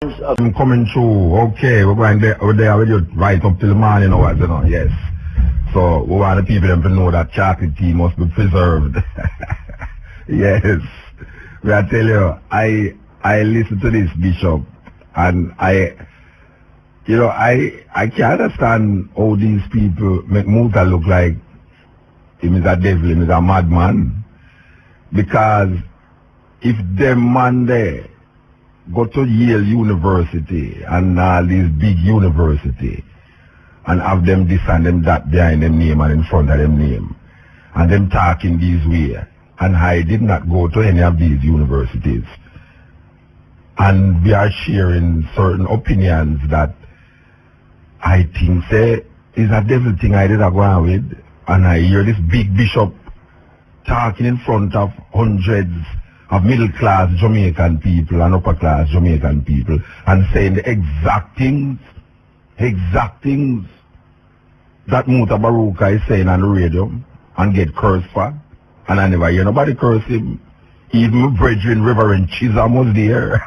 I'm coming through. Okay, we're going there. We're there with you right up till the morning hours, you know. Yes. So we want the people them to know that chocolate tea must be preserved. Yes. We I tell you, I listen to this bishop, and I can't understand how these people make MUTA look like him is a devil, him is a madman. Because if them man there go to Yale University and all these big university and have them this and them that behind them name and in front of them name and them talking this way, and I did not go to any of these universities, and we are sharing certain opinions that I think say is a devil thing I did go on with, and I hear this big bishop talking in front of hundreds of middle-class Jamaican people and upper-class Jamaican people and saying the exact things that MUTA Baruka is saying on the radio and get cursed for. And I never hear nobody curse him. Even my brethren, Reverend Chisholm was there.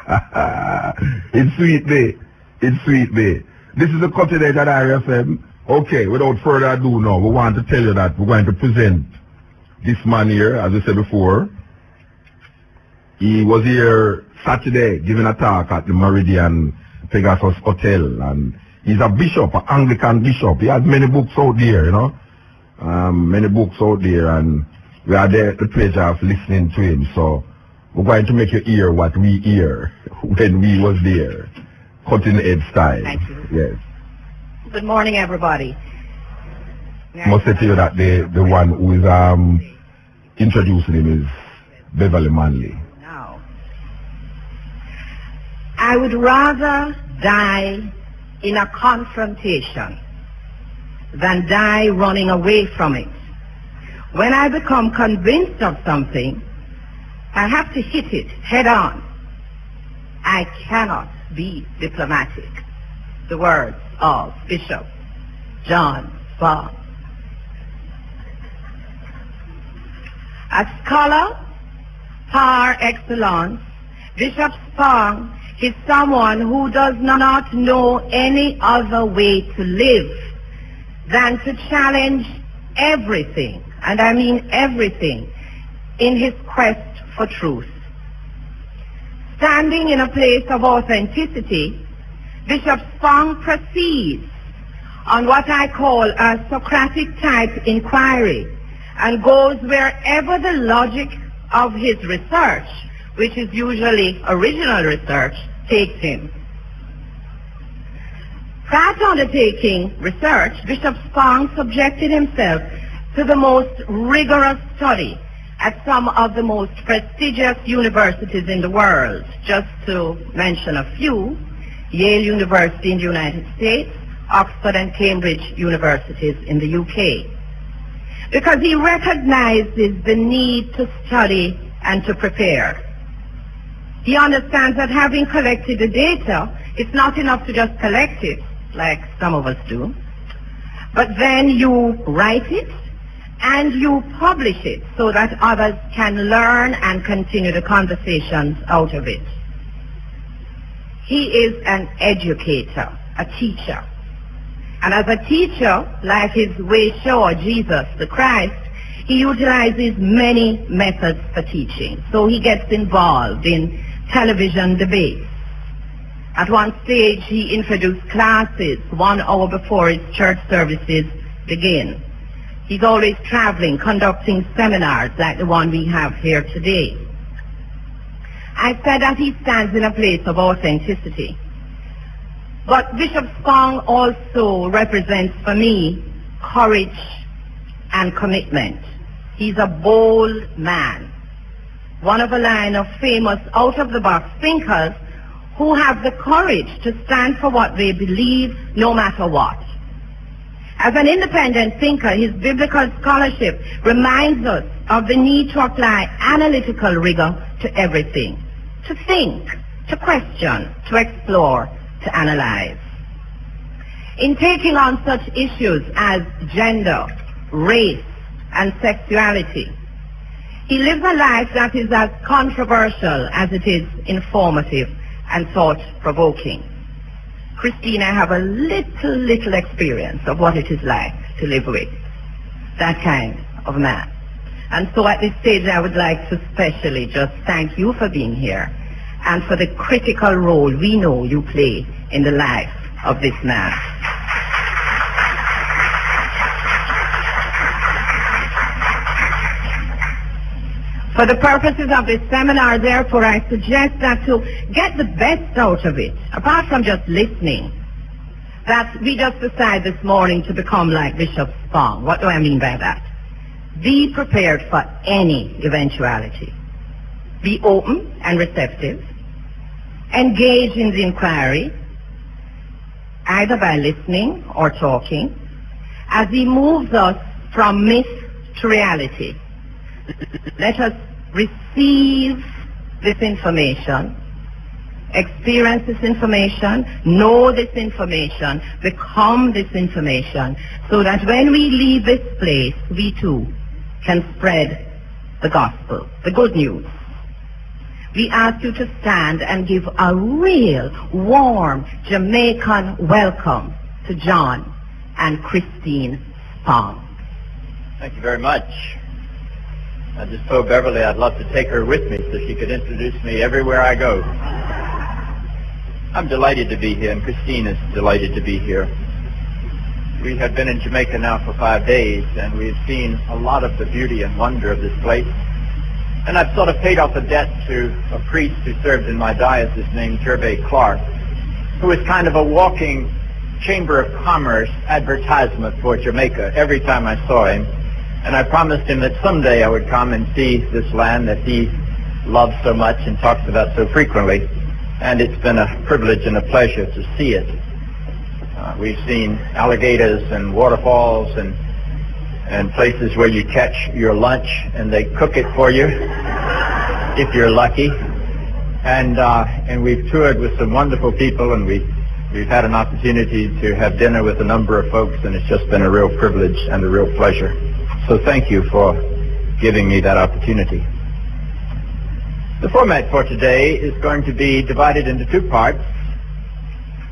It's sweet day. It's sweet day. This is the cutting edge at RFM. Okay, without further ado now, we want to tell you that we're going to present this man here, as I said before. He was here Saturday giving a talk at the Meridian Pegasus Hotel, and he's a bishop, an Anglican bishop. He has many books out there, you know, many books out there, and we are there the pleasure of listening to him. So we're going to make you hear what we hear when we was there, cutting edge style. Thank you. Yes. Good morning, everybody. I must say to you that the one who is introducing him is Beverly Manley. I would rather die in a confrontation than die running away from it. When I become convinced of something, I have to hit it head on. I cannot be diplomatic. The words of Bishop John Spong. A scholar par excellence, Bishop Spong is someone who does not know any other way to live than to challenge everything, and I mean everything, in his quest for truth. Standing in a place of authenticity, Bishop Spong proceeds on what I call a Socratic type inquiry and goes wherever the logic of his research, which is usually original research, takes him. Prior to undertaking research, Bishop Spong subjected himself to the most rigorous study at some of the most prestigious universities in the world. Just to mention a few: Yale University in the United States, Oxford and Cambridge universities in the UK. Because he recognizes the need to study and to prepare. He understands that having collected the data, it's not enough to just collect it, like some of us do, but then you write it and you publish it so that others can learn and continue the conversations out of it. He is an educator, a teacher. And as a teacher, like his way shower, Jesus the Christ, he utilizes many methods for teaching. So he gets involved in television debates. At one stage, he introduced classes 1 hour before his church services begin. He's always traveling, conducting seminars like the one we have here today. I said that he stands in a place of authenticity. But Bishop Spong also represents for me courage and commitment. He's a bold man, one of a line of famous out-of-the-box thinkers who have the courage to stand for what they believe no matter what. As an independent thinker, his biblical scholarship reminds us of the need to apply analytical rigor to everything, to think, to question, to explore, to analyze. In taking on such issues as gender, race, and sexuality, he lives a life that is as controversial as it is informative and thought-provoking. Christine, I have a little experience of what it is like to live with that kind of man. And so at this stage, I would like to specially just thank you for being here and for the critical role we know you play in the life of this man. For the purposes of this seminar, therefore, I suggest that to get the best out of it, apart from just listening, that we just decide this morning to become like Bishop Spong. What do I mean by that? Be prepared for any eventuality. Be open and receptive. Engage in the inquiry, either by listening or talking, as he moves us from myth to reality. Let us receive this information, experience this information, know this information, become this information, so that when we leave this place, we too can spread the gospel, the good news. We ask you to stand and give a real, warm Jamaican welcome to John and Christine Spong. Thank you very much. I just told Beverly I'd love to take her with me so she could introduce me everywhere I go. I'm delighted to be here, and Christine is delighted to be here. We have been in Jamaica now for 5 days, and we've seen a lot of the beauty and wonder of this place. And I've sort of paid off a debt to a priest who served in my diocese named Gervais Clark, who is kind of a walking Chamber of Commerce advertisement for Jamaica every time I saw him. And I promised him that someday I would come and see this land that he loves so much and talks about so frequently. And it's been a privilege and a pleasure to see it. We've seen alligators and waterfalls and places where you catch your lunch and they cook it for you if you're lucky. And we've toured with some wonderful people, and we've had an opportunity to have dinner with a number of folks, and it's just been a real privilege and a real pleasure. So thank you for giving me that opportunity. The format for today is going to be divided into 2 parts.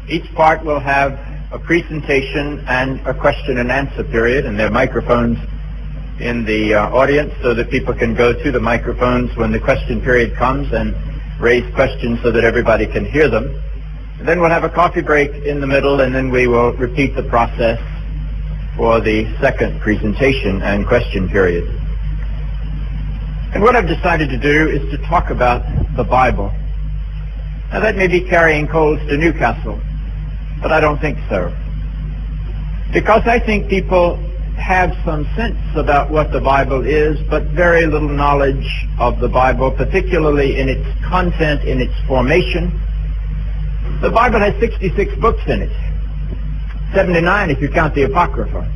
Each part will have a presentation and a question and answer period, and there are microphones in the audience so that people can go to the microphones when the question period comes and raise questions so that everybody can hear them. And then we'll have a coffee break in the middle, and then we will repeat the process for the second presentation and question period. And what I've decided to do is to talk about the Bible. Now that may be carrying coals to Newcastle, but I don't think so. Because I think people have some sense about what the Bible is, but very little knowledge of the Bible, particularly in its content, in its formation. The Bible has 66 books in it, 79 if you count the Apocrypha.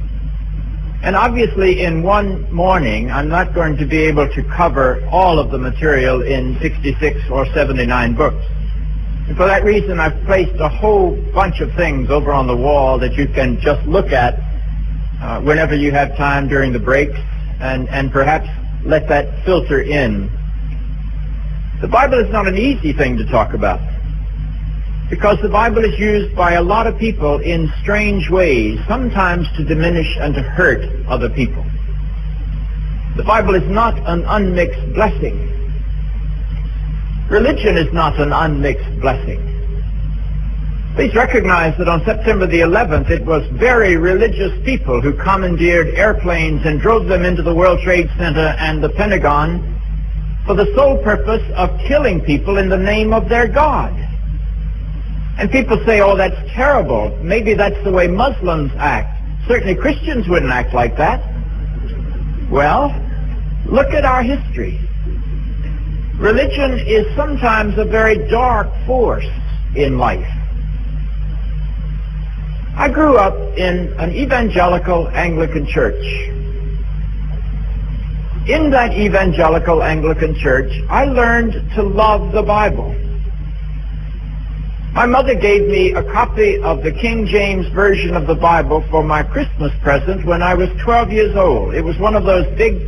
And obviously in one morning, I'm not going to be able to cover all of the material in 66 or 79 books. And for that reason, I've placed a whole bunch of things over on the wall that you can just look at whenever you have time during the breaks, and perhaps let that filter in. The Bible is not an easy thing to talk about, because the Bible is used by a lot of people in strange ways, sometimes to diminish and to hurt other people. The Bible is not an unmixed blessing. Religion is not an unmixed blessing. Please recognize that on September the 11th, it was very religious people who commandeered airplanes and drove them into the World Trade Center and the Pentagon for the sole purpose of killing people in the name of their God. And people say, oh, that's terrible. Maybe that's the way Muslims act. Certainly Christians wouldn't act like that. Well, look at our history. Religion is sometimes a very dark force in life. I grew up in an evangelical Anglican church. In that evangelical Anglican church, I learned to love the Bible. My mother gave me a copy of the King James Version of the Bible for my Christmas present when I was 12 years old. It was one of those big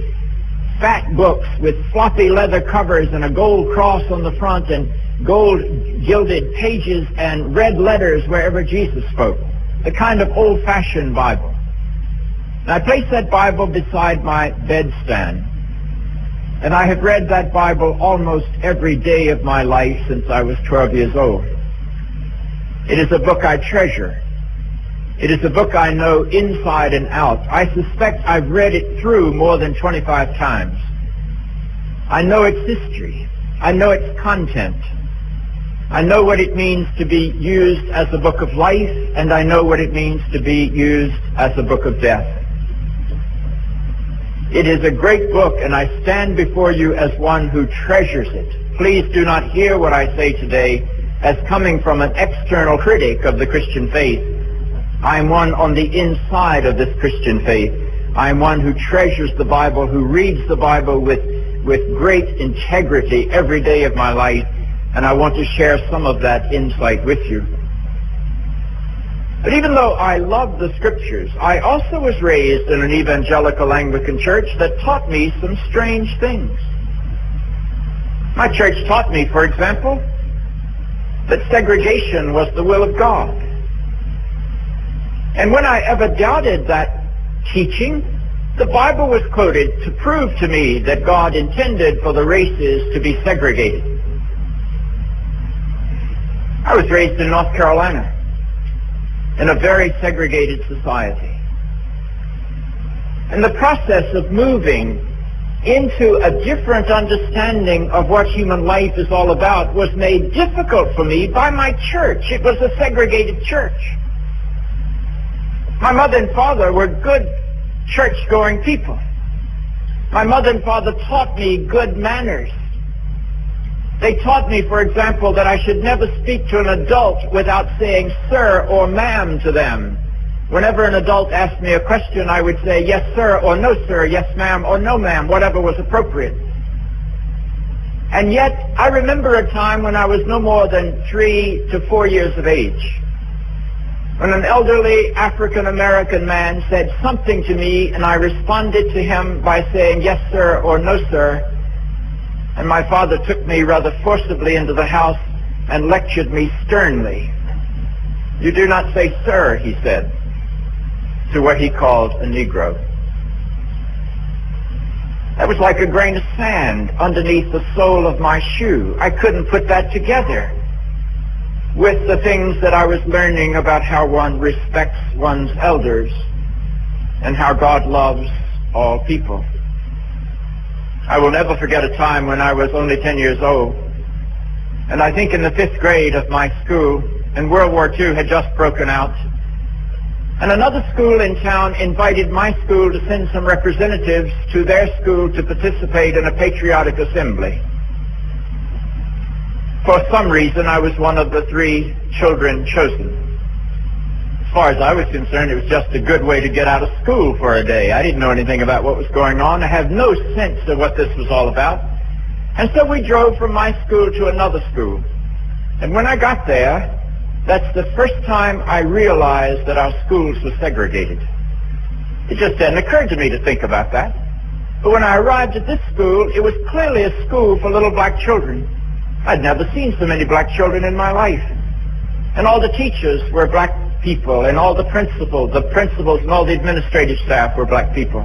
fat books with floppy leather covers and a gold cross on the front and gold gilded pages and red letters wherever Jesus spoke. The kind of old-fashioned Bible. And I placed that Bible beside my bedstand. And I have read that Bible almost every day of my life since I was 12 years old. It is a book I treasure. It is a book I know inside and out. I suspect I've read it through more than 25 times. I know its history. I know its content. I know what it means to be used as a book of life, and I know what it means to be used as a book of death. It is a great book, and I stand before you as one who treasures it. Please do not hear what I say today as coming from an external critic of the Christian faith. I am one on the inside of this Christian faith. I am one who treasures the Bible, who reads the Bible with great integrity every day of my life, and I want to share some of that insight with you. But even though I love the Scriptures, I also was raised in an evangelical Anglican church that taught me some strange things. My church taught me, for example, that segregation was the will of God. And when I ever doubted that teaching, the Bible was quoted to prove to me that God intended for the races to be segregated. I was raised in North Carolina in a very segregated society. And the process of moving into a different understanding of what human life is all about was made difficult for me by my church. It was a segregated church. My mother and father were good church-going people. My mother and father taught me good manners. They taught me, for example, that I should never speak to an adult without saying sir or ma'am to them. Whenever an adult asked me a question, I would say yes sir or no sir, yes ma'am or no ma'am, whatever was appropriate. And yet, I remember a time when I was no more than 3 to 4 years of age, when an elderly African-American man said something to me, and I responded to him by saying yes sir or no sir, and my father took me rather forcibly into the house and lectured me sternly. "You do not say sir," he said, to what he called a Negro. That was like a grain of sand underneath the sole of my shoe. I couldn't put that together with the things that I was learning about how one respects one's elders and how God loves all people. I will never forget a time when I was only 10 years old, and I think in the 5th grade of my school, and World War II had just broken out, and another school in town invited my school to send some representatives to their school to participate in a patriotic assembly. For some reason, I was one of the 3 children chosen. As far as I was concerned, it was just a good way to get out of school for a day. I didn't know anything about what was going on. I had no sense of what this was all about. And so we drove from my school to another school. And when I got there, that's the first time I realized that our schools were segregated. It just hadn't occurred to me to think about that. But when I arrived at this school, it was clearly a school for little black children. I'd never seen so many black children in my life. And all the teachers were black people, and all the principals and all the administrative staff were black people.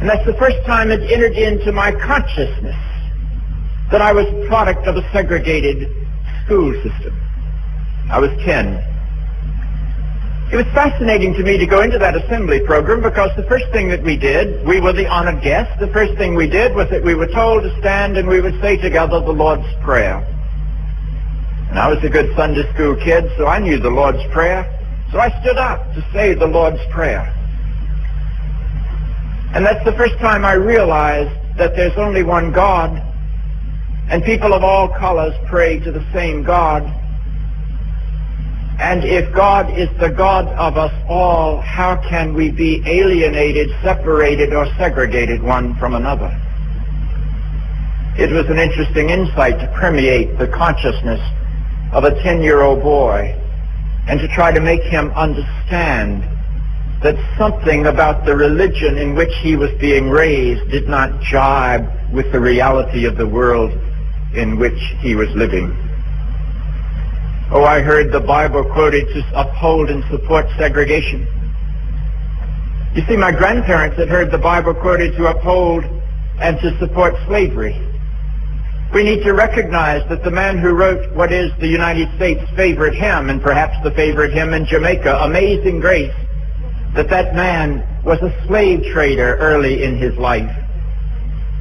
And that's the first time it entered into my consciousness that I was a product of a segregated school system. I was 10. It was fascinating to me to go into that assembly program because the first thing that we did, we were the honored guests, the first thing we did was that we were told to stand and we would say together the Lord's Prayer. And I was a good Sunday school kid, so I knew the Lord's Prayer. So I stood up to say the Lord's Prayer. And that's the first time I realized that there's only one God, and people of all colors pray to the same God. And if God is the God of us all, how can we be alienated, separated, or segregated one from another? It was an interesting insight to permeate the consciousness of a 10-year-old boy and to try to make him understand that something about the religion in which he was being raised did not jibe with the reality of the world in which he was living. Oh, I heard the Bible quoted to uphold and support segregation. You see, my grandparents had heard the Bible quoted to uphold and to support slavery. We need to recognize that the man who wrote what is the United States' favorite hymn, and perhaps the favorite hymn in Jamaica, Amazing Grace, that man was a slave trader early in his life.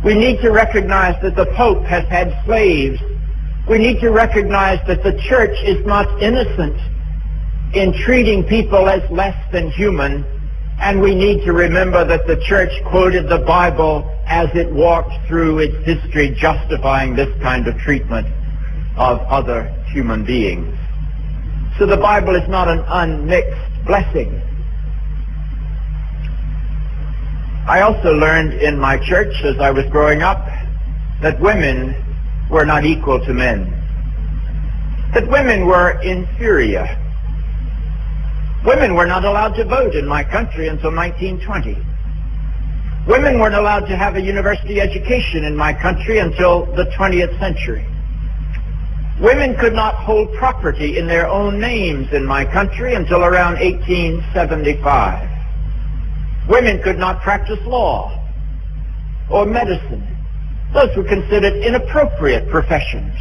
We need to recognize that the Pope has had slaves. We need to recognize that the church is not innocent in treating people as less than human. And we need to remember that the church quoted the Bible as it walked through its history, justifying this kind of treatment of other human beings. So the Bible is not an unmixed blessing. I also learned in my church as I was growing up that women were not equal to men, that women were inferior. Women were not allowed to vote in my country until 1920. Women weren't allowed to have a university education in my country until the 20th century. Women could not hold property in their own names in my country until around 1875. Women could not practice law or medicine. Those were considered inappropriate professions.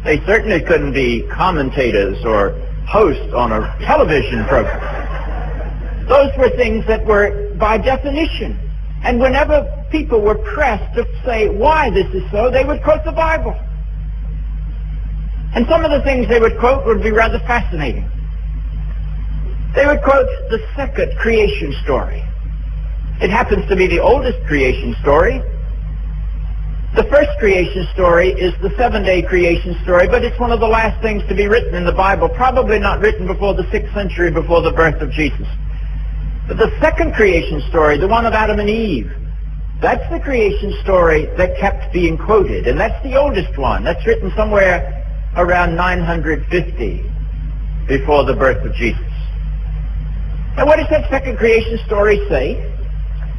They certainly couldn't be commentators or host on a television program. Those were things that were by definition. And whenever people were pressed to say why this is so, they would quote the Bible. And some of the things they would quote would be rather fascinating. They would quote the second creation story. It happens to be the oldest creation story. The first creation story is the 7-day creation story, but it's one of the last things to be written in the Bible, probably not written before the 6th century, before the birth of Jesus. But the second creation story, the one of Adam and Eve, that's the creation story that kept being quoted, and that's the oldest one. That's written somewhere around 950 before the birth of Jesus. Now, what does that second creation story say?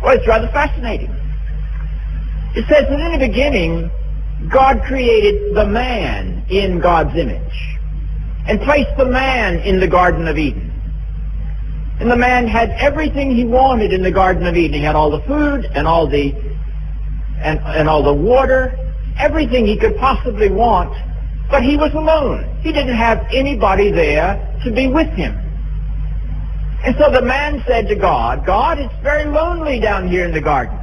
Well, it's rather fascinating. It says that in the beginning, God created the man in God's image and placed the man in the Garden of Eden. And the man had everything he wanted in the Garden of Eden. He had all the food and all the water, everything he could possibly want, but he was alone. He didn't have anybody there to be with him. And so the man said to God, God, it's very lonely down here in the garden.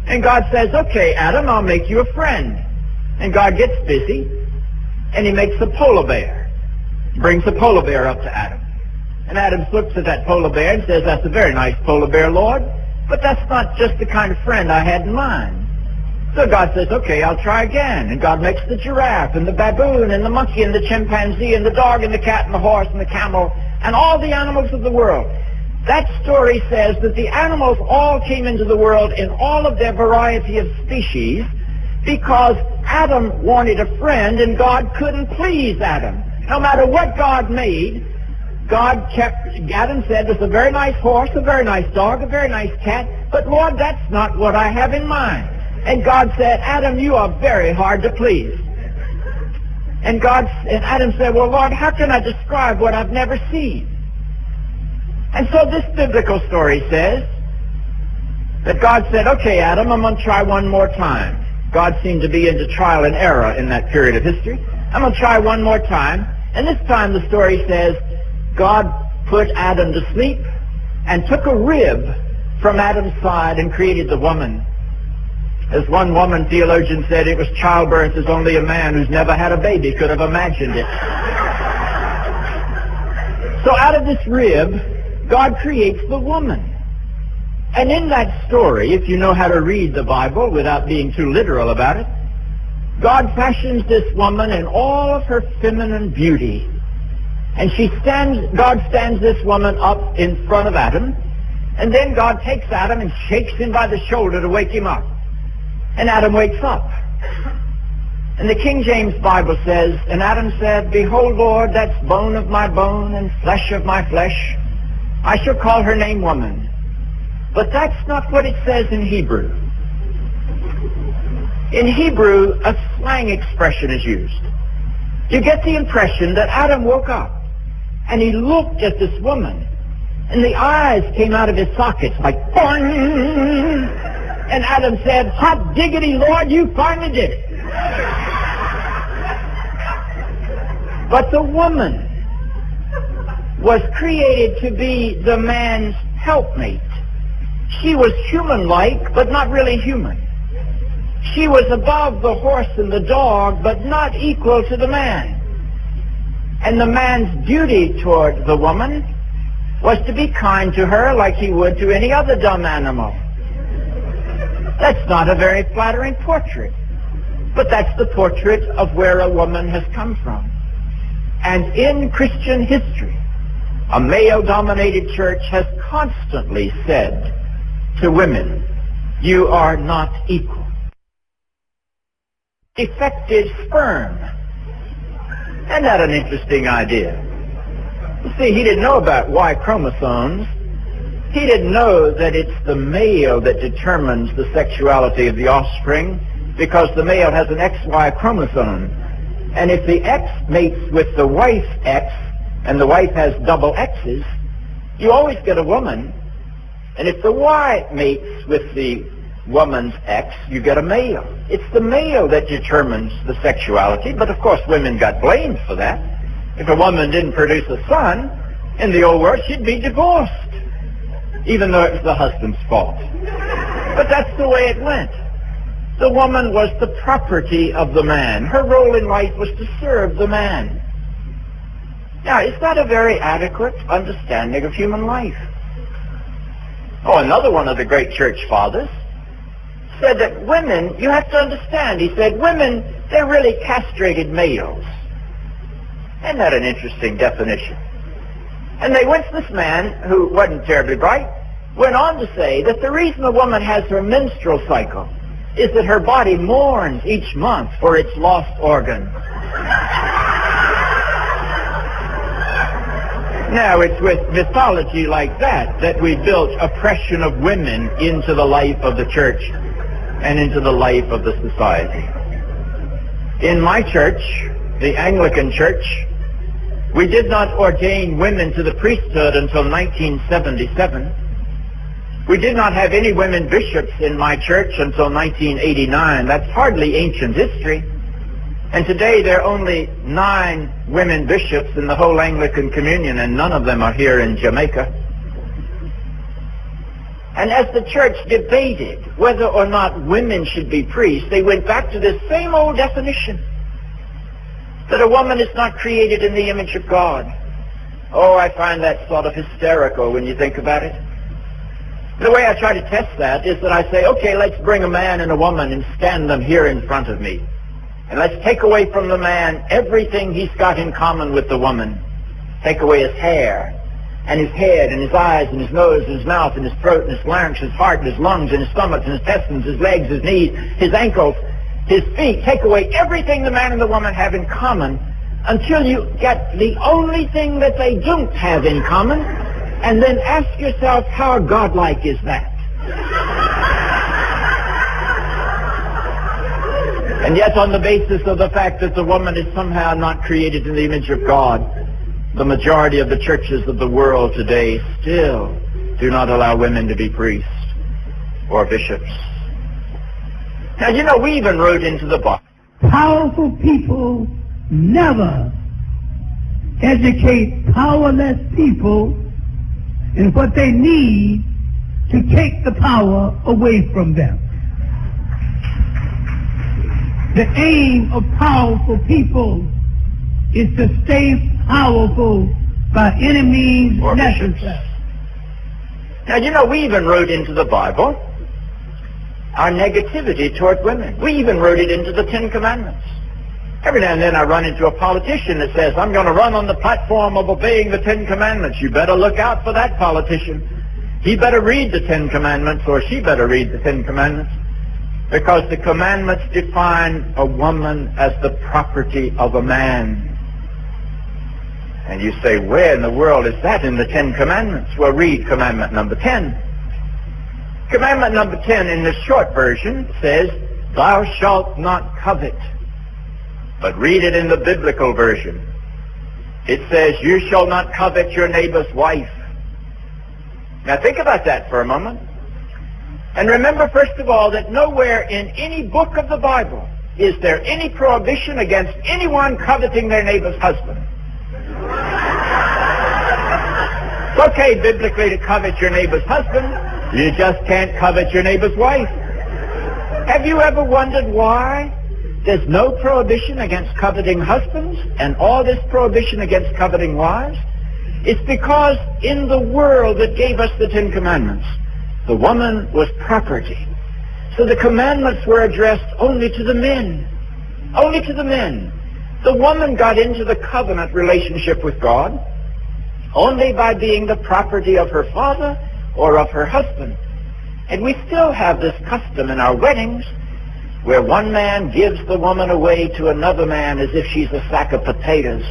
And God says, okay, Adam, I'll make you a friend. And God gets busy, and he makes a polar bear. Brings a polar bear up to Adam. And Adam looks at that polar bear and says, that's a very nice polar bear, Lord, but that's not just the kind of friend I had in mind. So God says, okay, I'll try again. And God makes the giraffe and the baboon and the monkey and the chimpanzee and the dog and the cat and the horse and the camel and all the animals of the world. That story says that the animals all came into the world in all of their variety of species because Adam wanted a friend and God couldn't please Adam. No matter what God made, Adam said, there's a very nice horse, a very nice dog, a very nice cat, but Lord, that's not what I have in mind. And God said, Adam, you are very hard to please. And Adam said, well, Lord, how can I describe what I've never seen? And so this biblical story says that God said, okay, Adam, I'm going to try one more time. God seemed to be into trial and error in that period of history. I'm going to try one more time. And this time the story says God put Adam to sleep and took a rib from Adam's side and created the woman. As one woman theologian said, it was childbirth as only a man who's never had a baby could have imagined it. So out of this rib, God creates the woman. And in that story, if you know how to read the Bible without being too literal about it, God fashions this woman in all of her feminine beauty. And God stands this woman up in front of Adam, and then God takes Adam and shakes him by the shoulder to wake him up. And Adam wakes up. And the King James Bible says, and Adam said, behold, Lord, that's bone of my bone and flesh of my flesh. I shall call her name woman. But that's not what it says in Hebrew. In Hebrew, a slang expression is used. You get the impression that Adam woke up and he looked at this woman and the eyes came out of his sockets like boing! And Adam said, "Hot diggity, Lord, you finally did it." But the woman was created to be the man's helpmate. She was human-like, but not really human. She was above the horse and the dog, but not equal to the man. And the man's duty toward the woman was to be kind to her like he would to any other dumb animal. That's not a very flattering portrait, but that's the portrait of where a woman has come from. And in Christian history, a male-dominated church has constantly said to women, "You are not equal." Defective sperm. Isn't that an interesting idea? You see, he didn't know about Y chromosomes. He didn't know that it's the male that determines the sexuality of the offspring, because the male has an XY chromosome. And if the X mates with the wife's X, and the wife has double X's, you always get a woman. And if the Y mates with the woman's X, you get a male. It's the male that determines the sexuality, but of course women got blamed for that. If a woman didn't produce a son, in the old world, she'd be divorced, even though it was the husband's fault. But that's the way it went. The woman was the property of the man. Her role in life was to serve the man. Now, is that a very adequate understanding of human life? Oh, another one of the great church fathers said that women, you have to understand, he said, women, they're really castrated males. Isn't that an interesting definition? And they went to this man, who wasn't terribly bright, went on to say that the reason a woman has her menstrual cycle is that her body mourns each month for its lost organ. Now, it's with mythology like that that we built oppression of women into the life of the church and into the life of the society. In my church, the Anglican Church, we did not ordain women to the priesthood until 1977. We did not have any women bishops in my church until 1989. That's hardly ancient history. And today there are only 9 women bishops in the whole Anglican Communion, and none of them are here in Jamaica. And as the church debated whether or not women should be priests, they went back to this same old definition, that a woman is not created in the image of God. Oh, I find that sort of hysterical when you think about it. The way I try to test that is that I say, okay, let's bring a man and a woman and stand them here in front of me. And let's take away from the man everything he's got in common with the woman. Take away his hair, and his head, and his eyes, and his nose, and his mouth, and his throat, and his larynx, his heart, and his lungs, and his stomach, and his intestines, his legs, his knees, his ankles, his feet. Take away everything the man and the woman have in common until you get the only thing that they don't have in common, and then ask yourself, how godlike is that? And yet, on the basis of the fact that the woman is somehow not created in the image of God, the majority of the churches of the world today still do not allow women to be priests or bishops. Now, you know, we even wrote into the Bible, powerful people never educate powerless people in what they need to take the power away from them. The aim of powerful people is to stay powerful by any means necessary. Now, you know, we even wrote into the Bible our negativity toward women. We even wrote it into the 10 Commandments. Every now and then I run into a politician that says, I'm going to run on the platform of obeying the 10 Commandments. You better look out for that politician. He better read the 10 Commandments, or she better read the 10 Commandments, because the commandments define a woman as the property of a man. And you say, where in the world is that in the Ten Commandments? Well, read commandment number 10. Commandment number 10 in the short version says, thou shalt not covet. But read it in the biblical version. It says, you shall not covet your neighbor's wife. Now think about that for a moment. And remember, first of all, that nowhere in any book of the Bible is there any prohibition against anyone coveting their neighbor's husband. It's okay biblically to covet your neighbor's husband. You just can't covet your neighbor's wife. Have you ever wondered why there's no prohibition against coveting husbands and all this prohibition against coveting wives? It's because in the world that gave us the Ten Commandments, the woman was property. So the commandments were addressed only to the men. Only to the men. The woman got into the covenant relationship with God only by being the property of her father or of her husband. And we still have this custom in our weddings where one man gives the woman away to another man as if she's a sack of potatoes.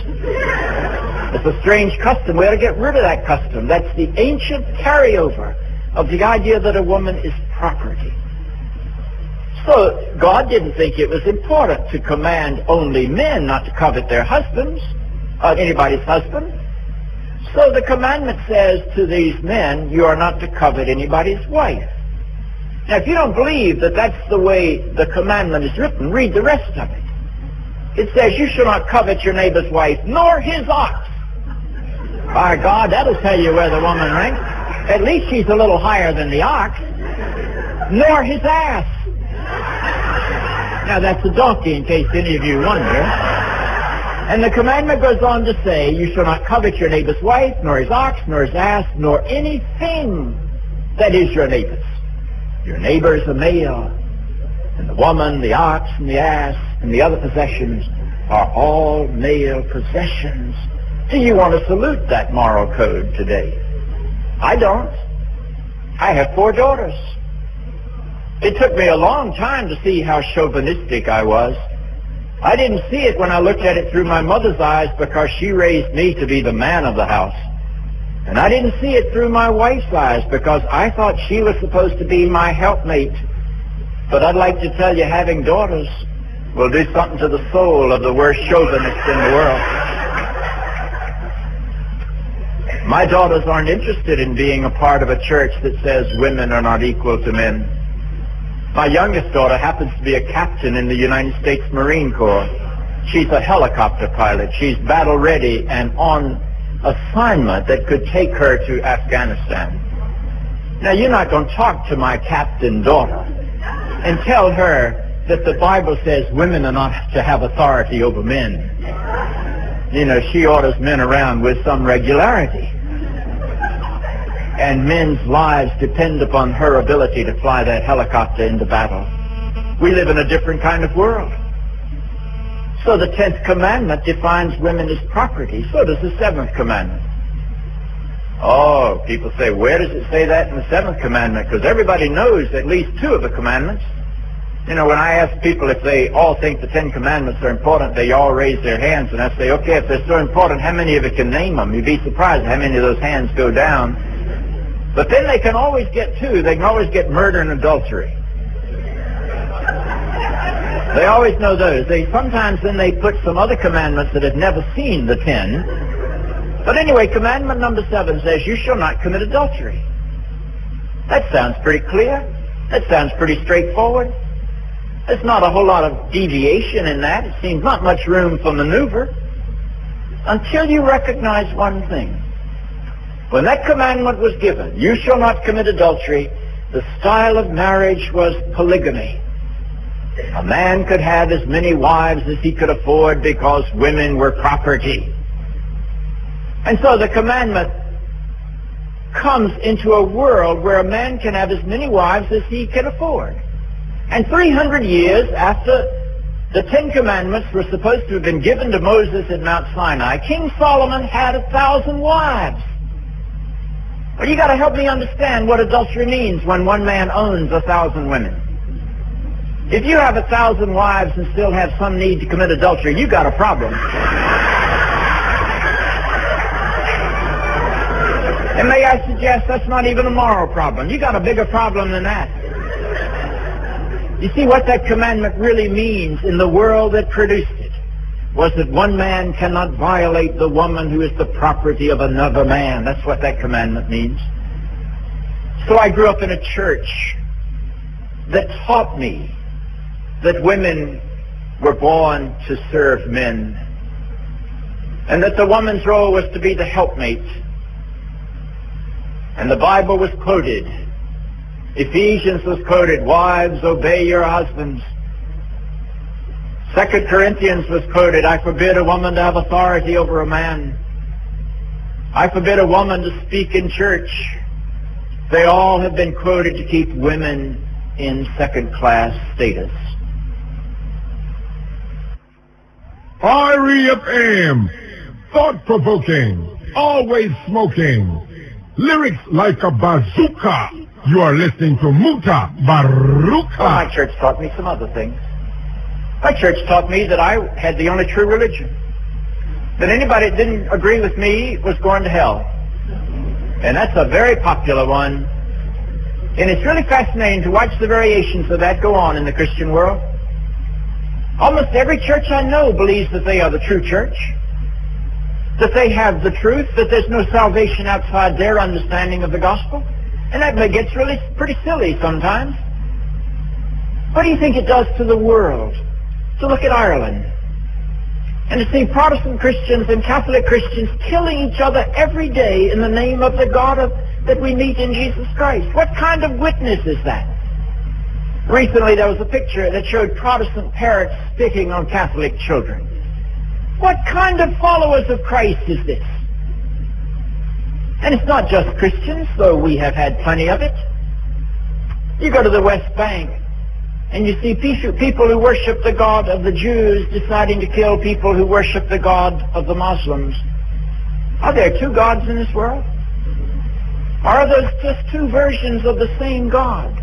It's a strange custom. We ought to get rid of that custom. That's the ancient carryover of the idea that a woman is property. So God didn't think it was important to command only men not to covet their husbands, anybody's husband. So the commandment says to these men, you are not to covet anybody's wife. Now, if you don't believe that that's the way the commandment is written, read the rest of it. It says, you shall not covet your neighbor's wife, nor his ox. By God, that'll tell you where the woman ranks. At least she's a little higher than the ox. Nor his ass. Now, that's a donkey, in case any of you wonder. And the commandment goes on to say, you shall not covet your neighbor's wife, nor his ox, nor his ass, nor anything that is your neighbor's. Your neighbor is a male, and the woman, the ox, and the ass, and the other possessions are all male possessions. Do you want to salute that moral code today? I don't. I have 4 daughters. It took me a long time to see how chauvinistic I was. I didn't see it when I looked at it through my mother's eyes because she raised me to be the man of the house. And I didn't see it through my wife's eyes because I thought she was supposed to be my helpmate. But I'd like to tell you, having daughters will do something to the soul of the worst chauvinist in the world. My daughters aren't interested in being a part of a church that says women are not equal to men. My youngest daughter happens to be a captain in the United States Marine Corps. She's a helicopter pilot. She's battle ready and on assignment that could take her to Afghanistan. Now, you're not going to talk to my captain daughter and tell her that the Bible says women are not to have authority over men. You know, she orders men around with some regularity. And men's lives depend upon her ability to fly that helicopter into battle. We live in a different kind of world. So the 10th commandment defines women as property. So does the 7th commandment. Oh, people say, where does it say that in the 7th commandment? Because everybody knows at least 2 of the commandments. You know, when I ask people if they all think the 10 commandments are important, they all raise their hands. And I say, okay, if they're so important, how many of you can name them? You'd be surprised how many of those hands go down. But then they can always get 2. They can always get murder and adultery. They always know those. Sometimes then they put some other commandments that have never seen the 10. But anyway, commandment number 7 says, you shall not commit adultery. That sounds pretty clear. That sounds pretty straightforward. There's not a whole lot of deviation in that. It seems not much room for maneuver. Until you recognize one thing. When that commandment was given, you shall not commit adultery, the style of marriage was polygamy. A man could have as many wives as he could afford because women were property. And so the commandment comes into a world where a man can have as many wives as he can afford. And 300 years after the 10 Commandments were supposed to have been given to Moses at Mount Sinai, King Solomon had 1,000 wives. Well, you got to help me understand what adultery means when one man owns 1,000 women. If you have 1,000 wives and still have some need to commit adultery, you got a problem. And may I suggest that's not even a moral problem. You got a bigger problem than that. You see, what that commandment really means in the world that produced it was that one man cannot violate the woman who is the property of another man. That's what that commandment means. So I grew up in a church that taught me that women were born to serve men, and that the woman's role was to be the helpmate. And the Bible was quoted. Ephesians was quoted, wives, obey your husbands. 2 Corinthians was quoted, I forbid a woman to have authority over a man. I forbid a woman to speak in church. They all have been quoted to keep women in second-class status. Fiery FM, thought-provoking, always smoking, lyrics like a bazooka. You are listening to MUTA Baruka. Well, my church taught me some other things. My church taught me that I had the only true religion. That anybody that didn't agree with me was going to hell. And that's a very popular one. And it's really fascinating to watch the variations of that go on in the Christian world. Almost every church I know believes that they are the true church, that they have the truth, that there's no salvation outside their understanding of the gospel. And that gets really pretty silly sometimes. What do you think it does to the world to look at Ireland and to see Protestant Christians and Catholic Christians killing each other every day in the name of the God that we meet in Jesus Christ? What kind of witness is that? Recently there was a picture that showed Protestant parents spitting on Catholic children. What kind of followers of Christ is this? And it's not just Christians, though we have had plenty of it. You go to the West Bank, and you see people who worship the God of the Jews deciding to kill people who worship the God of the Muslims. Are there two gods in this world? Or are those just two versions of the same God?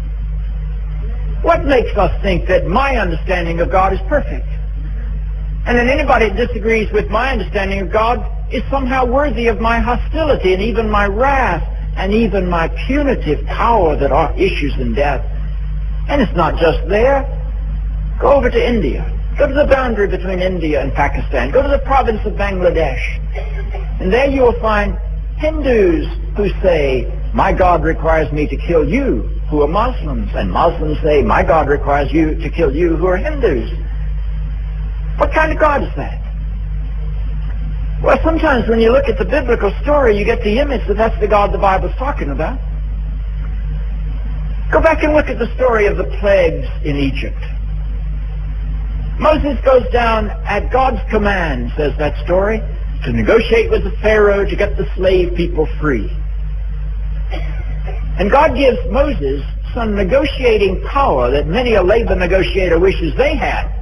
What makes us think that my understanding of God is perfect? And then anybody that disagrees with my understanding of God is somehow worthy of my hostility and even my wrath and even my punitive power that issues in death. And it's not just there. Go over to India. Go to the boundary between India and Pakistan. Go to the province of Bangladesh. And there you will find Hindus who say, my God requires me to kill you who are Muslims. And Muslims say, my God requires you to kill you who are Hindus. What kind of God is that? Well, sometimes when you look at the biblical story, you get the image that that's the God the Bible's talking about. Go back and look at the story of the plagues in Egypt. Moses goes down at God's command, says that story, to negotiate with the Pharaoh to get the slave people free. And God gives Moses some negotiating power that many a labor negotiator wishes they had.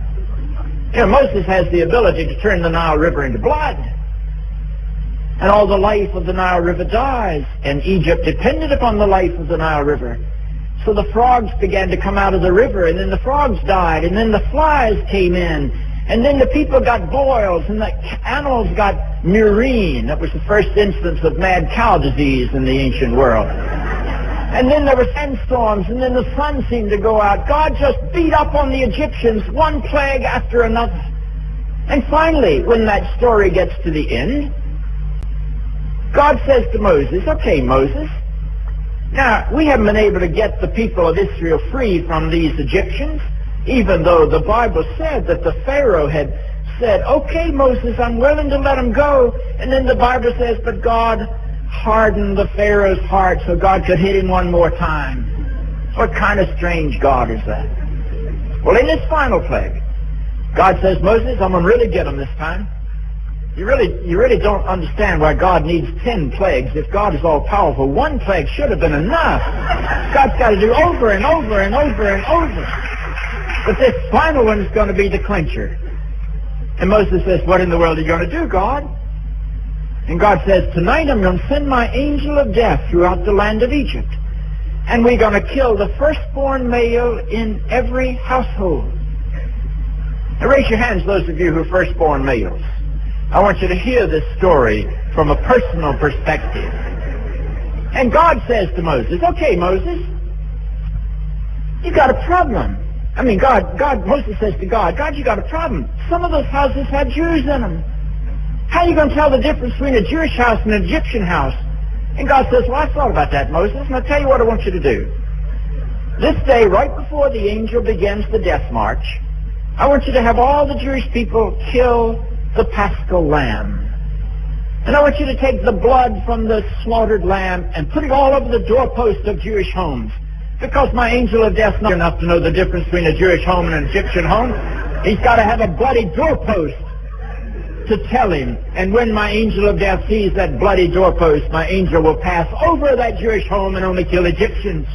You know, Moses has the ability to turn the Nile River into blood. And all the life of the Nile River dies. And Egypt depended upon the life of the Nile River. So the frogs began to come out of the river, and then the frogs died, and then the flies came in, and then the people got boils, and the animals got murine. That was the first instance of mad cow disease in the ancient world. And then there were sandstorms, and then the sun seemed to go out. God just beat up on the Egyptians, one plague after another. And finally, when that story gets to the end, God says to Moses, okay, Moses, now, we haven't been able to get the people of Israel free from these Egyptians, even though the Bible said that the Pharaoh had said, okay, Moses, I'm willing to let them go. And then the Bible says, but God hardened the Pharaoh's heart so God could hit him one more time. What kind of strange God is that? Well, in this final plague, God says, Moses, I'm going to really get them this time. You really don't understand why God needs 10 plagues. If God is all-powerful, one plague should have been enough. God's got to do over and over and over and over. But this final one is going to be the clincher. And Moses says, what in the world are you going to do, God? And God says, tonight I'm going to send my angel of death throughout the land of Egypt. And we're going to kill the firstborn male in every household. Now raise your hands, those of you who are firstborn males. I want you to hear this story from a personal perspective. And God says to Moses, okay, Moses, you got a problem. I mean, Moses says to God, God, you got a problem. Some of those houses have Jews in them. How are you going to tell the difference between a Jewish house and an Egyptian house? And God says, well, I thought about that, Moses, and I'll tell you what I want you to do. This day, right before the angel begins the death march, I want you to have all the Jewish people kill the Paschal lamb. And I want you to take the blood from the slaughtered lamb and put it all over the doorpost of Jewish homes. Because my angel of death is not enough to know the difference between a Jewish home and an Egyptian home. He's got to have a bloody doorpost to tell him. And when my angel of death sees that bloody doorpost, my angel will pass over that Jewish home and only kill Egyptians.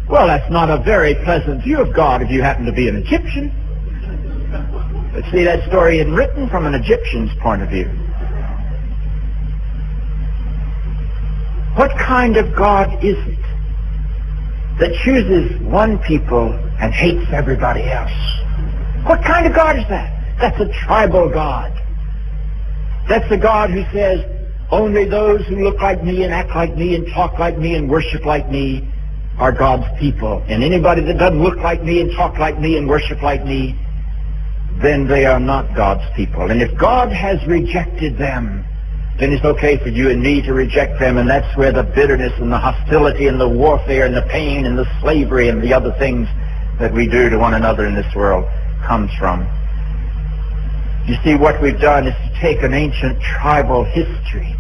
Well, that's not a very pleasant view of God if you happen to be an Egyptian. But see, that story is written from an Egyptian's point of view. What kind of God is it that chooses one people and hates everybody else? What kind of God is that? That's a tribal God. That's a God who says, only those who look like me and act like me and talk like me and worship like me are God's people. And anybody that doesn't look like me and talk like me and worship like me, then they are not God's people. And if God has rejected them, then it's okay for you and me to reject them, and that's where the bitterness and the hostility and the warfare and the pain and the slavery and the other things that we do to one another in this world comes from. You see, what we've done is to take an ancient tribal history,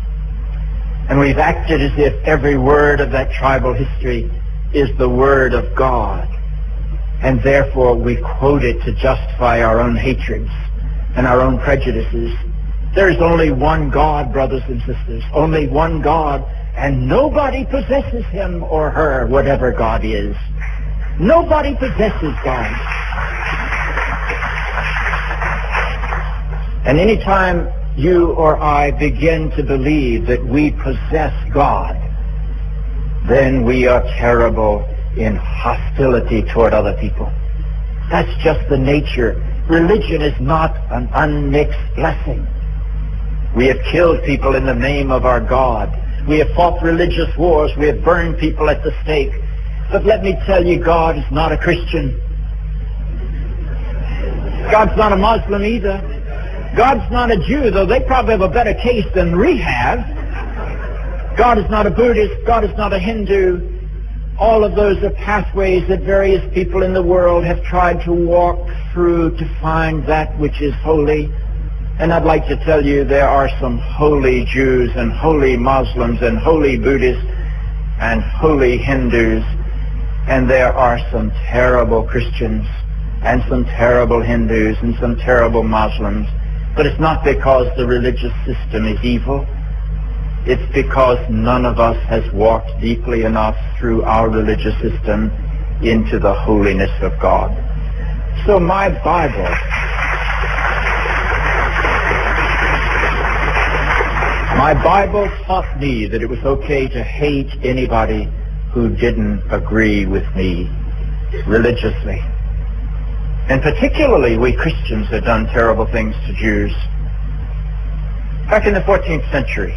and we've acted as if every word of that tribal history is the word of God, and therefore we quote it to justify our own hatreds and our own prejudices. There is only one God, brothers and sisters, only one God, and nobody possesses him or her, whatever God is. Nobody possesses God. And anytime you or I begin to believe that we possess God, then we are terrible in hostility toward other people. That's just the nature. Religion is not an unmixed blessing. We have killed people in the name of our God. We have fought religious wars. We have burned people at the stake. But let me tell you, God is not a Christian. God's not a Muslim either. God's not a Jew, though they probably have a better case than we have. God is not a Buddhist. God is not a Hindu. All of those are pathways that various people in the world have tried to walk through to find that which is holy. And I'd like to tell you there are some holy Jews and holy Muslims and holy Buddhists and holy Hindus, and there are some terrible Christians and some terrible Hindus and some terrible Muslims. But it's not because the religious system is evil. It's because none of us has walked deeply enough through our religious system into the holiness of God. So my Bible taught me that it was okay to hate anybody who didn't agree with me religiously. And particularly we Christians have done terrible things to Jews. Back in the 14th century,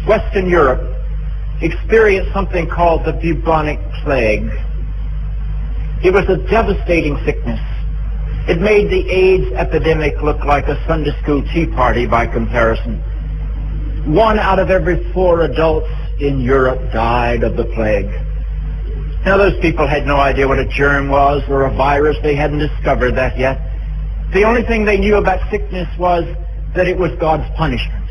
Western Europe experienced something called the bubonic plague. It was a devastating sickness. It made the AIDS epidemic look like a Sunday school tea party by comparison. 1 out of every 4 adults in Europe died of the plague. Now, those people had no idea what a germ was or a virus. They hadn't discovered that yet. The only thing they knew about sickness was that it was God's punishment.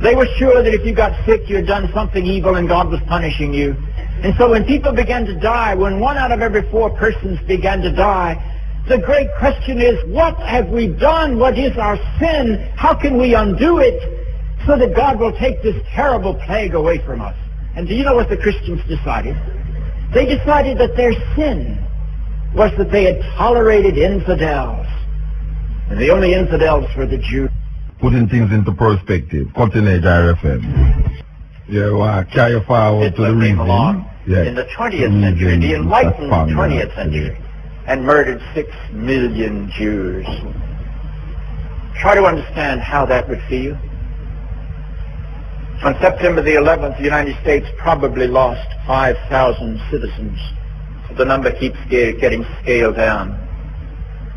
They were sure that if you got sick, you had done something evil and God was punishing you. And so when people began to die, when 1 out of every 4 persons began to die, the great question is, what have we done? What is our sin? How can we undo it so that God will take this terrible plague away from us? And do you know what the Christians decided? They decided that their sin was that they had tolerated infidels. And the only infidels were the Jews. Putting things into perspective. Continue, RFM. Yeah, well, carry forward to the reason. Yeah. In the 20th century, the enlightened 20th century, and murdered 6 million Jews. Try to understand how that would feel. On September the 11th, the United States probably lost 5,000 citizens. The number keeps getting scaled down.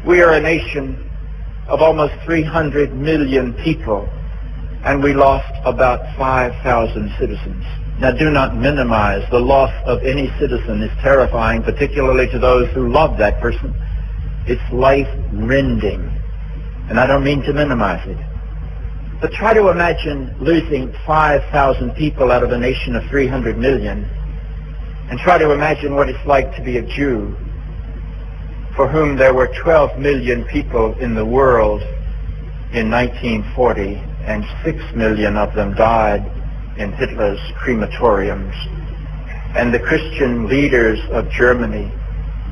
We are a nation of almost 300 million people, and we lost about 5,000 citizens. Now, do not minimize. The loss of any citizen is terrifying, particularly to those who love that person. It's life-rending, and I don't mean to minimize it. But try to imagine losing 5,000 people out of a nation of 300 million, and try to imagine what it's like to be a Jew, for whom there were 12 million people in the world in 1940, and 6 million of them died in Hitler's crematoriums. And the Christian leaders of Germany,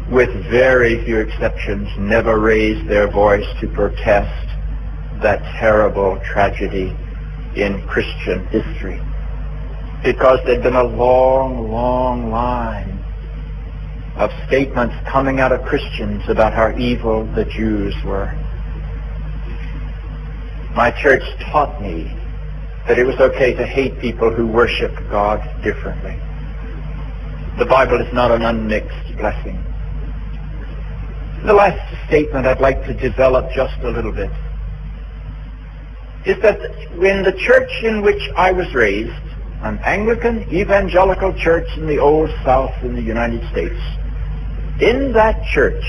with very few exceptions, never raised their voice to protest that terrible tragedy in Christian history, because there'd been a long, long line of statements coming out of Christians about how evil the Jews were. My church taught me that it was okay to hate people who worship God differently. The Bible is not an unmixed blessing. The last statement I'd like to develop just a little bit is that in the church in which I was raised, an Anglican evangelical church in the Old South in the United States, in that church,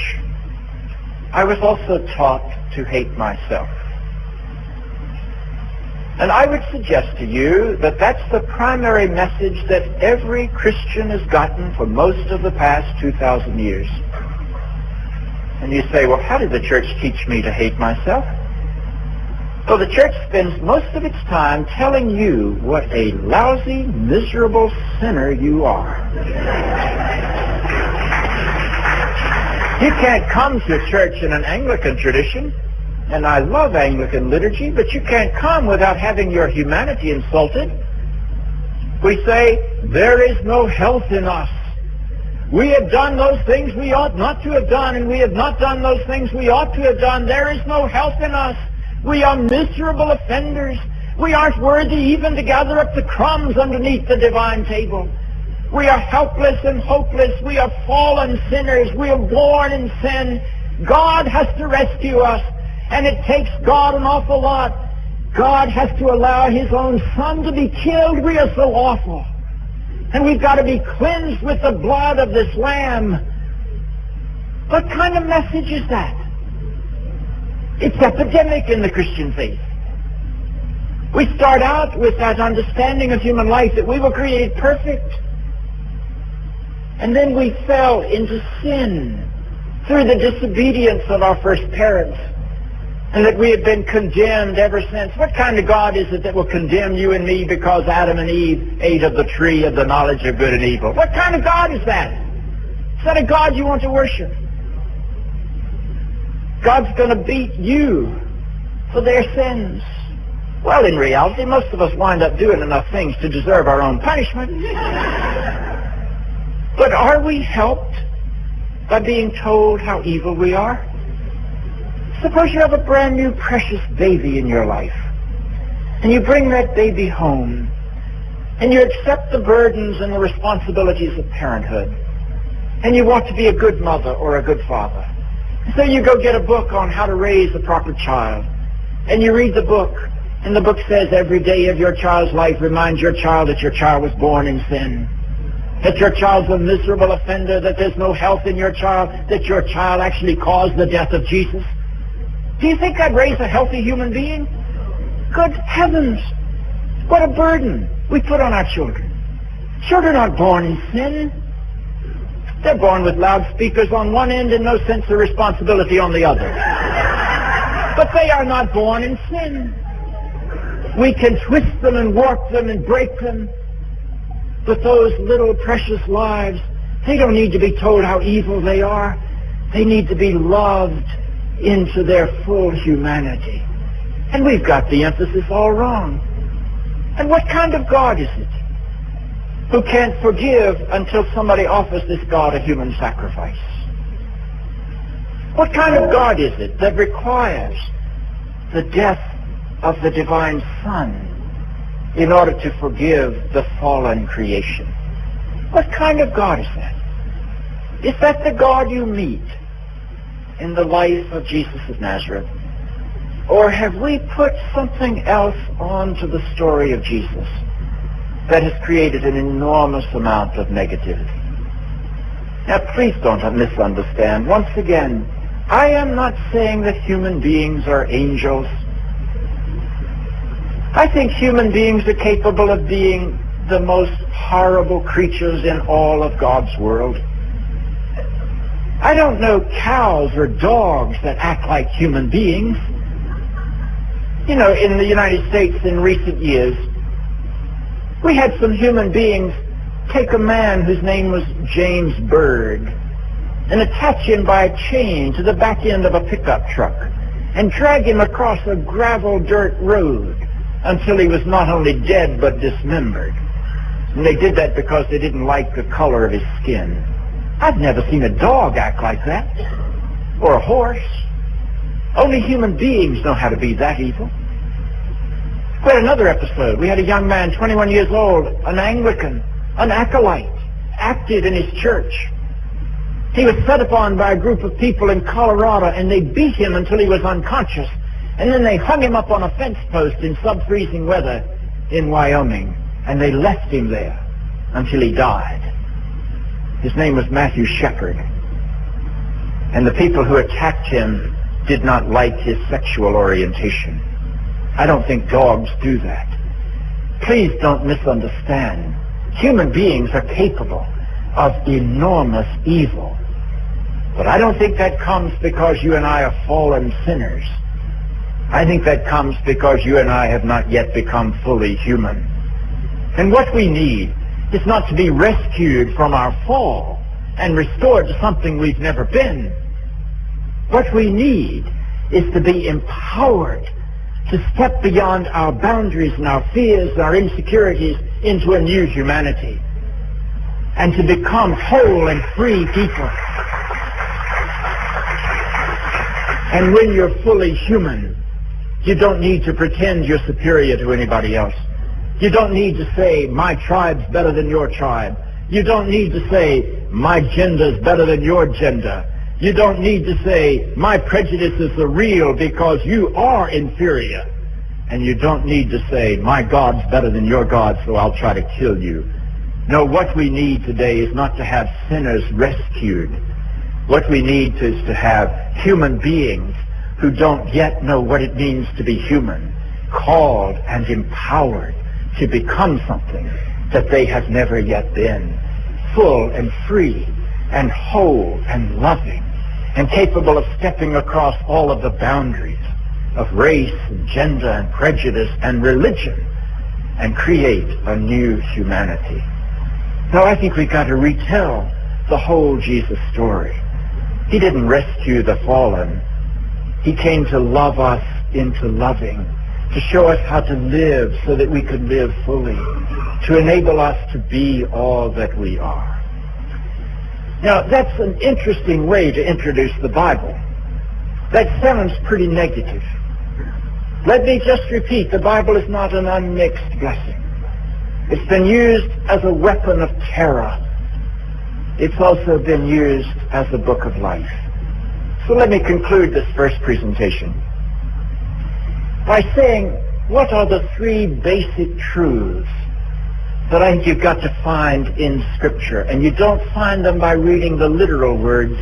I was also taught to hate myself. And I would suggest to you that that's the primary message that every Christian has gotten for most of the past 2,000 years. And you say, well, how did the church teach me to hate myself? Well, the church spends most of its time telling you what a lousy, miserable sinner you are. You can't come to church in an Anglican tradition, and I love Anglican liturgy, but you can't come without having your humanity insulted. We say, there is no health in us. We have done those things we ought not to have done, and we have not done those things we ought to have done. There is no health in us. We are miserable offenders. We aren't worthy even to gather up the crumbs underneath the divine table. We are helpless and hopeless. We are fallen sinners. We are born in sin. God has to rescue us, and it takes God an awful lot. God has to allow His own Son to be killed. We are so awful. And we've got to be cleansed with the blood of this Lamb. What kind of message is that? It's epidemic in the Christian faith. We start out with that understanding of human life that we were created perfect. And then we fell into sin through the disobedience of our first parents, and that we have been condemned ever since. What kind of God is it that will condemn you and me because Adam and Eve ate of the tree of the knowledge of good and evil? What kind of God is that? Is that a God you want to worship? God's going to beat you for their sins. Well, in reality, most of us wind up doing enough things to deserve our own punishment. But are we helped by being told how evil we are? Suppose you have a brand new precious baby in your life, and you bring that baby home, and you accept the burdens and the responsibilities of parenthood, and you want to be a good mother or a good father. So you go get a book on how to raise a proper child, and you read the book, and the book says every day of your child's life reminds your child that your child was born in sin, that your child's a miserable offender, that there's no health in your child, that your child actually caused the death of Jesus. Do you think I'd raise a healthy human being? Good heavens! What a burden we put on our children. Children aren't born in sin. They're born with loudspeakers on one end and no sense of responsibility on the other. But they are not born in sin. We can twist them and warp them and break them. But those little precious lives, they don't need to be told how evil they are. They need to be loved into their full humanity. And we've got the emphasis all wrong. And what kind of God is it who can't forgive until somebody offers this God a human sacrifice? What kind of God is it that requires the death of the divine Son in order to forgive the fallen creation. What kind of God is that? Is that the God you meet in the life of Jesus of Nazareth? Or have we put something else onto the story of Jesus that has created an enormous amount of negativity? Now, please don't misunderstand. Once again, I am not saying that human beings are angels. I think human beings are capable of being the most horrible creatures in all of God's world. I don't know cows or dogs that act like human beings. You know, in the United States in recent years, we had some human beings take a man whose name was James Berg and attach him by a chain to the back end of a pickup truck and drag him across a gravel dirt road until he was not only dead but dismembered. And they did that because they didn't like the color of his skin. I've never seen a dog act like that, or a horse. Only human beings know how to be that evil. We had another episode. We had a young man, 21 years old, an Anglican, an acolyte, active in his church. He was set upon by a group of people in Colorado, and they beat him until he was unconscious. And then they hung him up on a fence post in sub-freezing weather in Wyoming, and they left him there until he died. His name was Matthew Shepard. And the people who attacked him did not like his sexual orientation. I don't think dogs do that. Please don't misunderstand. Human beings are capable of enormous evil. But I don't think that comes because you and I are fallen sinners. I think that comes because you and I have not yet become fully human. And what we need is not to be rescued from our fall and restored to something we've never been. What we need is to be empowered to step beyond our boundaries and our fears and our insecurities into a new humanity and to become whole and free people. And when you're fully human, you don't need to pretend you're superior to anybody else. You don't need to say, my tribe's better than your tribe. You don't need to say, my gender's better than your gender. You don't need to say, my prejudices are real because you are inferior. And you don't need to say, my God's better than your God, so I'll try to kill you. No, what we need today is not to have sinners rescued. What we need is to have human beings who don't yet know what it means to be human, called and empowered to become something that they have never yet been, full and free and whole and loving and capable of stepping across all of the boundaries of race and gender and prejudice and religion and create a new humanity. Now, I think we've got to retell the whole Jesus story. He didn't rescue the fallen. He came to love us into loving, to show us how to live so that we could live fully, to enable us to be all that we are. Now, that's an interesting way to introduce the Bible. That sounds pretty negative. Let me just repeat, the Bible is not an unmixed blessing. It's been used as a weapon of terror. It's also been used as a book of life. So let me conclude this first presentation by saying, what are the three basic truths that I think you've got to find in Scripture? And you don't find them by reading the literal words.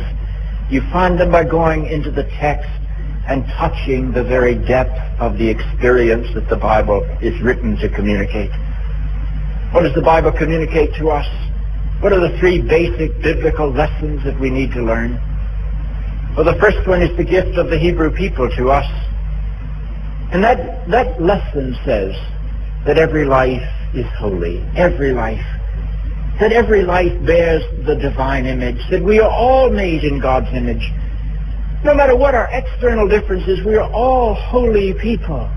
You find them by going into the text and touching the very depth of the experience that the Bible is written to communicate. What does the Bible communicate to us? What are the three basic biblical lessons that we need to learn? Well, the first one is the gift of the Hebrew people to us. And that lesson says that every life is holy. Every life. That every life bears the divine image. That we are all made in God's image. No matter what our external differences, we are all holy people.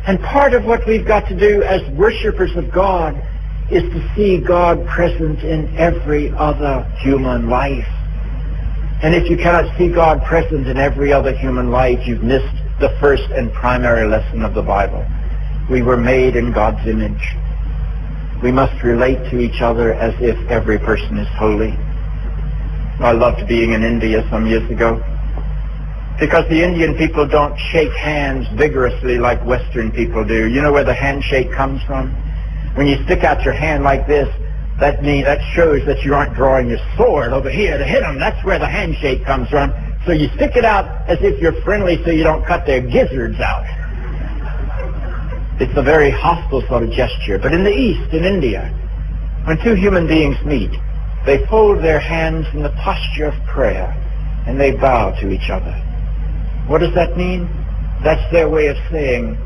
And part of what we've got to do as worshipers of God is to see God present in every other human life. And if you cannot see God present in every other human life, you've missed the first and primary lesson of the Bible. We were made in God's image. We must relate to each other as if every person is holy. I loved being in India some years ago because the Indian people don't shake hands vigorously like Western people do. You know where the handshake comes from? When you stick out your hand like this, that shows that you aren't drawing your sword over here to hit them. That's where the handshake comes from. So you stick it out as if you're friendly so you don't cut their gizzards out. It's a very hostile sort of gesture. But in the East, in India, when two human beings meet, they fold their hands in the posture of prayer and they bow to each other. What does that mean? That's their way of saying,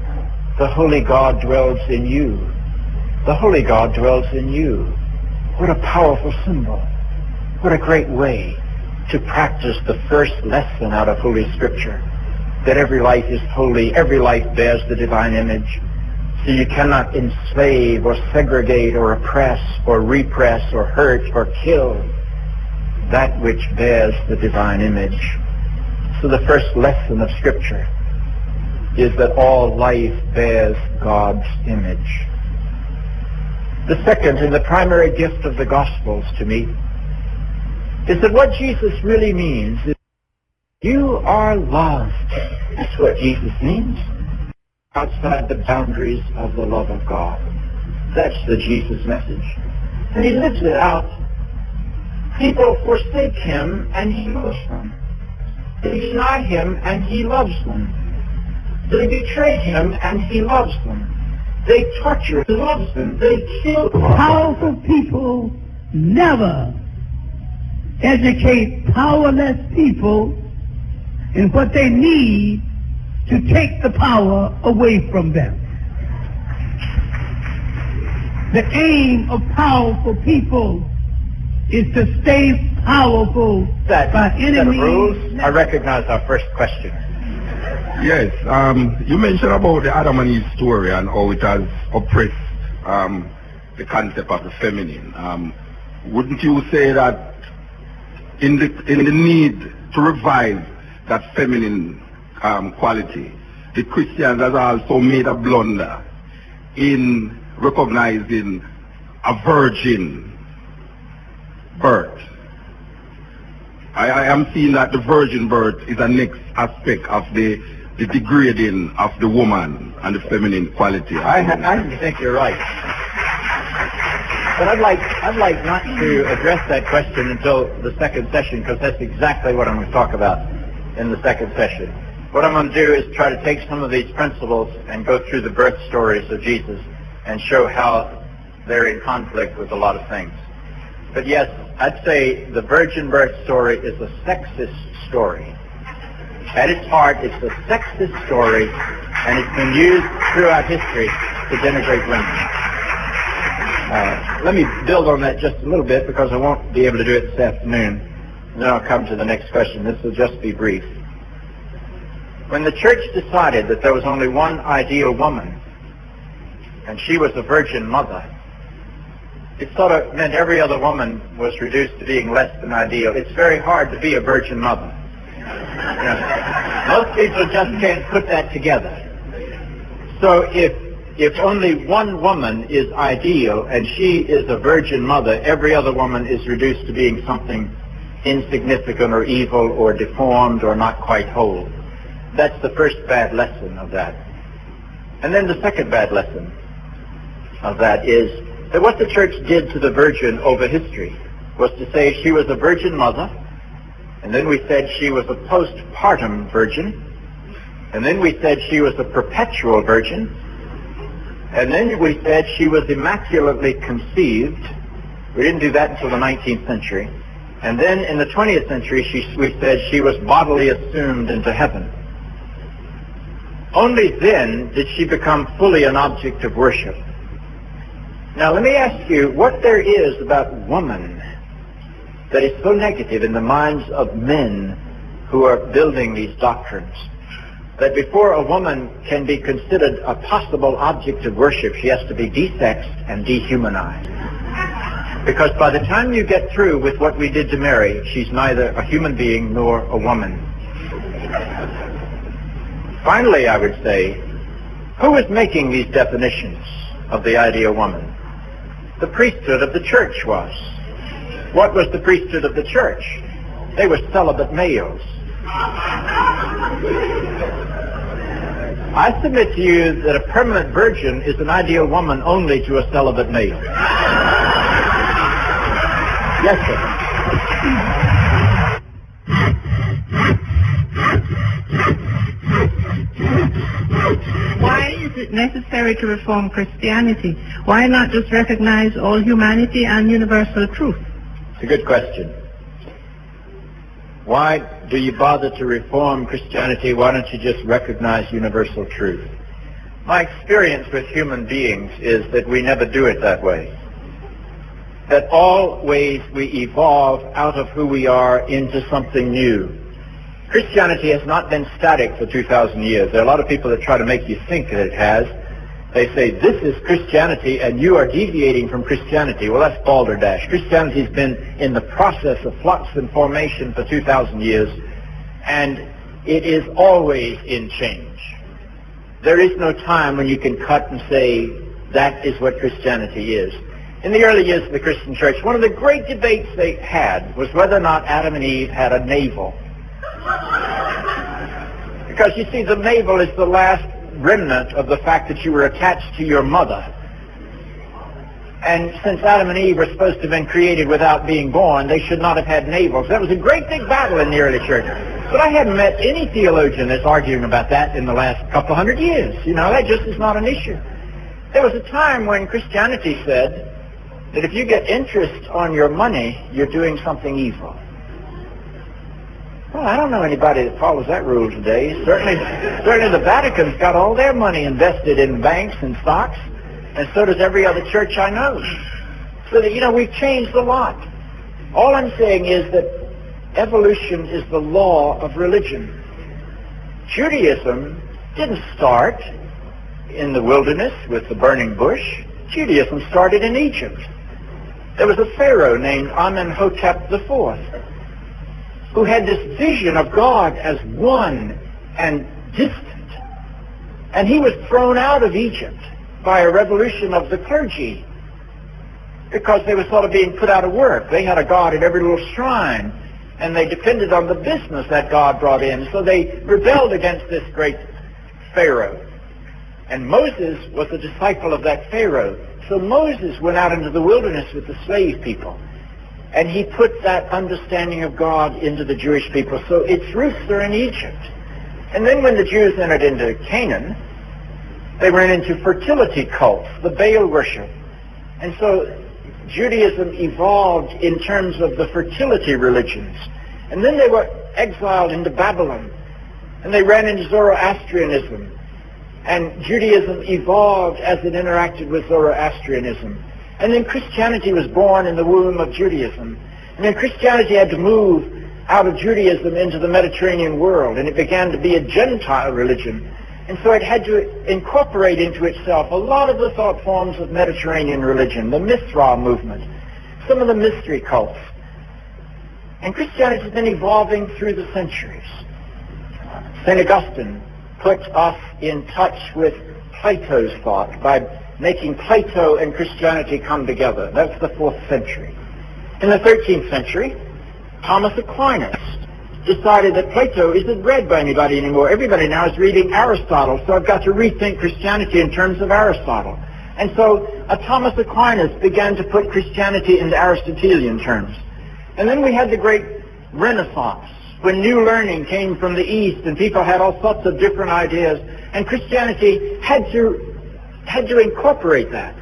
the Holy God dwells in you. The Holy God dwells in you. What a powerful symbol. What a great way to practice the first lesson out of Holy Scripture, that every life is holy, every life bears the divine image. So you cannot enslave or segregate or oppress or repress or hurt or kill that which bears the divine image. So the first lesson of Scripture is that all life bears God's image. The second and the primary gift of the Gospels to me is that what Jesus really means is you are loved. That's what Jesus means. Outside the boundaries of the love of God. That's the Jesus message. And he lives it out. People forsake him and he loves them. They deny him and he loves them. They betray him and he loves them. They torture, he loves them. They kill. Powerful people never educate powerless people in what they need to take the power away from them. The aim of powerful people is to stay powerful by any means. I recognize our first question. Yes, you mentioned about the Adam and Eve story and how it has oppressed the concept of the feminine. Wouldn't you say that in the need to revive that feminine quality, the Christians have also made a blunder in recognizing a virgin birth? I am seeing that the virgin birth is a next aspect of the degrading of the woman and the feminine quality. I think you're right. But I'd like not to address that question until the second session, because that's exactly what I'm going to talk about in the second session. What I'm going to do is try to take some of these principles and go through the birth stories of Jesus and show how they're in conflict with a lot of things. But yes, I'd say the virgin birth story is a sexist story. At its heart, it's a sexist story, and it's been used throughout history to denigrate women. Let me build on that just a little bit, because I won't be able to do it this afternoon. And then I'll come to the next question. This will just be brief. When the church decided that there was only one ideal woman, and she was a virgin mother, it sort of meant every other woman was reduced to being less than ideal. It's very hard to be a virgin mother. You know, most people just can't put that together. So if only one woman is ideal and she is a virgin mother, every other woman is reduced to being something insignificant or evil or deformed or not quite whole. That's the first bad lesson of that. And then the second bad lesson of that is that what the church did to the virgin over history was to say she was a virgin mother, and then we said she was a postpartum virgin, and then we said she was a perpetual virgin, and then we said she was immaculately conceived. We didn't do that until the 19th century. And then in the 20th century we said she was bodily assumed into heaven. Only then did she become fully an object of worship. Now let me ask you what there is about woman that is so negative in the minds of men who are building these doctrines, that before a woman can be considered a possible object of worship, she has to be desexed and dehumanized. Because by the time you get through with what we did to Mary, she's neither a human being nor a woman. Finally, I would say Who was making these definitions of the ideal woman? The priesthood of the church was. What was the priesthood of the church? They were celibate males. I submit to you that a permanent virgin is an ideal woman only to a celibate male. Yes, sir. Why is it necessary to reform Christianity? Why not just recognize all humanity and universal truth? It's a good question. Why do you bother to reform Christianity? Why don't you just recognize universal truth? My experience with human beings is that we never do it that way. That always we evolve out of who we are into something new. Christianity has not been static for 2,000 years. There are a lot of people that try to make you think that it has. They say, this is Christianity and you are deviating from Christianity. Well, that's balderdash. Christianity's been in the process of flux and formation for 2,000 years, and it is always in change. There is no time when you can cut and say, that is what Christianity is. In the early years of the Christian church, one of the great debates they had was whether or not Adam and Eve had a navel. Because you see, the navel is the last remnant of the fact that you were attached to your mother. And since Adam and Eve were supposed to have been created without being born, they should not have had navels. That was a great big battle in the early church. But I haven't met any theologian that's arguing about that in the last couple hundred years. You know, that just is not an issue. There was a time when Christianity said that if you get interest on your money, you're doing something evil. Well, I don't know anybody that follows that rule today. Certainly the Vatican's got all their money invested in banks and stocks, and so does every other church I know. So that, you know, we've changed a lot. All I'm saying is that evolution is the law of religion. Judaism didn't start in the wilderness with the burning bush. Judaism started in Egypt. There was a pharaoh named Amenhotep IV who had this vision of God as one and distant. And he was thrown out of Egypt by a revolution of the clergy because they were sort of being put out of work. They had a god at every little shrine, and they depended on the business that God brought in. So they rebelled against this great Pharaoh. And Moses was a disciple of that Pharaoh. So Moses went out into the wilderness with the slave people. And he put that understanding of God into the Jewish people. So its roots are in Egypt. And then when the Jews entered into Canaan, they ran into fertility cults, the Baal worship. And so Judaism evolved in terms of the fertility religions. And then they were exiled into Babylon. And they ran into Zoroastrianism. And Judaism evolved as it interacted with Zoroastrianism. And then Christianity was born in the womb of Judaism. And then Christianity had to move out of Judaism into the Mediterranean world, and it began to be a Gentile religion. And so it had to incorporate into itself a lot of the thought forms of Mediterranean religion, the Mithra movement, some of the mystery cults. And Christianity has been evolving through the centuries. St. Augustine put us in touch with Plato's thought by making Plato and Christianity come together. That's the 4th century. In the 13th century, Thomas Aquinas decided that Plato isn't read by anybody anymore. Everybody now is reading Aristotle, so I've got to rethink Christianity in terms of Aristotle. And so Thomas Aquinas began to put Christianity into Aristotelian terms. And then we had the great Renaissance, when new learning came from the East and people had all sorts of different ideas, and Christianity had to incorporate that.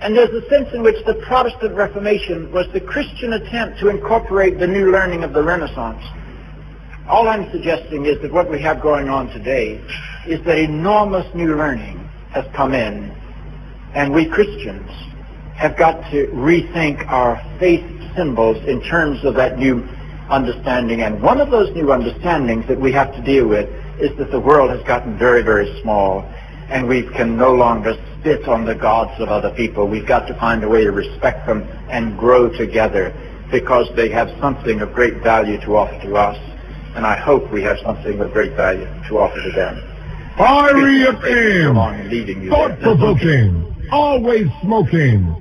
And there's a sense in which the Protestant Reformation was the Christian attempt to incorporate the new learning of the Renaissance. All I'm suggesting is that what we have going on today is that enormous new learning has come in, and we Christians have got to rethink our faith symbols in terms of that new understanding. And one of those new understandings that we have to deal with is that the world has gotten very, very small, and we can no longer spit on the gods of other people. We've got to find a way to respect them and grow together, because they have something of great value to offer to us, and I hope we have something of great value to offer to them. Fiery acclaim, leaving you. thought-provoking, always smoking,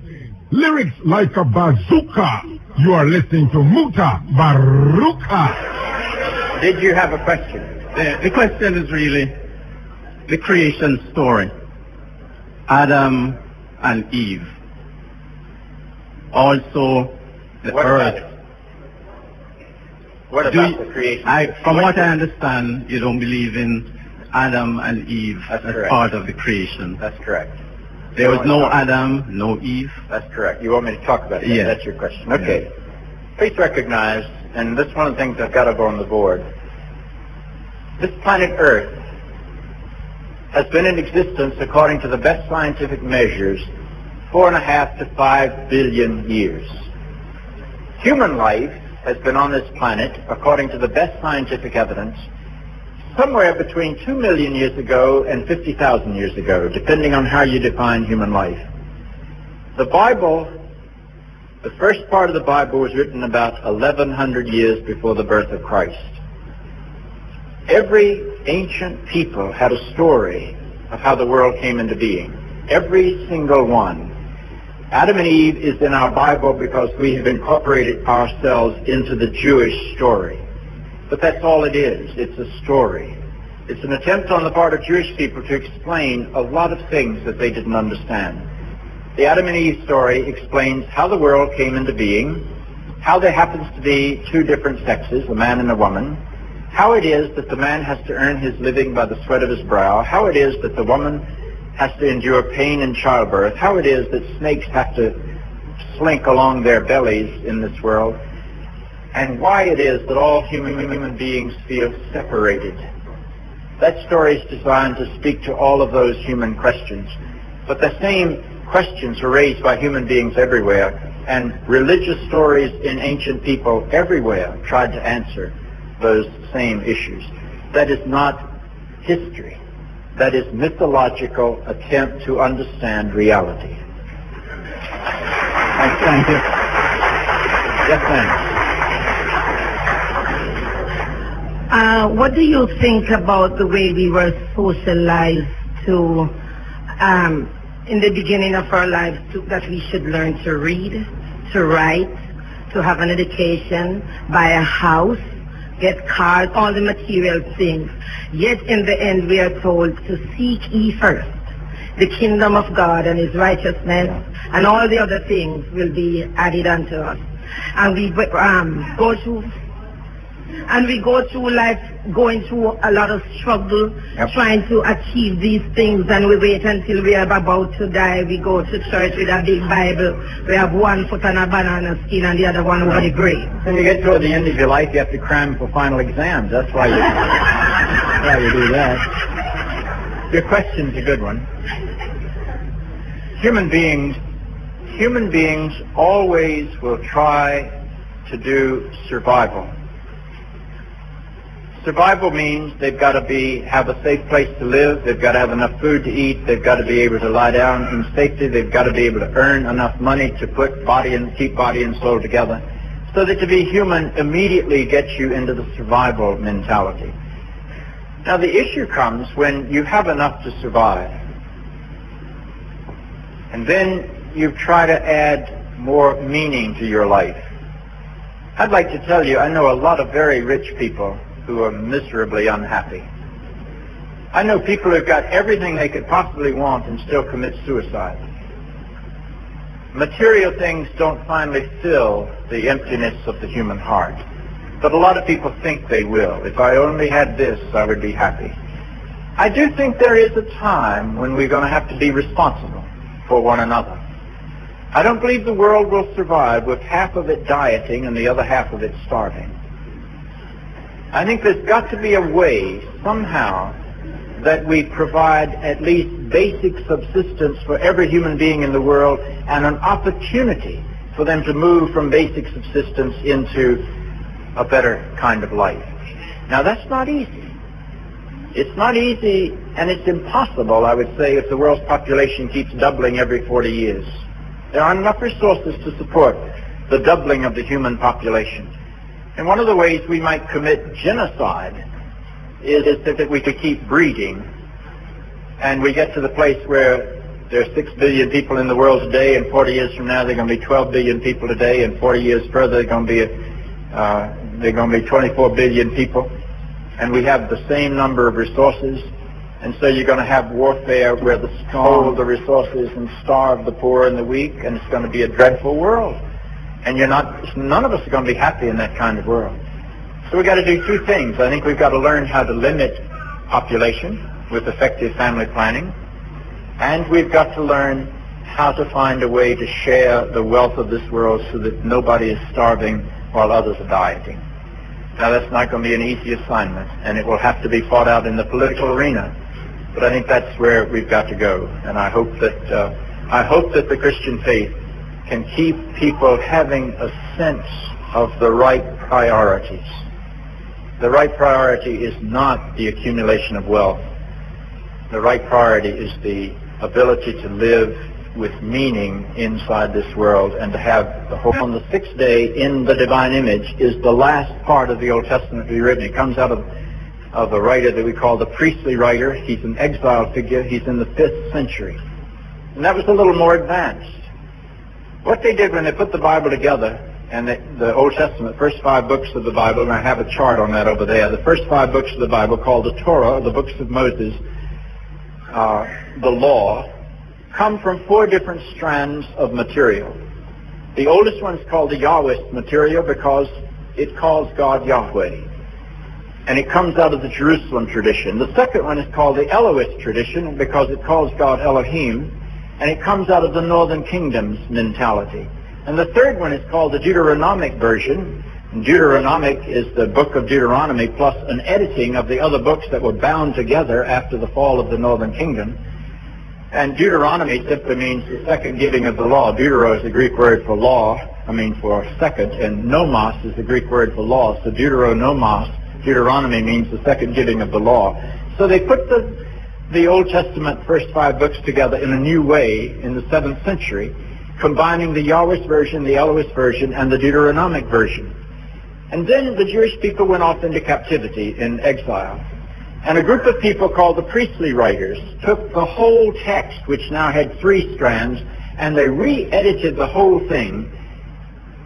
lyrics like a bazooka. You are listening to MUTA Baruka. Did you have a question? The question is really the creation story. Adam and Eve. Also the What earth. about it? What about the creation? From what I understand, you don't believe in Adam and Eve That's as correct. part of the creation. That's correct. There was no Adam, no Eve. That's correct. You want me to talk about that? Yes. That's your question. Okay. Please recognize, and this is one of the things I've got up on the board, this planet Earth has been in existence, according to the best scientific measures, 4.5 to 5 billion years. Human life has been on this planet, according to the best scientific evidence, somewhere between 2 million years ago and 50,000 years ago, depending on how you define human life. The Bible, the first part of the Bible was written about 1,100 years before the birth of Christ. Every ancient people had a story of how the world came into being. Every single one. Adam and Eve is in our Bible because we have incorporated ourselves into the Jewish story. But that's all it is. It's a story. It's an attempt on the part of Jewish people to explain a lot of things that they didn't understand. The Adam and Eve story explains how the world came into being, how there happens to be two different sexes, a man and a woman, how it is that the man has to earn his living by the sweat of his brow, how it is that the woman has to endure pain in childbirth, how it is that snakes have to slink along their bellies in this world, and why it is that all human beings feel separated. That story is designed to speak to all of those human questions. But the same questions are raised by human beings everywhere, and religious stories in ancient people everywhere tried to answer those same issues. That is not history. That is mythological attempt to understand reality. Thank you. Yes, ma'am. What do you think about the way we were socialized to, in the beginning of our lives, that we should learn to read, to write, to have an education, buy a house, get cars, all the material things. Yet in the end we are told to seek ye first the kingdom of God and his righteousness, and all the other things will be added unto us. And we go through life going through a lot of struggle, trying to achieve these things, and we wait until we are about to die. We go to church with a big Bible. We have one foot on a banana skin and the other one over the grave. When you get toward the end of your life, you have to cram for final exams. That's why you do that. Your question's a good one. Human beings always will try to do survival. Survival means they've got to have a safe place to live, they've got to have enough food to eat, they've got to be able to lie down in safety, they've got to be able to earn enough money to keep body and soul together. So that to be human immediately gets you into the survival mentality. Now the issue comes when you have enough to survive, and then you try to add more meaning to your life. I'd like to tell you, I know a lot of very rich people who are miserably unhappy. I know people who've got everything they could possibly want and still commit suicide. Material things don't finally fill the emptiness of the human heart. But a lot of people think they will. If I only had this, I would be happy. I do think there is a time when we're going to have to be responsible for one another. I don't believe the world will survive with half of it dieting and the other half of it starving. I think there's got to be a way, somehow, that we provide at least basic subsistence for every human being in the world and an opportunity for them to move from basic subsistence into a better kind of life. Now, that's not easy. It's not easy, and it's impossible, I would say, if the world's population keeps doubling every 40 years. There aren't enough resources to support the doubling of the human population. And one of the ways we might commit genocide is that we could keep breeding and we get to the place where there are 6 billion people in the world today, and 40 years from now there are going to be 12 billion people today, and 40 years further there are going to be 24 billion people, and we have the same number of resources. And so you're going to have warfare where the strong hold the resources and starve the poor and the weak, and it's going to be a dreadful world. And none of us are going to be happy in that kind of world. So we've got to do 2 things. I think we've got to learn how to limit population with effective family planning, and we've got to learn how to find a way to share the wealth of this world so that nobody is starving while others are dieting. Now, that's not going to be an easy assignment, and it will have to be fought out in the political arena. But I think that's where we've got to go, and I hope that the Christian faith can keep people having a sense of the right priorities. The right priority is not the accumulation of wealth. The right priority is the ability to live with meaning inside this world and to have the whole. On the 6th day in the divine image is the last part of the Old Testament to be written. It comes out of a writer that we call the priestly writer. He's an exile figure. He's in the 5th century. And that was a little more advanced. What they did when they put the Bible together, and the Old Testament, first 5 books of the Bible, and I have a chart on that over there, the first 5 books of the Bible called the Torah, the books of Moses, the law, come from 4 different strands of material. The oldest one is called the Yahwist material because it calls God Yahweh. And it comes out of the Jerusalem tradition. The second one is called the Elohist tradition because it calls God Elohim, and it comes out of the Northern Kingdom's mentality. And the third one is called the Deuteronomic version. And Deuteronomic is the book of Deuteronomy plus an editing of the other books that were bound together after the fall of the Northern Kingdom. And Deuteronomy simply means the second giving of the law. Deutero is the Greek word for law, for second, and nomos is the Greek word for law. So Deuteronomos, Deuteronomy means the second giving of the law. So they put the Old Testament first 5 books together in a new way in the 7th century, combining the Yahwist version, the Elohist version, and the Deuteronomic version. And then the Jewish people went off into captivity in exile. And a group of people called the priestly writers took the whole text, which now had 3 strands, and they re-edited the whole thing,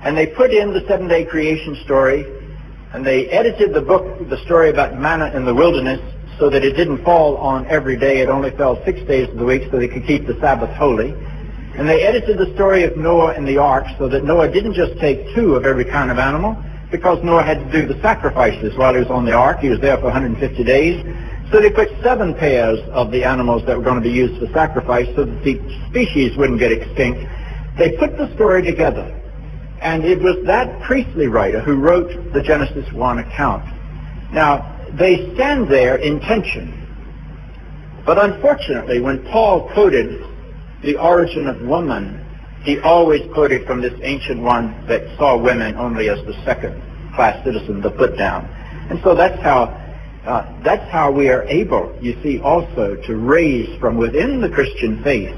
and they put in the 7-day creation story, and they edited the story about manna in the wilderness so that it didn't fall on every day. It only fell 6 days of the week so they could keep the Sabbath holy. And they edited the story of Noah and the ark so that Noah didn't just take 2 of every kind of animal, because Noah had to do the sacrifices while he was on the ark. He was there for 150 days. So they put 7 pairs of the animals that were going to be used for sacrifice so that the species wouldn't get extinct. They put the story together. And it was that priestly writer who wrote the Genesis 1 account. Now, they stand there in tension. But unfortunately, when Paul quoted the origin of woman, he always quoted from this ancient one that saw women only as the second-class citizen, the put down. And so that's how we are able, you see, also to raise from within the Christian faith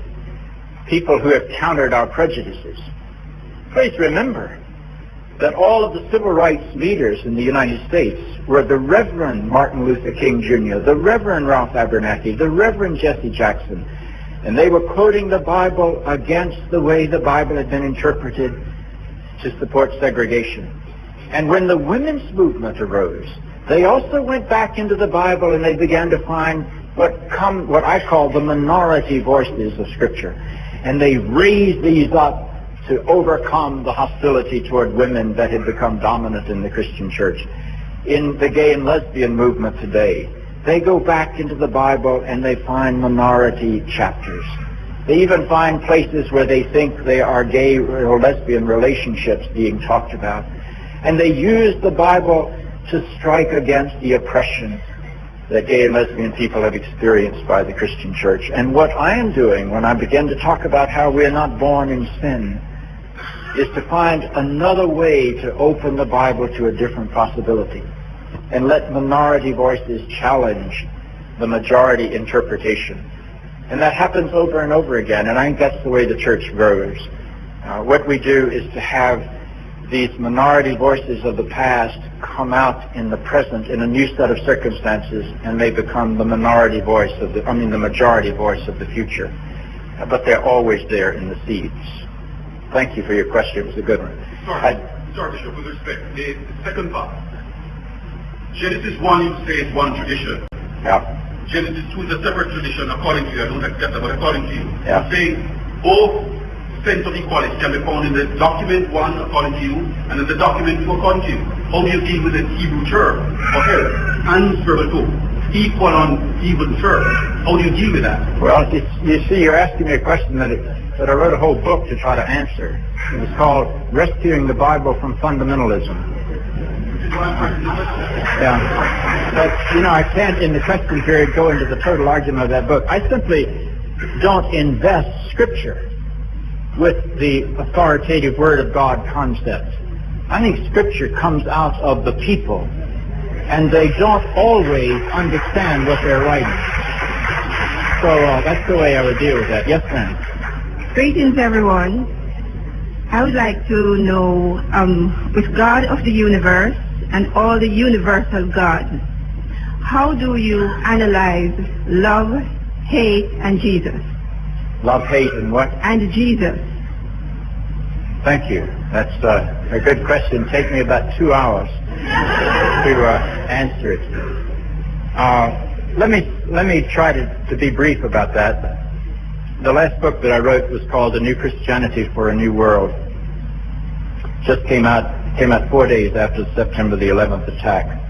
people who have countered our prejudices. Please remember that all of the civil rights leaders in the United States were the Reverend Martin Luther King Jr., the Reverend Ralph Abernathy, the Reverend Jesse Jackson, and they were quoting the Bible against the way the Bible had been interpreted to support segregation. And when the women's movement arose, they also went back into the Bible and they began to find what I call the minority voices of Scripture. And they raised these up to overcome the hostility toward women that had become dominant in the Christian church. In the gay and lesbian movement today, they go back into the Bible and they find minority chapters. They even find places where they think there are gay or lesbian relationships being talked about. And they use the Bible to strike against the oppression that gay and lesbian people have experienced by the Christian church. And what I am doing when I begin to talk about how we're not born in sin is to find another way to open the Bible to a different possibility and let minority voices challenge the majority interpretation. And that happens over and over again, and I think that's the way the church grows. What we do is to have these minority voices of the past come out in the present in a new set of circumstances, and they become the minority voice of the majority voice of the future. But they're always there in the seeds. Thank you for your question. It was a good one. Sorry, Bishop, with respect. The second part. Genesis 1, you say, is one tradition. Yeah. Genesis 2 is a separate tradition according to you. I don't accept that, but according to you. Yeah. You say both sense of equality can be found in the document 1 according to you, and in the document 2 according to you. How do you deal with the Hebrew term for help and spiritual? Equal on even term. How do you deal with that? Well, you see, you're asking me a question that I wrote a whole book to try to answer. It was called Rescuing the Bible from Fundamentalism. Yeah. But, I can't in the question period go into the total argument of that book. I simply don't invest Scripture with the authoritative Word of God concept. I think Scripture comes out of the people, and they don't always understand what they're writing. So that's the way I would deal with that. Yes, ma'am. Greetings, everyone. I would like to know, with God of the universe and all the universal God, how do you analyze love, hate, and Jesus? Love, hate, and what? And Jesus. Thank you. That's a good question. Take me about 2 hours to answer it. Let me try to be brief about that. The last book that I wrote was called A New Christianity for a New World. Just came out 4 days after the September the 11th attack.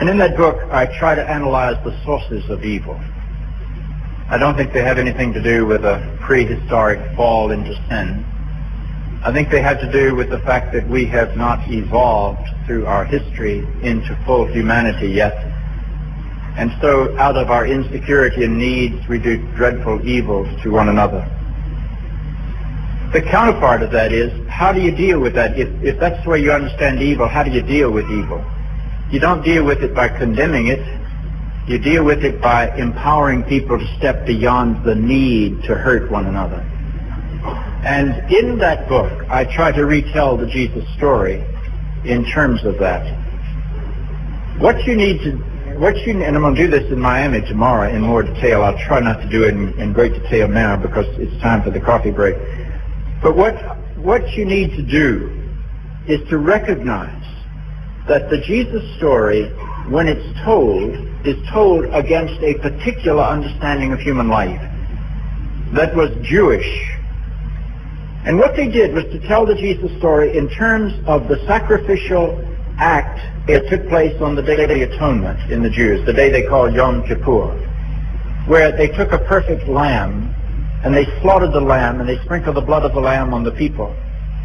And in that book, I try to analyze the sources of evil. I don't think they have anything to do with a prehistoric fall into sin. I think they have to do with the fact that we have not evolved through our history into full humanity yet. And so out of our insecurity and needs, we do dreadful evils to one another. The counterpart of that is, how do you deal with that? If that's the way you understand evil, how do you deal with evil? You don't deal with it by condemning it. You deal with it by empowering people to step beyond the need to hurt one another. And in that book, I try to retell the Jesus story in terms of that. And I'm going to do this in Miami tomorrow in more detail. I'll try not to do it in great detail now because it's time for the coffee break. But what you need to do is to recognize that the Jesus story, when it's told, is told against a particular understanding of human life that was Jewish. And what they did was to tell the Jesus story in terms of the sacrificial act that took place on the Day of the Atonement in the Jews, the day they called Yom Kippur, where they took a perfect lamb and they slaughtered the lamb and they sprinkled the blood of the lamb on the people.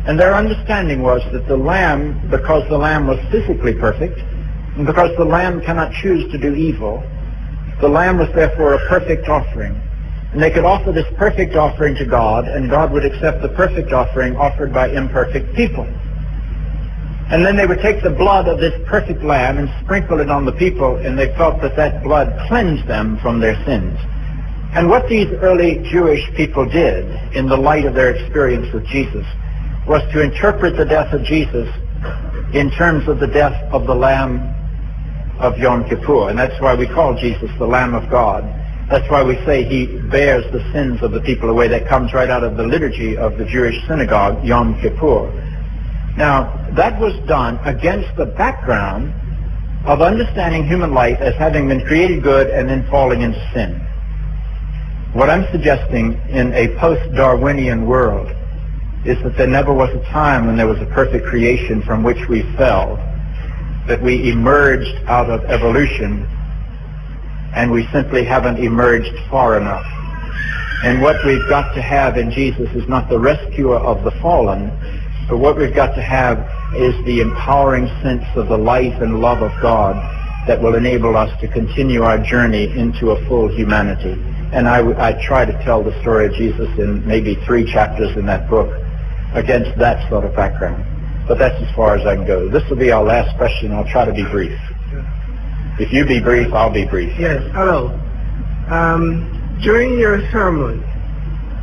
And their understanding was that the lamb, because the lamb was physically perfect, and because the lamb cannot choose to do evil, the lamb was therefore a perfect offering. And they could offer this perfect offering to God, and God would accept the perfect offering offered by imperfect people. And then they would take the blood of this perfect lamb and sprinkle it on the people, and they felt that that blood cleansed them from their sins. And what these early Jewish people did in the light of their experience with Jesus was to interpret the death of Jesus in terms of the death of the Lamb of Yom Kippur. And that's why we call Jesus the Lamb of God. That's why we say he bears the sins of the people away. That comes right out of the liturgy of the Jewish synagogue, Yom Kippur. Now, that was done against the background of understanding human life as having been created good and then falling into sin. What I'm suggesting in a post-Darwinian world is that there never was a time when there was a perfect creation from which we fell, that we emerged out of evolution, and we simply haven't emerged far enough. And what we've got to have in Jesus is not the rescuer of the fallen, but what we've got to have is the empowering sense of the life and love of God that will enable us to continue our journey into a full humanity. And I try to tell the story of Jesus in maybe 3 chapters in that book against that sort of background. But that's as far as I can go. This will be our last question. I'll try to be brief. If you be brief, I'll be brief. Yes, hello. During your sermon,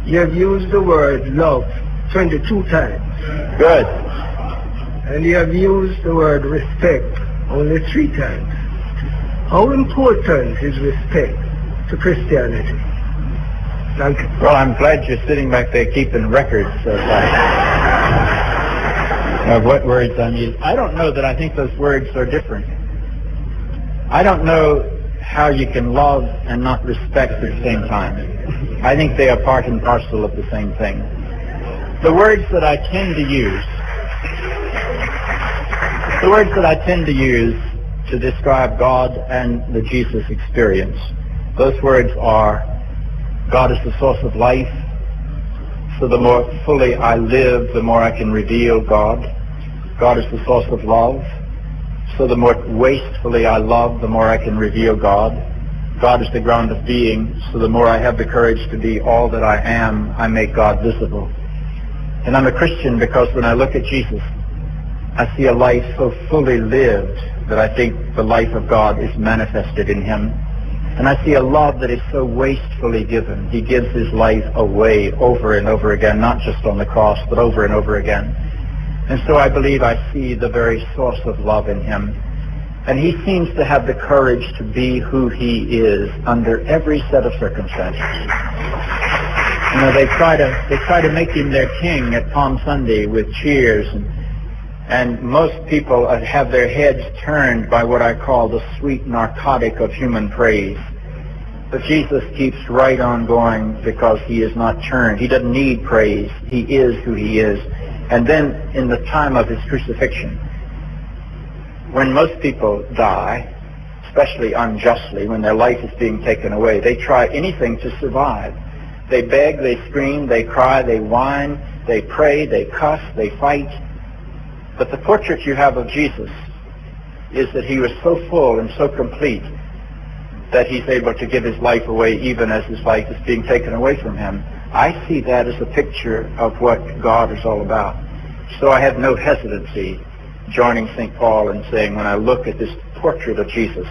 you have used the word love 22 times. Good. and you have used the word respect only 3 times. How important is respect to Christianity? Thank you. Well, I'm glad you're sitting back there keeping records of what words I'm using. I don't know that I think those words are different. I don't know how you can love and not respect at the same time. I think they are part and parcel of the same thing. The words that I tend to use to describe God and the Jesus experience, those words are, God is the source of life, so the more fully I live, the more I can reveal God. God is the source of love, so the more wastefully I love, the more I can reveal God. God is the ground of being, so the more I have the courage to be all that I am, I make God visible. And I'm a Christian because when I look at Jesus, I see a life so fully lived that I think the life of God is manifested in him. And I see a love that is so wastefully given. He gives his life away over and over again, not just on the cross, but over and over again. And so I believe I see the very source of love in him. And he seems to have the courage to be who he is under every set of circumstances. You know, they try to make him their king at Palm Sunday with cheers, and most people have their heads turned by what I call the sweet narcotic of human praise. But Jesus keeps right on going because he is not turned. He doesn't need praise. He is who he is. And then in the time of his crucifixion, when most people die, especially unjustly, when their life is being taken away, they try anything to survive. They beg, they scream, they cry, they whine, they pray, they cuss, they fight. But the portrait you have of Jesus is that he was so full and so complete that he's able to give his life away even as his life is being taken away from him. I see that as a picture of what God is all about. So I have no hesitancy joining St. Paul and saying, when I look at this portrait of Jesus,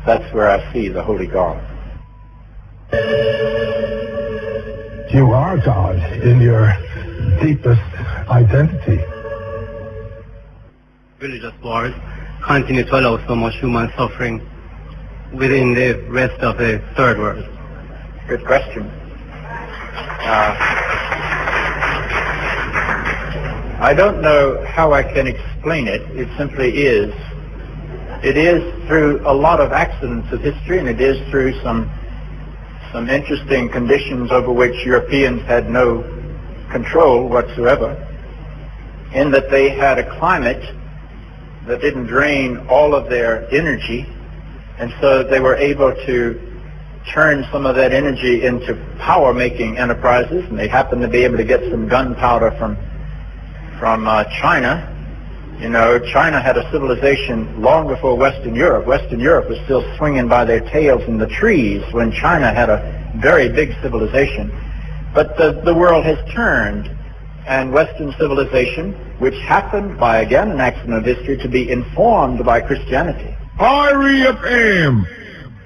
that's where I see the Holy God. You are God in your deepest identity. Religious wars continue to allow so much human suffering within the rest of the third world? Good question. I don't know how I can explain it. It simply is. It is through a lot of accidents of history, and it is through some interesting conditions over which Europeans had no control whatsoever, in that they had a climate that didn't drain all of their energy, and so they were able to turn some of that energy into power-making enterprises, and they happened to be able to get some gunpowder from China. You know, China had a civilization long before Western Europe. Western Europe was still swinging by their tails in the trees when China had a very big civilization. But the world has turned, and Western civilization, which happened by, again, an accident of history, to be informed by Christianity. R.E.F.M.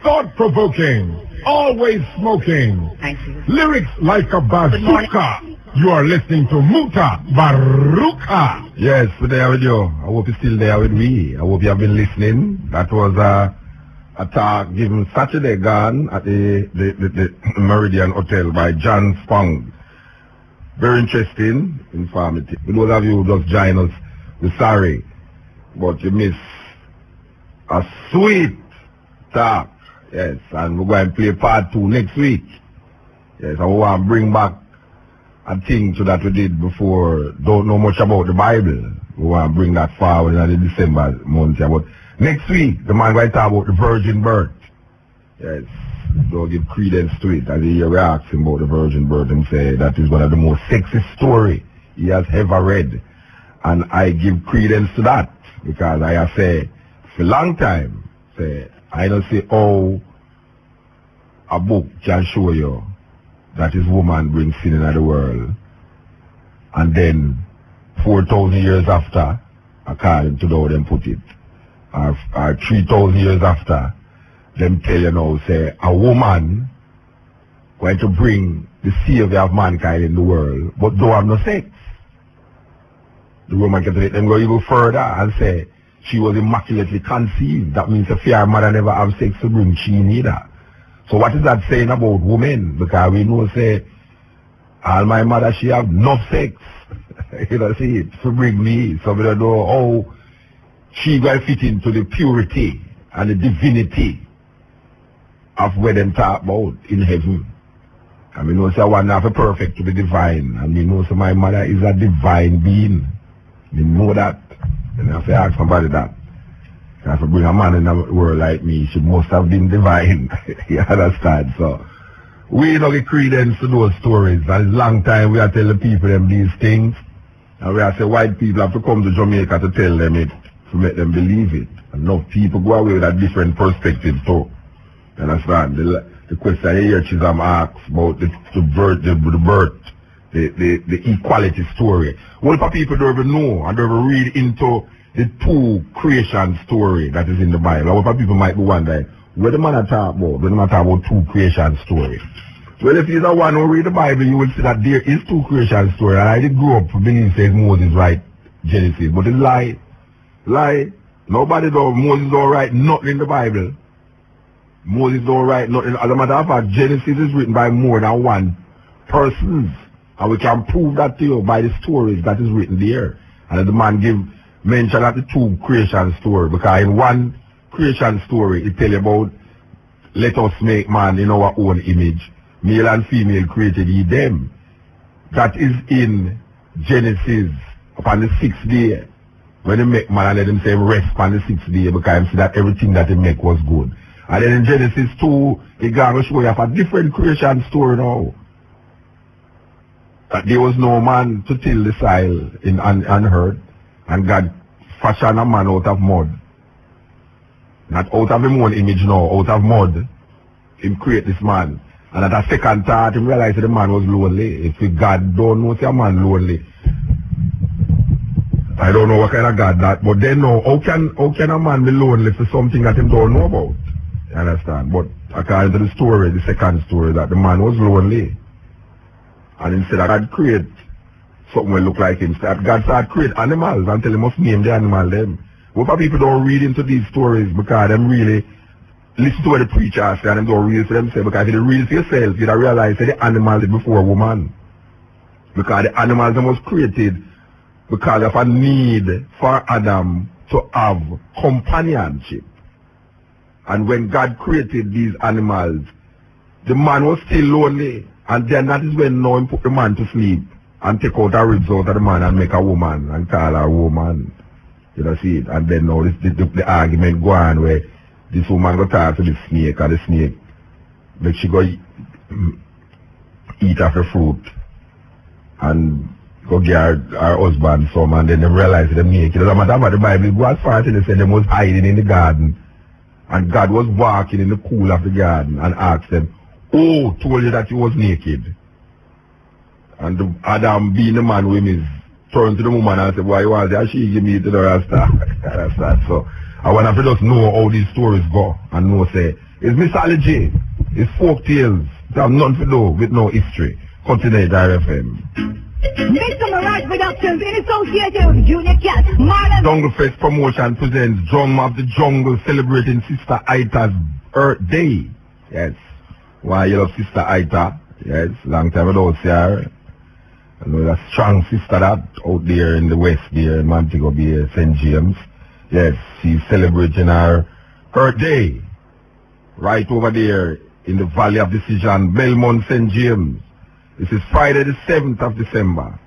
Thought-provoking, always smoking. Thank you. Lyrics like a bazooka. You are listening to MUTA Baruka. Yes, we're there with you. I hope you're still there with me. I hope you have been listening. That was a talk given Saturday gone at the Meridian Hotel by John Spong. Very interesting, informative. For those of you who just join us, we're sorry, but you miss a sweet talk. Yes, and we're going to play part 2 next week. Yes, I want to bring back a thing so that we did before. Don't know much about the Bible. We want to bring that forward in the December month. But next week, the man going to talk about the virgin birth. Yes, don't give credence to it. As he hear we ask him about the virgin birth and say that is one of the most sexy story he has ever read. And I give credence to that because I have said for a long time, I don't see how a book can show you that is woman brings sin into the world, and then 4,000 years after, according to how them put it, or 3,000 years after, them tell you now, say, a woman going to bring the savior of mankind in the world, but don't have no sex. the Roman Catholic, them go even further and say she was immaculately conceived. That means if her mother never have sex to bring she neither. So what is that saying about women? Because we know say all my mother she have no sex. You know, see it to bring me. So we don't know how she will fit into the purity and the divinity of what them talk about in heaven. And we know say one have a perfect to be divine. And we know say my mother is a divine being. We know that. And I have to ask somebody that. If I bring a man in a world like me, she must have been divine. You understand? So we don't get credence to those stories. And it's a long time we are telling people them these things. And we are say white people have to come to Jamaica to tell them it, to make them believe it. And enough people go away with a different perspective too. You understand? The question here Chisholm asks about the equality story. What if people don't even know and don't even read into the two creation story that is in the Bible? What if people might be wondering, what the man talk about? When the man talk about two creation story? Well, if you're the one who read the Bible, you will see that there is two creation story. And I did grow up believing says Moses write Genesis, but it's lie. Lie. Nobody does. Moses don't write nothing in the Bible. Moses don't write nothing. As a matter of fact, Genesis is written by more than one person. And we can prove that to you by the stories that is written there. And the man give mention of the two creation story. Because in one creation story, it tell you about let us make man in our own image. Male and female created he them. That is in Genesis upon the 6th day. When they make man and let them say rest upon the 6th day because see that everything that they make was good. And then in Genesis 2, it going to show you a different creation story now. That there was no man to till the soil in on earth, and God fashioned a man out of mud. Not out of his own image now, out of mud. Him create this man. And at a second thought, he realized that the man was lonely. If God don't know, say a man lonely. I don't know what kind of God that, but then no, how can a man be lonely for something that he don't know about? You understand? But according to the story, the second story, that the man was lonely. And instead of God create something will look like him, God started create animals until he must name the animal them. What people don't read into these stories because them really listen to what the preacher say and them don't read it for themselves, because if you read it for yourself, you realize that the animal is before woman. Because the animals them was created because of a need for Adam to have companionship. And when God created these animals, the man was still lonely. And then that is when now he put the man to sleep and take out the ribs out of the man and make a woman and call her woman. You know, see it? And then now the argument go on where this woman go talk to the snake, and the snake make she go eat of her fruit and go get her husband some, and then they realize they make it. As a matter of fact, the Bible go as far as they said they was hiding in the garden, and God was walking in the cool of the garden and asked them, "Who told you that you was naked?" And Adam, being the man with him, turned to the woman and said, "Why you was there?" She give me to the rasta. So I want to just know how these stories go and know say it's mythology, it's folk tales. It have nothing to do with no history. Continue FM. Mr. Mirage Productions in association with Junior Cat, Marlon. Jungle Fest Promotion presents Drum of the Jungle celebrating Sister Aita's Earth Day. Yes. Why you love Sister Aita? Yes, long time ago see her. I know a strong sister that out there in the west there in Montego Bay, St. James. Yes, she's celebrating her Earth Day. Right over there in the Valley of Decision, Belmont, St. James. This is Friday the 7th of December,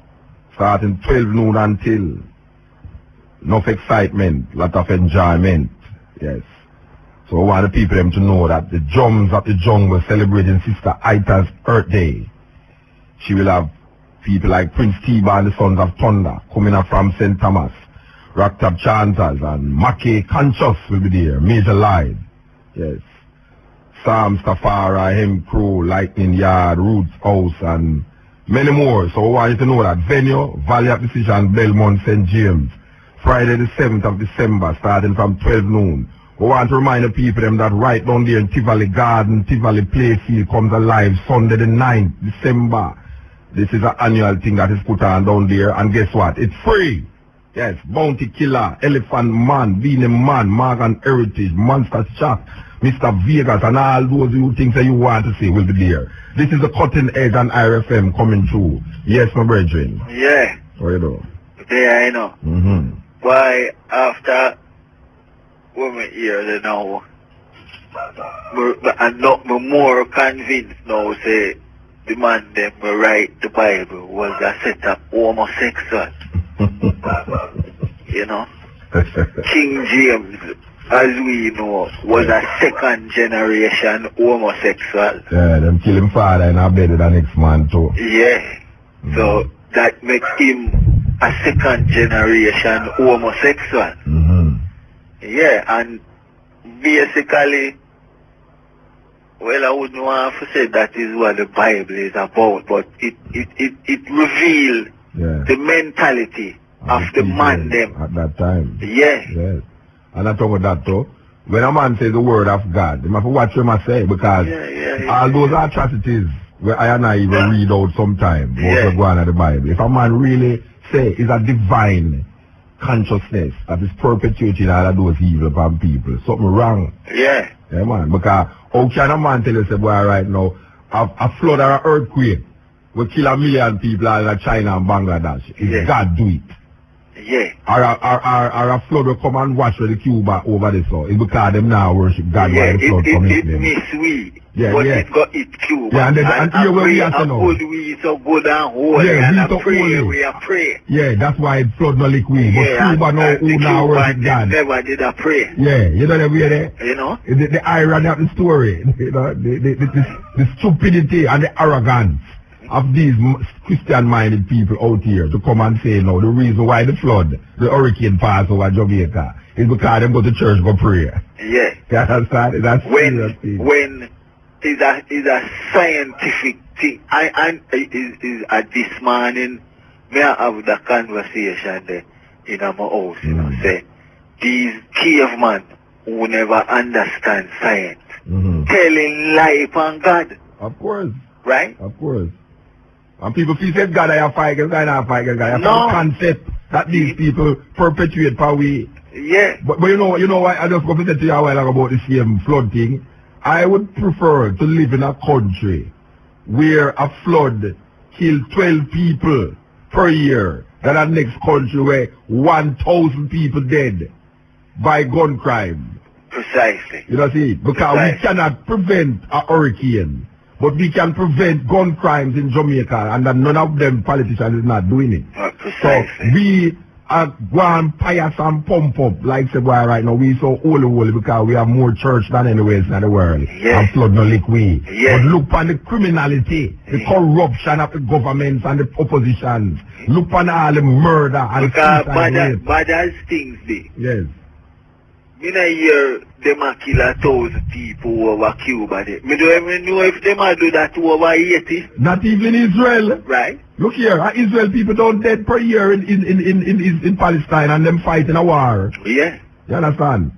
starting 12 noon until. Enough excitement, lot of enjoyment. Yes. So I want the people them to know that the drums of the jungle celebrating Sister Aita's Earth Day. She will have people like Prince Tiba and the Sons of Thunder coming up from St. Thomas. Rocktop Chanters and Mackey Conscious will be there. Major Live. Yes. Sam Stafara, Hem Crew, Lightning Yard, Roots House, and many more. So I want you to know that venue, Valley of Decision, Belmont, St. James. Friday the 7th of December, starting from 12 noon. We want to remind the people them that right down there in Tivoli Garden, Tivoli Playfield comes alive Sunday the 9th December. This is an annual thing that is put on down there, and guess what? It's free. Yes, Bounty Killer, Elephant Man, Beanie Man, Morgan Heritage, Monster Shock, Mr. Vegas, and all those you things that you want to see will be there. This is the Cutting Edge and IRFM coming through. Yes, my brethren. Yeah. What you do? Yeah, I know. Mm-hmm. Why, after women here now, I'm not more convinced now, say, the man them write the Bible was a set up homosexual. You know? King James, as we know, was a second generation homosexual. Yeah, them kill him father and I bet the next man too. Yeah. So that makes him a second generation homosexual. Yeah, and basically, well, I wouldn't want to say that is what the Bible is about, but it reveals the mentality of the man them. At that time. Yeah. Yes. And I talk about that too. When a man says the word of God, you have to watch what I say, because all those atrocities where I and I even read out sometime, most go on at the Bible. If a man really say it's a divine consciousness that is perpetuating all of those evil upon people, something wrong. Yeah. Yeah, man. Because how can a man tell you, say, boy, right now, a flood or an earthquake will kill 1 million people all in China and Bangladesh? If God do it. Yeah. Or a flood will come and wash the Cuba over the so. It's because them now worship God while the flood come in them. Mislead. Yeah, but yeah. it got it Cuba. Yeah, and here where we are now. We so good and holy. Yeah, and we so holy. We are pray. Yeah, that's why it flood no liquid. But Cuba now who now worship God. Never did a pray. Yeah, you know the way there? You know? The irony of the story. You know, the stupidity and the arrogance of these Christian-minded people out here to come and say, no, the reason why the flood, the hurricane passed over Jamaica is because they go to church, go pray. Yeah. You understand? That's when is a scientific thing. This morning, may I have the conversation there in my house, you know, say, these cavemen who never understand science, telling lie upon God. Of course. Right? Of course. And people feel that God I have fight against God, I have fight against God. No. The concept that these people perpetuate per way. Yeah. But you know why I just go to tell you a while ago about the same flood thing. I would prefer to live in a country where a flood kills 12 people per year than a next country where 1,000 people dead by gun crime. Precisely. You know see? Because we cannot prevent a hurricane, but we can prevent gun crimes in Jamaica, and that none of them politicians is not doing it. Precisely. So we are going pious and pump up, like say boy right now, we so holy because we have more church than anywhere else in the world. And flood no liquid. But look on the criminality, the corruption of the governments and the oppositions. Look on all the murder and bad as things be. Yes. In a year, them a kill 1,000 people over Cuba. Me don't even know if them a do that to over 80. Not even Israel. Right. Look here, Israel people don't dead per year in Palestine, and them fighting a war. Yeah. You understand?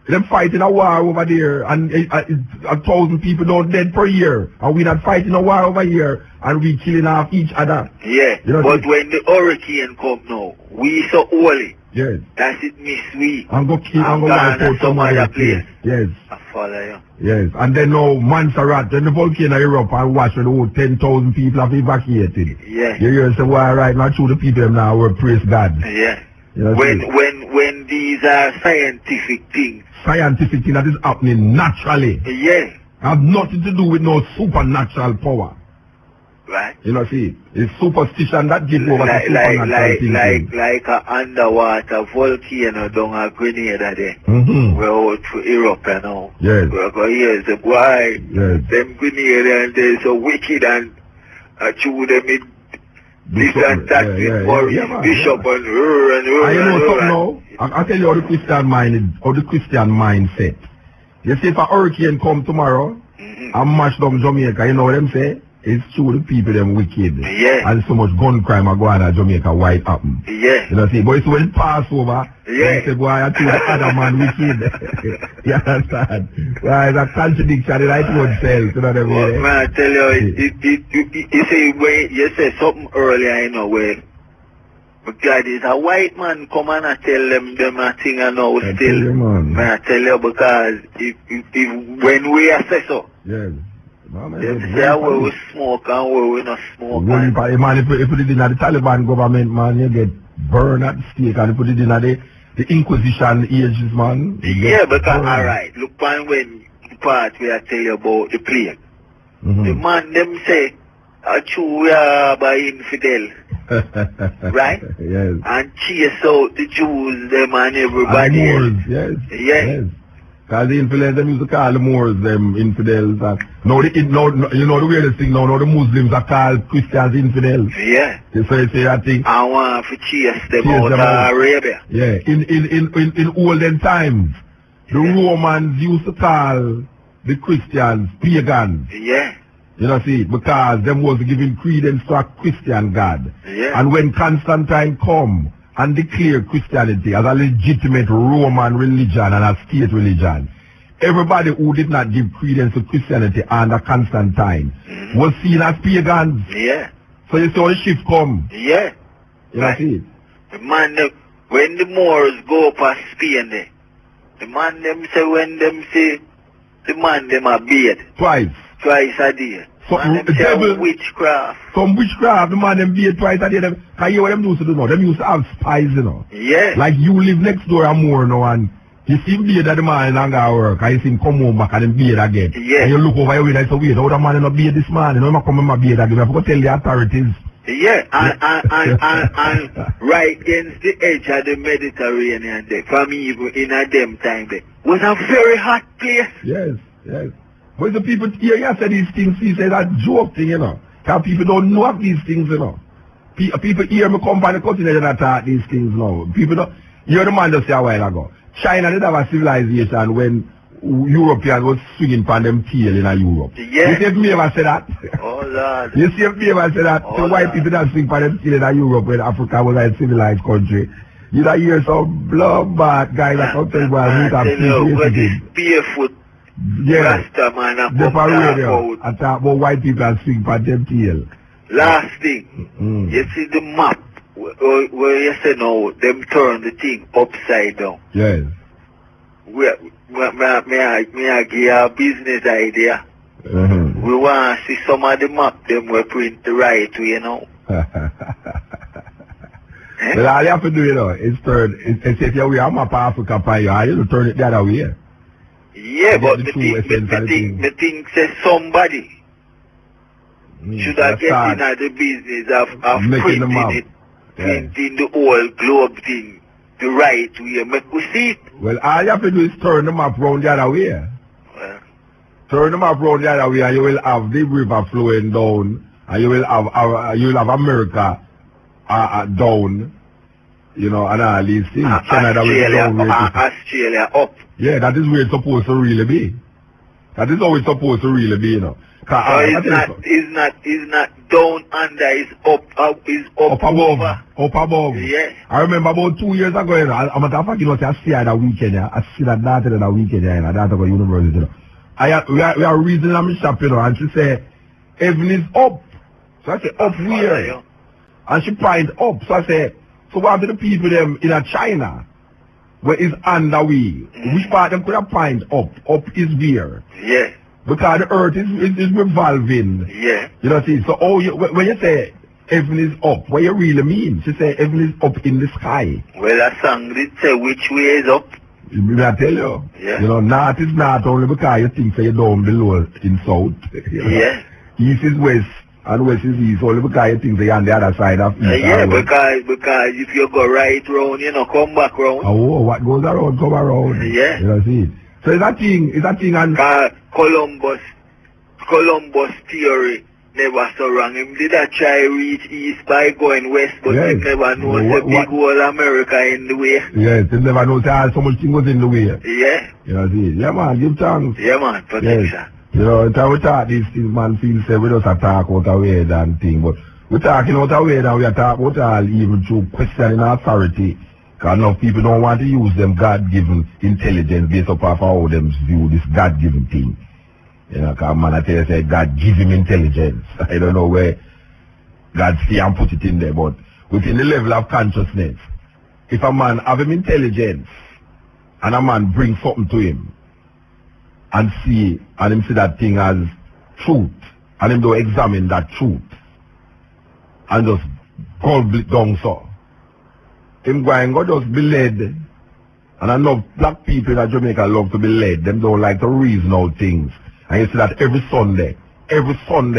Them fighting a war over there, and 1,000 people don't dead per year, and we not fighting a war over here, and we killing off each other. Yeah. You know, but when the hurricane come now, we so holy. Yes. That's it, Miss We. I'm go kill, I'm go wipe out some other place. Yes. I follow you. Yes. And then now Montserrat, then the volcano erupt and watch when the whole 10,000 people have evacuated. Yeah. You hear say, why right now through the people them now will praise God. Yeah. You know, when these are scientific things. Scientific thing that is happening naturally. Yeah. Have nothing to do with no supernatural power. Right. You know, see, it's superstition that gives over to supernatural things. Like a underwater volcano down a Grenada there. We're out to Europe now. Yes. We're going here, the boy. Yes. Them Grenada and they're so wicked and chew them in this and that with bishop and her and her. And you know something now? I'll tell you how the Christian mindset. You see if a hurricane come tomorrow and mash down Jamaica, you know what them say? It's true the people them wicked. Yeah. And so much gun crime are going on in Jamaica, why it happen. Yeah. You know see, but it's when it pass over, you say, boy, I tell the other man wicked. You understand? Well, it's a contradiction, the right word sells, you know what I mean? Well, man, I tell you, you see, when you say something earlier, you know, where Because it's a white man come and I tell them a thing and now I still. tell you, man. I tell you because if when we assess so, Yes. they say where we smoke and where we not smoke. Man, if you put it in the Taliban government, man, you get burned at stake, and you put it in the Inquisition ages, man. Yeah, because alright, look on when the part where I tell you about the plague. The man them say, true we are by infidel. Right? Yes. And chase out the Jews, them and everybody. And the Moors, yes. Yes. Because the infidels, them used to call the Moors, them infidels. And now, you know the weirdest thing now the Muslims are called Christians infidels. Yeah. So you say that thing. I want to chase them out of Arabia. Yeah. In olden times, the Romans used to call the Christians pagans. Yeah. You know, see, because them was giving credence to a Christian God. Yeah. And when Constantine come and declare Christianity as a legitimate Roman religion and a state religion, everybody who did not give credence to Christianity under Constantine was seen as pagans. Yeah. So you see how the shift come. Yeah. You know, see? The man, when the Moors go past Spain there, the man them say when them say, the man them are beard. Twice a day. So devil, witchcraft. Some witchcraft, the man them beard twice a day. Can you hear what them used to do now? Them used to have spies, you know. Yeah. Like you live next door and more now, and you see him beard that the man and go work, and you see him come home back and then beard again. Yeah. And you look over your way and say, wait, how the man not beard this man? You know, him come in my beard again. I forgot to tell the authorities. Yeah, and right against the edge of the Mediterranean there, from even in a them time there, was a very hot place. Yes. But the people here, you say these things, he says that joke thing, you know. Because people don't know of these things, you know. People hear me come by the continent and attack these things now. People don't, you heard the man just say a while ago. China did have a civilization when Europeans was swinging from them tail in Europe. Yeah. You see if me ever say that? Oh Lord. You see if me ever say that? Oh, so white people that swing from them tail in Europe when Africa was a civilized country. You don't hear some bloodbath guys that come tell you barefoot. Yeah. Rasta man and the radio and talk about white people and swing from them tail. Last thing, you see the map where you say no, them turn the thing upside down. Yes. May I give you a business idea? We want to see some of the map them we print the right way, you know. Well, all you have to do, you know, is turn, it's if you have a map of Africa by you, you turn it the other way. Yeah, but the thing says somebody should have get into the business of printing it, printing the whole globe thing the right way. Make we see it. Well, all you have to do is turn the map round the other way. Well, turn the map round the other way and you will have the river flowing down and you will have America down. You know, and all these things. Australia up. Yeah, that is where it's supposed to really be. That is how it's supposed to really be, you know. So it's not down under, it's up, is up above. over. Up above. Yes. I remember about 2 years ago, you know, I'm at a fact, you know, I see that weekend, yeah. I see that data that weekend, yeah, that at university, you know. We are reading in my shop, you know, and she say, heaven is up. So I say, up where? And she pointed up. So I say, so what do the people them in China, where is underway? Which part them could have point up? Up is where? Yeah. Because the earth is revolving. Yeah. You know, see, so when you say heaven is up, what you really mean? She say heaven is up in the sky. Well, that song did say which way is up. May I tell you? Yeah. You know, north is north only because you think you're down below in south. You know? Yeah. East is west. And west is east, only because you think they're on the other side of east. Yeah, because if you go right round, you know, come back round. Oh, what goes around, come around. Yeah. You know, see. So it's a thing, and... Columbus theory never so wrong. Him did a try reach east by going west, but he never knows the big whole America in the way. Yes, he never knows so much thing was in the way. Yeah. You know, see. Yeah, man, give thanks. Yeah, man, protection. Yes. You know, until we talk these things, man, feel say we just talk out a way and thing, but we're talking out a way and we are talking about all even through questioning authority. Because enough people don't want to use them God-given intelligence based upon how them view this God-given thing. You know, because man, I tell you, say God give him intelligence. I don't know where God see and put it in there, but within the level of consciousness. If a man have him intelligence, and a man bring something to him, and him see that thing as truth, and him do examine that truth, and just gobble it down so. Him going go just be led, and I know black people in Jamaica love to be led, them don't like to reason out things. And you see that every Sunday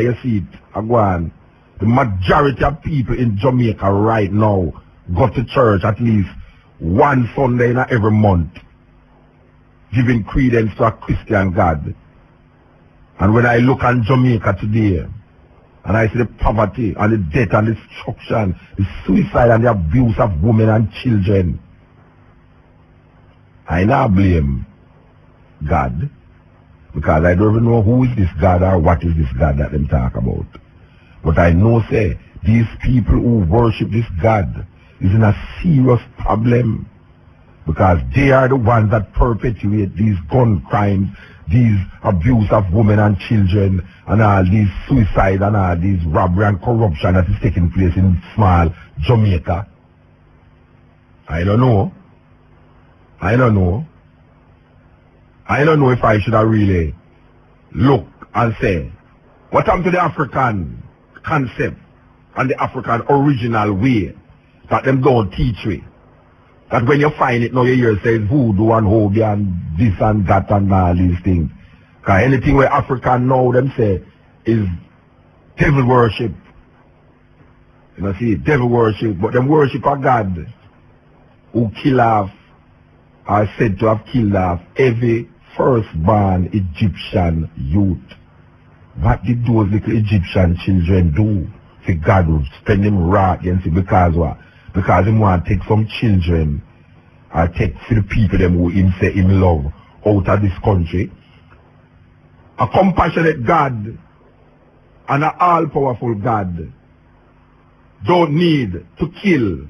you see it, again. The majority of people in Jamaica right now go to church at least one Sunday in every month, giving credence to a Christian God. And when I look on Jamaica today, and I see the poverty and the death and the destruction, the suicide and the abuse of women and children, I now blame God, because I don't even know who is this God or what is this God that them talk about. But I know, say, these people who worship this God is in a serious problem, because they are the ones that perpetuate these gun crimes, these abuse of women and children, and all these suicide and all these robbery and corruption that is taking place in small Jamaica. I don't know if I should have really look and say, what happened to the African concept and the African original way that them don't teach me? That when you find it now you hear say voodoo and hoodoo and this and that and all these things. Because anything where African know them say is devil worship. You know, see, devil worship, but them worship a God who kill off, are said to have killed off every firstborn Egyptian youth. What did those little Egyptian children do? See, God will spend him wrath against it because what? Because he want to take some children or take for the people them who him say him love out of this country. A compassionate God and an all-powerful God don't need to kill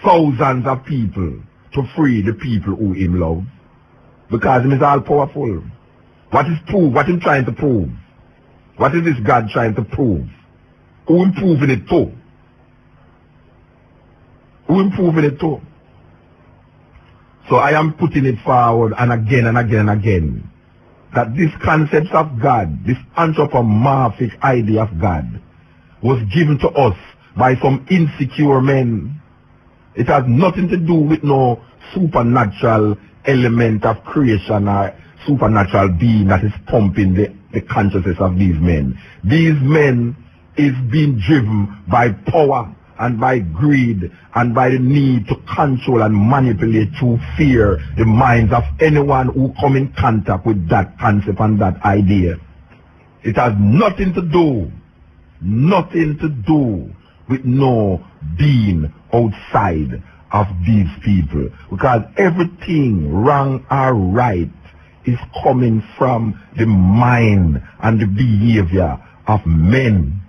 thousands of people to free the people who him love, because he is all-powerful. What is proof? What him trying to prove? What is this God trying to prove? Who him proving it to? Who him proving it to? So I am putting it forward and again and again and again, that this concept of God, this anthropomorphic idea of God, was given to us by some insecure men. It has nothing to do with no supernatural element of creation or supernatural being that is pumping the consciousness of these men. These men is being driven by power and by greed and by the need to control and manipulate through fear the minds of anyone who come in contact with that concept and that idea. It has nothing to do with no being outside of these people, because everything wrong or right is coming from the mind and the behavior of men.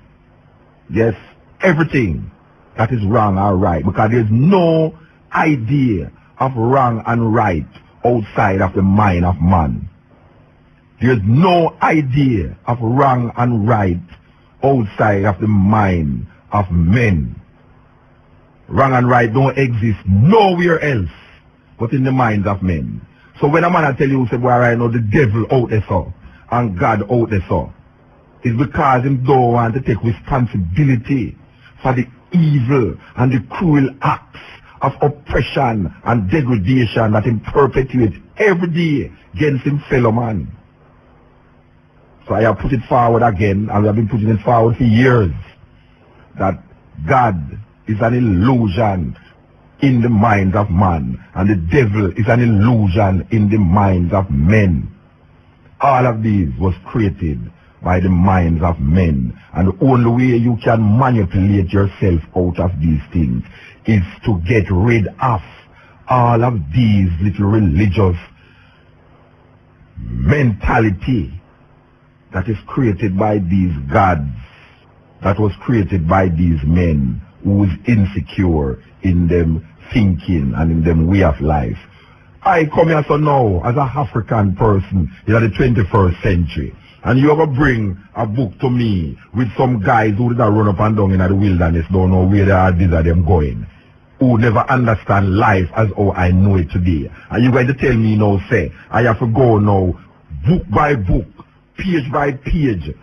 Yes, everything that is wrong or right, because there's no idea of wrong and right outside of the mind of man. There's no idea of wrong and right outside of the mind of men. Wrong and right don't exist nowhere else but in the minds of men. So when a man tell you, say, boy, I know the devil out there so, and God out there so, it's because him don't want to take responsibility for the evil and the cruel acts of oppression and degradation that him perpetuates every day against him fellow man. So I have put it forward again, and we have been putting it forward for years, that God is an illusion in the minds of man, and the devil is an illusion in the minds of men. All of these was created by the minds of men, and the only way you can manipulate yourself out of these things is to get rid of all of these little religious mentality that is created by these gods, that was created by these men who is insecure in them thinking and in them way of life. I come here so now as an African person in the 21st century, And you ever bring a book to me with some guys who did run up and down in the wilderness, don't know where they are, these are them going, who never understand life as how I know it today. And you going to tell me now, say, I have to go now, book by book, page by page,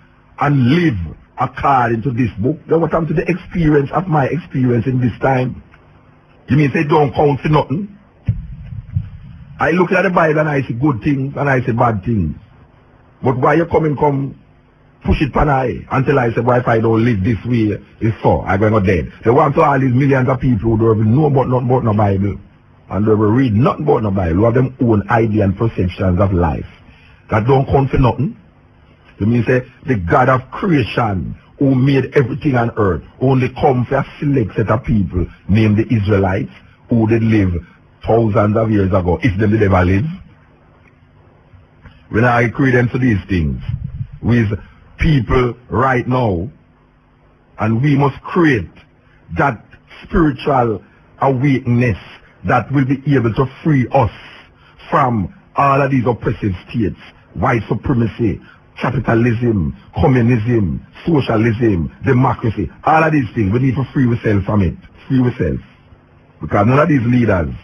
and live according to this book. Then what happened to the experience of my experience in this time? You mean say don't count for nothing? I look at the Bible and I see good things and I see bad things. But why you come push it pan I until I say, well, if I don't live this way, it's so, I'm going to go dead. They want to all these millions of people who don't even know about nothing about no Bible. And they will read nothing about no Bible, who have them own idea and perceptions of life. That don't count for nothing. You mean say, the God of creation, who made everything on earth, only come for a select set of people, named the Israelites, who did live thousands of years ago, if they did ever live. When I credence to these things, with people right now, and we must create that spiritual awakeness that will be able to free us from all of these oppressive states, white supremacy, capitalism, communism, socialism, democracy, all of these things. We need to free ourselves from it. Free ourselves. Because none of these leaders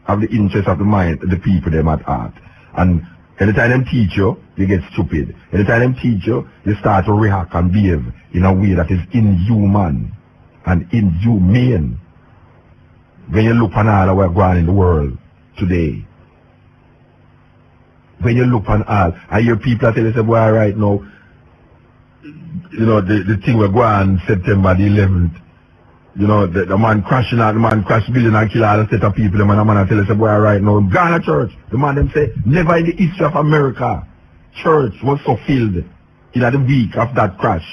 have the interest of the mind, the people them at heart. And anytime them teach you, you get stupid. Anytime them teach you, you start to react and behave in a way that is inhuman and inhumane. When you look on all that we're going in the world today, when you look on all, I hear people that tell you, say, boy, right now, you know, the thing we're going September the 11th, you know, the man crashing out, the man crash building and kill all the set of people, the man tell you, say, boy, right now, Ghana church, the man them say, never in the history of America, church was so filled in the week of that crash.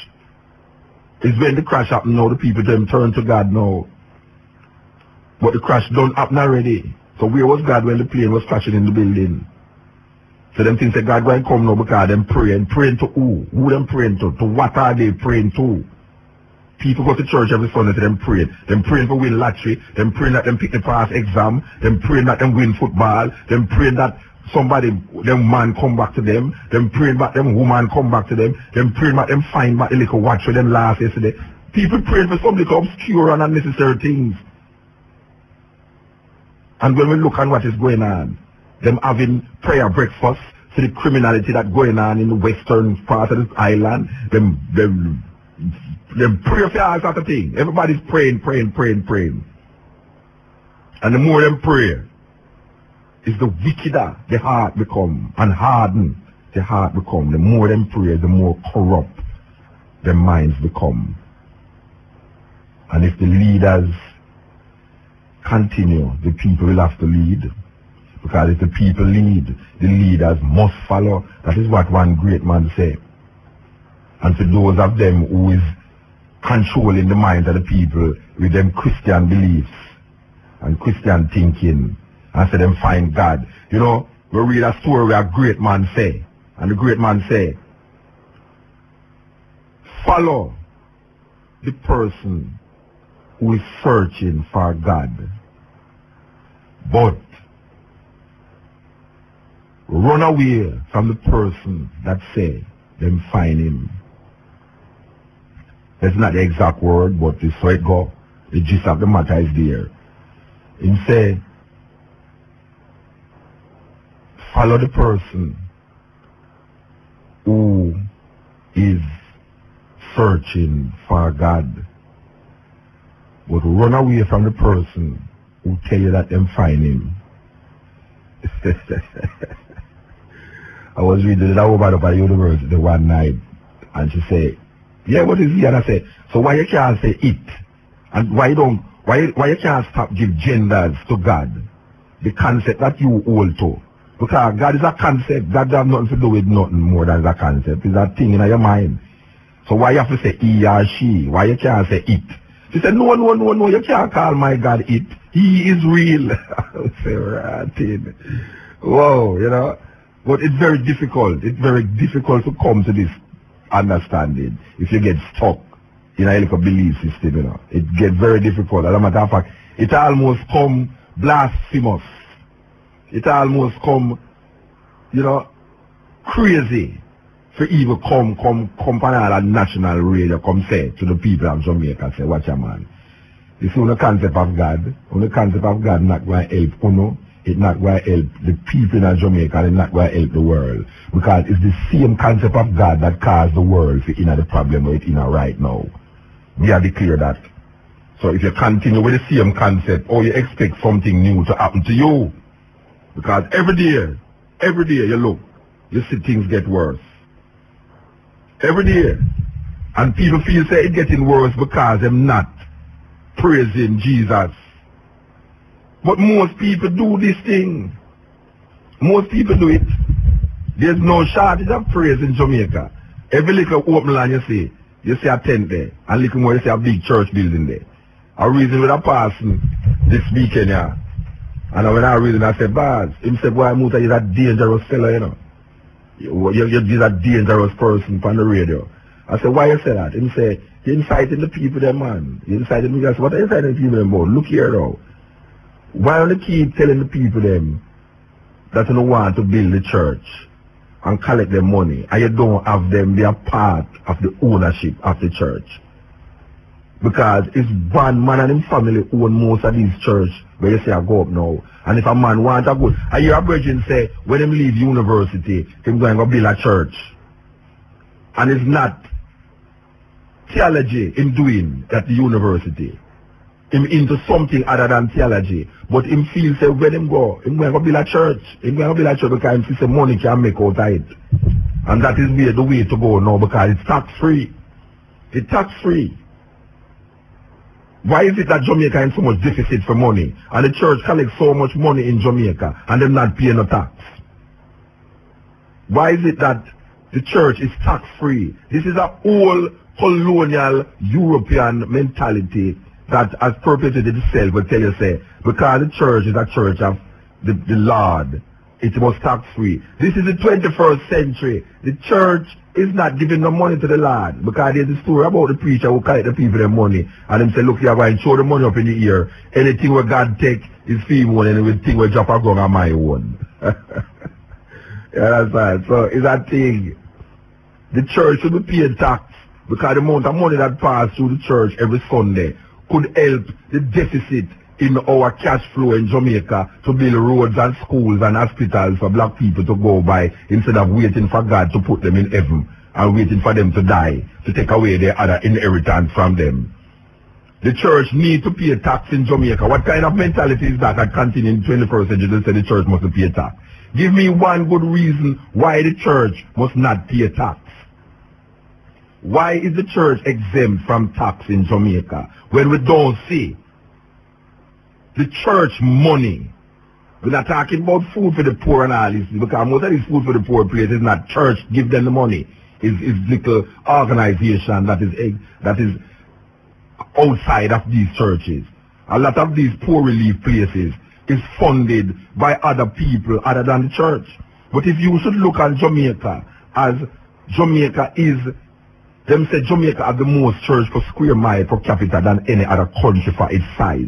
It's when the crash happened now, the people them turn to God now. But the crash don't happen already. So where was God when the plane was crashing in the building? So them things say God going to come now because them praying. Praying to who? Who them praying to? To what are they praying to? People go to church every Sunday to them praying. Them praying for win lottery. Them praying that them pick the pass exam. Them praying that them win football. Them praying that somebody, them man come back to them. Them praying that them woman come back to them. Them praying that them find back the little watch for them last yesterday. People praying for some little obscure and unnecessary things. And when we look at what is going on, them having prayer breakfast for the criminality that's going on in the western part of the island, them pray for all sort of thing. Everybody's praying. And the more them pray, is the wickeder the heart become, and hardened the heart become. The more them pray, the more corrupt their minds become. And if the leaders continue, the people will have to lead. Because if the people lead, the leaders must follow. That is what one great man said. And for those of them who is controlling the minds of the people with them Christian beliefs and Christian thinking, and say them find God. You know, we read a story where a great man say, and the great man say, follow the person who is searching for God, but run away from the person that say them find him. That's not the exact word, but it's so it go. The gist of the matter is there. Him say, follow the person who is searching for God, but run away from the person who tell you that them find him. I was reading that woman up at the university one night, and she said, yeah, what is he? And I said, so why you can't say it? And why you can't stop give genders to God? The concept that you hold to. Because God is a concept. God has nothing to do with nothing more than a concept. It's a thing in your mind. So why you have to say he or she? Why you can't say it? She said, no, you can't call my God it. He is real. I say, right. Whoa, you know. But it's very difficult. It's very difficult to come to this understanding if you get stuck in a little belief system, you know. It gets very difficult. As a matter of fact, it almost come blasphemous. It almost come, you know, crazy for even come on all a national radio, come say to the people of Jamaica, say, watch a man. You see, on the concept of God, not going to help Uno, it's not going to help the people in Jamaica, it's not going to help the world. Because it's the same concept of God that caused the world to in the problem where it's in right now. We are declare that. So if you continue with the same concept, or you expect something new to happen to you, because every day you look, you see things get worse. Every day. And people feel say it's getting worse because they're not praising Jesus. But most people do this thing. Most people do it. There's no shortage of praise in Jamaica. Every little open land you see a tent there. And little more you see a big church building there. I reason with a person this weekend here. And when I reason I said, Baz, him said, boy, MUTA is a dangerous fellow, you know. You're a dangerous person on the radio. I said, why you say that? Him say, you're inciting the people there, man. You're inciting me. I said, what are you inciting the people there about? Look here now. Why don't you keep telling the people them that you don't want to build the church and collect their money and you don't have them be a part of the ownership of the church? Because it's one man and his family own most of these church where you say I go up now. And if a man wants to go, I hear a virgin say when him leave university, him going to build a church. And it's not theology him doing at the university. Him into something other than theology. But him feel say when him going to build a church. Him going to build a church because he say money can make out of it. And that is the way to go now because it's tax free. It's tax free. Why is it that Jamaica in so much deficit for money and the church collects so much money in Jamaica and they're not paying no tax? Why is it that the church is tax free? This is a whole colonial European mentality that has perpetuated itself, but tell you say, because the church is a church of the Lord, it was tax free. This is the 21st century. The church is not giving no money to the Lord, because there's a story about the preacher who collect the people their money and them say, look, you're going to throw the money up in the ear. Anything where God take is for him one, and anything where drop a gun on my one. Yeah, that's right. So it's a thing. The church should be paying tax, because the amount of money that passes through the church every Sunday could help the deficit in our cash flow in Jamaica to build roads and schools and hospitals for black people to go by instead of waiting for God to put them in heaven and waiting for them to die to take away their other inheritance from them. The church needs to pay tax in Jamaica. What kind of mentality is that continue in the 21st century to say the church must pay tax? Give me one good reason why the church must not pay tax. Why is the church exempt from tax in Jamaica when we don't see the church money? We're not talking about food for the poor and all this, because most of this food for the poor place is not church give them the money. It's little organization that is outside of these churches. A lot of these poor relief places is funded by other people other than the church. But if you should look at Jamaica, as Jamaica is, them say Jamaica has the most church per square mile per capita than any other country for its size.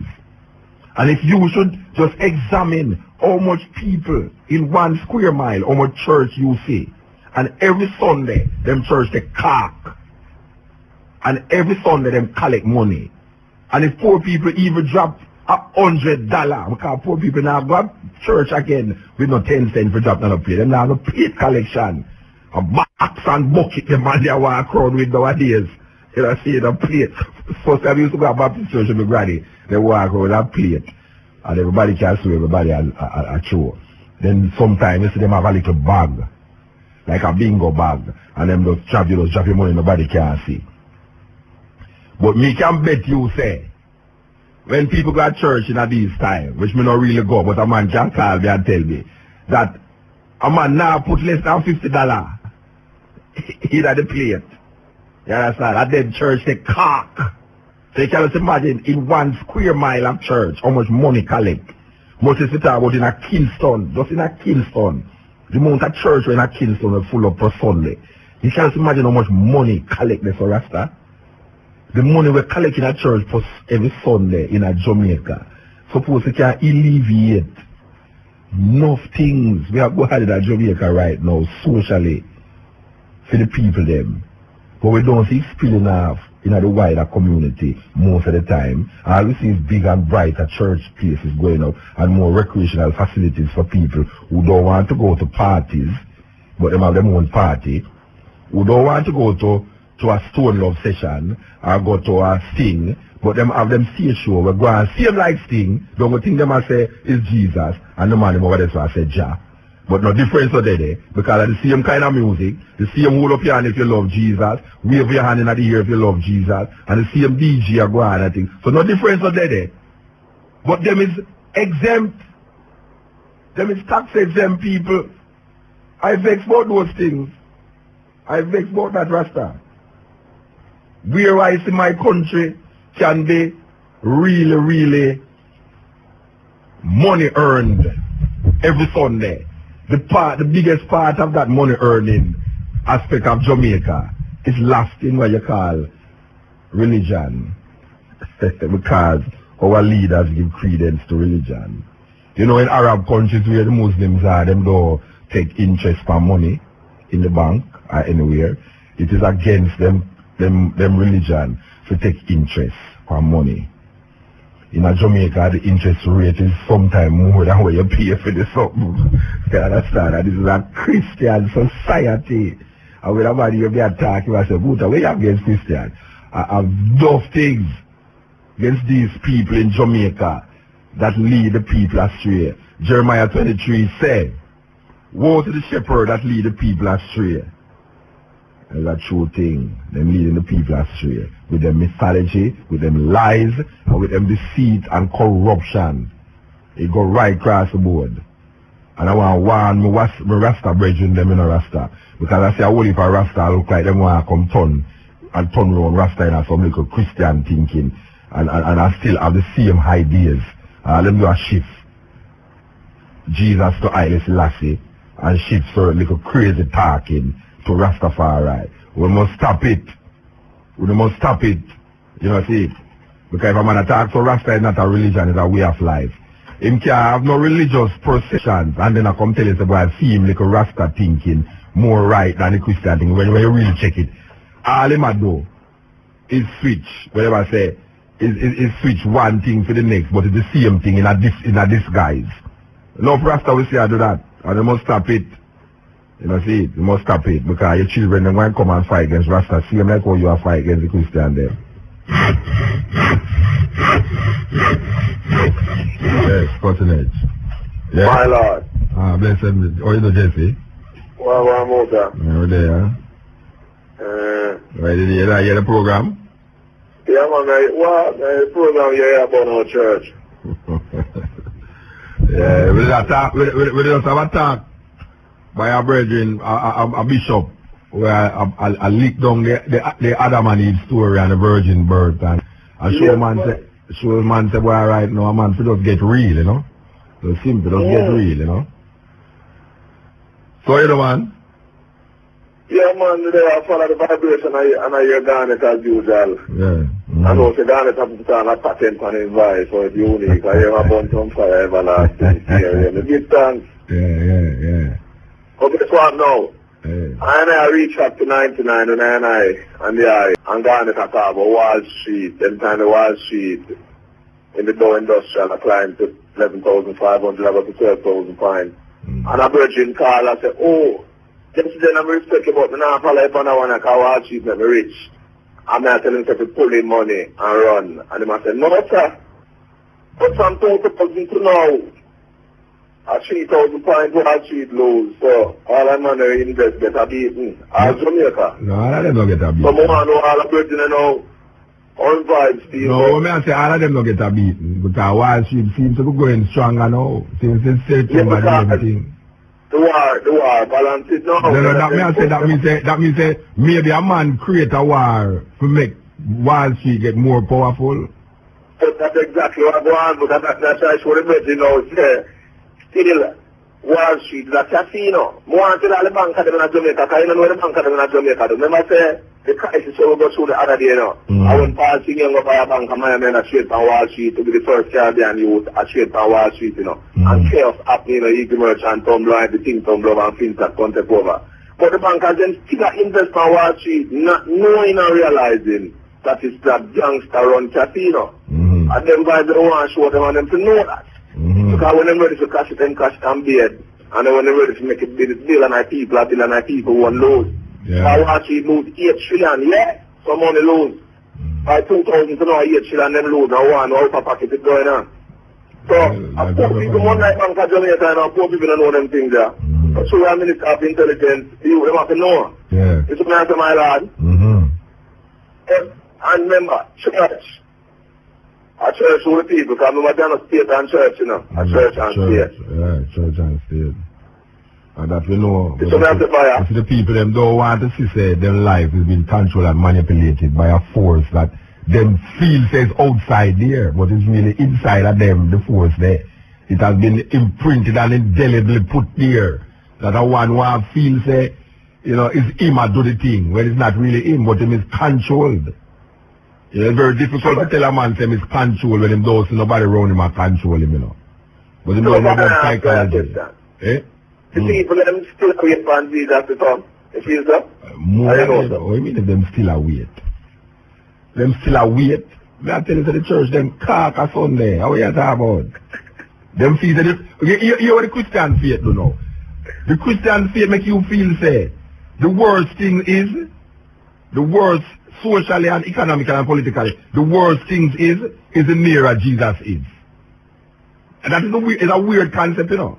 And if you should just examine how much people in 1 square mile, how much church you see, and every Sunday them church they cock, and every Sunday them collect money, and if poor people even drop $100, because poor people now go to church again with no 10 cents for drop another plate, them now have a plate collection, a box and bucket them and they walk around with nowadays. You know, see the plate. First time I used to go to Baptist church with my granny, they walk around with a plate. And everybody can see everybody a show. Then sometimes you see them have a little bag, like a bingo bag, and them just drop your money, nobody can see. But me can bet you say, when people go to church in these times, which me not really go, but a man can call me and tell me, that a man now put less than $50 in the plate. You understand? And then church they cock. So you can just imagine in 1 square mile of church how much money collect. Much is it about in a Kingston, just in a Kingston. The amount of church in a Kingston is full up per Sunday. You can just imagine how much money collect this Rasta. The money we collect in a church for every Sunday in a Jamaica. Suppose it can alleviate enough things we are going on in Jamaica right now socially for the people them. But we don't see it spilling off in the wider community most of the time. All we see is big and brighter church places going up and more recreational facilities for people who don't want to go to parties, but they have their own party, who don't want to go to a Stone Love session or go to a Sting, but them have them stage show where go and see them like Sting, don't go think them I say is Jesus, and the man them over there so I say Jah. But no difference are there, because of the same kind of music, the same hold up your hand if you love Jesus, wave your hand in the ear if you love Jesus, and the same DJ are go on and things. So no difference are there. But them is exempt. Them is tax exempt people. I vex about those things. I vex about that Rasta. Where I see my country can be really, really money earned every Sunday. The biggest part of that money earning aspect of Jamaica is lost in what you call religion. Because our leaders give credence to religion. You know, in Arab countries where the Muslims are, them don't take interest for money in the bank or anywhere. It is against them religion to take interest for money. In Jamaica, the interest rate is sometimes more than what you pay for the something. You understand? And this is a Christian society. And when somebody you be attacking, I say, "MUTA, what you have against Christians?" I have enough things against these people in Jamaica that lead the people astray. Jeremiah 23 said, "Woe to the shepherd that lead the people astray." That's a true thing. Them leading the people astray. With them mythology, with them lies, and with them deceit and corruption. It go right across the board. And I want to warn my Rasta brethren them in a Rasta. Because I say, I will if a Rasta look like them want to come turn around Rasta in some little Christian thinking. And I still have the same ideas. Let me do a shift. Jesus to Haile Selassie. And shift so little crazy talking to Rastafari. We must stop it. We must stop it. You know, see? Because if a man attacks to Rasta, it's not a religion, it's a way of life. Him can't have no religious processions and then I come tell you, say, boy, I see him like a Rasta thinking more right than the Christian thing. When you really check it, all him do is switch, whatever I say, is switch one thing for the next, but it's the same thing in a disguise. No Rasta will say I do that, and they must stop it. You know, see, you must stop it, because your children, they want to come and fight against Rasta, see them like how you are fight against the Christian there. Yes, cutting edge. Yeah. My Lord. Blessed. Oh, you know Jesse? Well, MUTA. Over there, right, did you hear the program? Yeah, man, the program you hear about our church. Yeah, we just have a talk by a brethren, a bishop, where I leak down the Adam and Eve story and the virgin birth, and show man say, well, right now, man, to just get real, you know? So simple, just get real, you know? So, you know, man? Yeah, man, today I follow the vibration and I hear Garnet as usual. Yeah. I know the Garnet has put on a patent on his voice, so it's unique. I hear a bunch on fire everlasting. Yeah, give thanks. Yeah. But guess what now? I reach up to 99 and the eye, and Garnet talk about Wall Street, them time the Wall Street in the Dow Industrial, I climbed to 11,500, level to 12,000 points. And a virgin call and say, oh, yesterday I'm respectful, but now I follow up on one because Wall Street make me rich. I'm not telling him to pull in money and run. And he say, no, sir. But from 2,000 to now, at 3,000 points Wall Street lose. So all I'm going to invest get a beaten. All Jamaica. No, all of them don't get a beaten. So I know all the virgin now. On vibes, Steve. No, I say all of them don't get a beaten. Because Wall Street seems to be going stronger now. Since it's September and everything. The war, balance it now. No, that means maybe a man create a war to make Wall Street get more powerful. But that's exactly what I want, but that's why I show the message now. Still, Wall Street is a casino. I want to tell all the bank of them in Jamaica, because you don't know the bank of them in Jamaica. Remember I say, the crisis will go through the other day, you know. I went past young up by a bank of Miami and I straight on Wall Street to be the first Caribbean youth, I straight on Wall Street, you know. And chaos happening, you know, Eagle Merchant, Tumblr, everything Tumblr and FinTech, come take over. But the bankers then still invest on Wall Street, not knowing and realizing that it's that gangster run casino. And them guys don't want to show them and them to know that. Because when they're ready to cash it and bid, and then when they're ready to make it billion people won't lose. Wall Street lose 8 trillion, yeah, some money lose. By 2000 to now 8 trillion them lose, now one out of pocket is going on. So, poor people, one night Bank of Jamaica, and poor people don't know them things there. So we are Minister of Intelligence, you have to know. It's a matter, my lad. And remember, church. A church with the people, because remember they're not state and church, you know. A church and state. Yeah, church and state. And that we know. It's a matter, the people them don't want to see say their life is being controlled and manipulated by a force that them feel says outside there, but it's really inside of them, the force there. It has been imprinted and indelibly put there. That a one who feel say, you know, it's him a do the thing, when it's not really him, but him is controlled. You know, it's very difficult to tell a man say he's controlled when him don't see nobody around him and control him, you know. But him don't know about psychology. The people them still wait for Jesus to come. You feel so? More than what you mean if them still await? Them still await? Me I tell you to the church, them cock a Sunday. How you talking about? Them feel that you what the Christian faith do know. The Christian faith make you feel say the worst thing is the worst socially and economically and politically, the worst thing is the nearer Jesus is. And that is a weird concept, you know.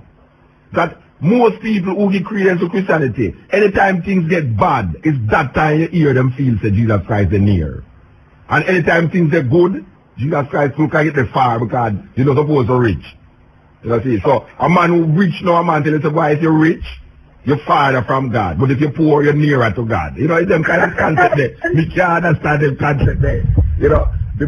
That most people who give credence to Christianity, anytime things get bad, it's that time you hear them feel say Jesus Christ is near. And anytime things get good, Jesus Christ look like it far because you're not supposed to reach. You know see? So a man who rich now, a man tell you, why if you're rich, you're farther from God. But if you're poor, you're nearer to God. You know, it's them kind of concept there. We can't understand them concept there. You know, the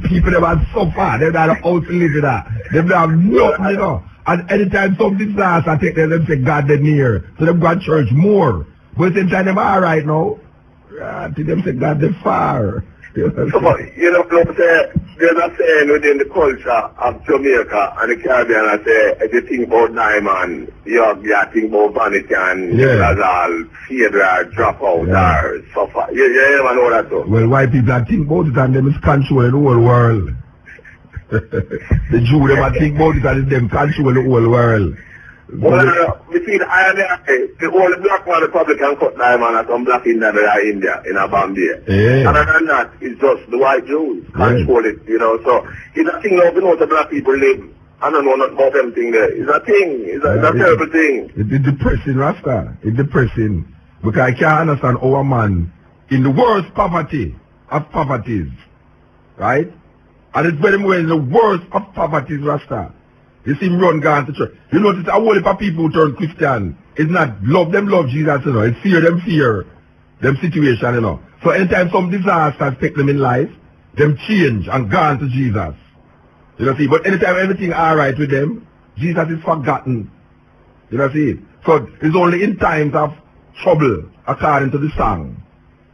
people that are so far, they're not out to live in that. They have nothing, you know. And anytime some disaster take them say God they're near. So them go to church more. But at the same time them alright now. To them say God they're far. You know, there's a saying within the culture of Jamaica and the Caribbean, I say, if you think about diamond, you think about vanity and that's all fear or drop out or suffer. You never know that too. Well, white people are think about it and them is controlling the whole world. The Jew them are think about it and it's them controlling the whole world. Well, between I and the whole black man Republican cut diamond and some black Indian in India, in a Bombay. Other than that, it's just the white Jews control it, you know. So it's a thing now, you know, the black people live. I don't know not about them thing there. It's a thing. It's a terrible thing. It's depressing, Rasta. It's depressing. Because I can't understand how a man in the worst poverty of poverties, right? And it's very much in the worst of poverties, Rasta. You see him run gone to church. You notice a whole heap of people who turn Christian. It's not them love Jesus, you know. It's fear them situation, you know. So anytime some disasters take them in life, them change and gone to Jesus. You know see, but anytime everything alright with them, Jesus is forgotten. You know see. So it's only in times of trouble, according to the song,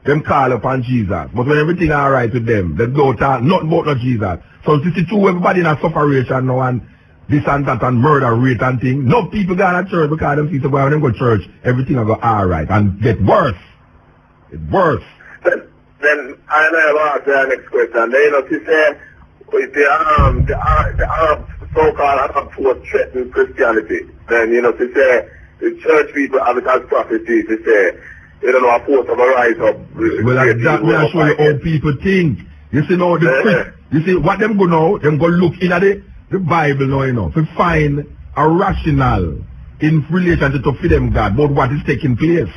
them call upon Jesus. But when everything alright with them, they don't talk nothing about no Jesus. So 62 everybody in a sufferation now and this and that and murder rate and thing. No people go to church because them see so when them go to church, everything will go alright and get worse. It's worse. Then I never ask the next question. Then you know she say with the Arab so-called Arab force threatening Christianity. Then you know she say the church people have it as prophecy. She say you don't know a force of a rise up. Well that may I show you how people think. You see now you see what them go now, them go look in at the Bible now, you know, to find a rationale in relation to feed them God about what is taking place.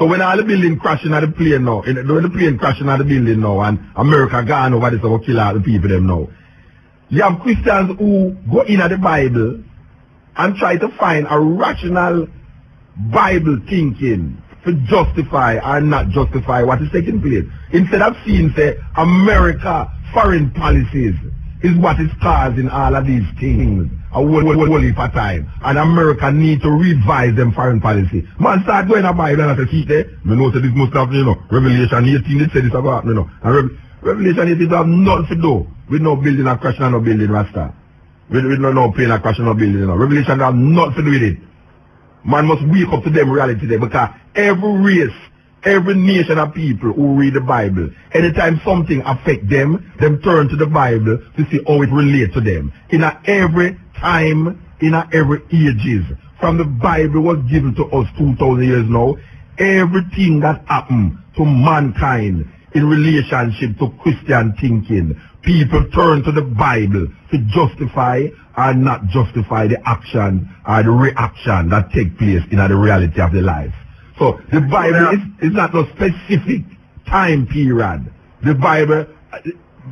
So when all the building crashing at the plane now, when the plane crashing at the building now and America gone over this to kill all the people them now, you have Christians who go in at the Bible and try to find a rational Bible thinking to justify or not justify what is taking place. Instead of seeing, say, America foreign policies is what is causing all of these things a whole heap of time. And America need to revise them foreign policy. Man start going to Bible and I say, see there, you know, so this must have, you know, Revelation 18, it said this about, you know. And Revelation 18 have nothing to do with no building or crashing or no building, Rasta. With no plane or crashing or building, you know. Revelation have nothing to do with it. Man must wake up to them reality there, because every race, every nation of people who read the Bible, anytime something affect them turn to the Bible to see how it relates to them. In every time, in every ages, from the Bible was given to us 2,000 years now, everything that happened to mankind in relationship to Christian thinking, people turn to the Bible to justify or not justify the action or the reaction that take place in the reality of the life. So the Bible is not a specific time period. The Bible,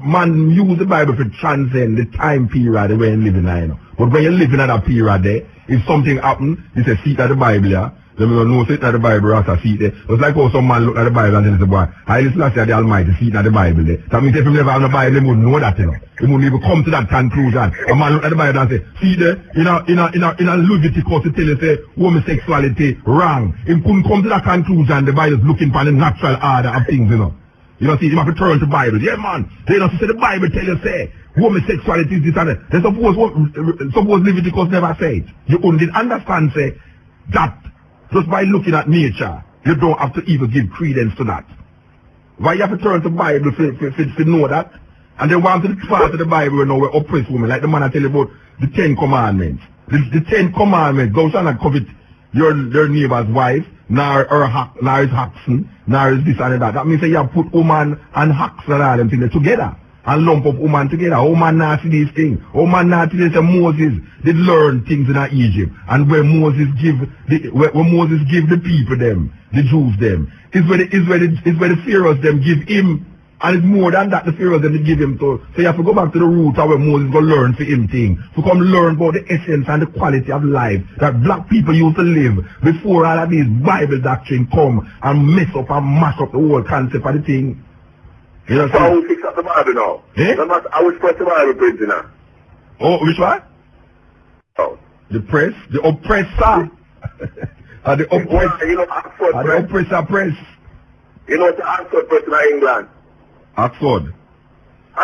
man use the Bible to transcend the time period that we're living in. You know. But when you're living in that period there, if something happen, you say, see that the Bible, yeah? Then we don't know, sit at the Bible, Rasta, see it there. It's like how some man look at the Bible and then say, boy, I listen to the Almighty, see it at the Bible there. That means if you never have the Bible, they wouldn't know that, you know. They wouldn't even come to that conclusion. A man look at the Bible and say, see there, in a Leviticus, it tell you, say, homosexuality, wrong. He couldn't come to that conclusion, the Bible is looking for the natural order of things, you know. You know, see, you have to turn to the Bible. Yeah, man. They don't say the Bible tell you, say, homosexuality is this and that. They suppose Leviticus never say it. You only understand, say, that just by looking at nature, you don't have to even give credence to that. Why you have to turn to the Bible to know that? And then want to the part of the Bible where now we oppress women, like the man I tell you about the 10 Commandments. The 10 Commandments, thou shalt not covet your neighbor's wife, nor his oxen, nor his this and that. That means that you have put woman and oxen and all them things together. And lump up woman together. Woman not see these things. Woman not see this. Moses did learn things in Egypt. And when Moses give the people them, the Jews them, is where the Pharaohs them give him. And it's more than that the Pharaohs them give him to. So you have to go back to the root of where Moses go learn for him thing. To come learn about the essence and the quality of life that black people used to live before all of these Bible doctrine come and mess up and mash up the whole concept of the thing. You know, so I will fix up the Bible now. Eh? I will press the Bible print now. Oh, which one? Oh. The press? The oppressor. The oppressor. You know, Oxford the press. Oppressor press. You know, the Oxford press in England. Oxford.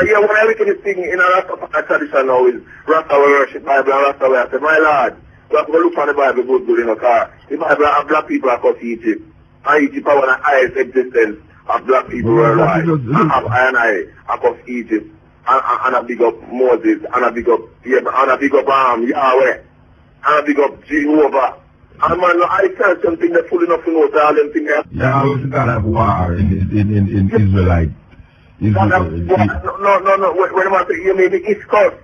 Yeah, when I look at this thing in a Rasta tradition now is Rasta will worship Bible and Rasta will I say, my Lord, we have to look for the Bible good in a car. The Bible have black people across Egypt. And Egypt have one highest existence of black people worldwide. And have I across Egypt. And a big up Moses, and a big up Yahweh, and a big up Jehovah. And man, I tell something that's full enough to know all them things. Yeah, I was kind of war in Israelite. No. When I say you mean the East Coast.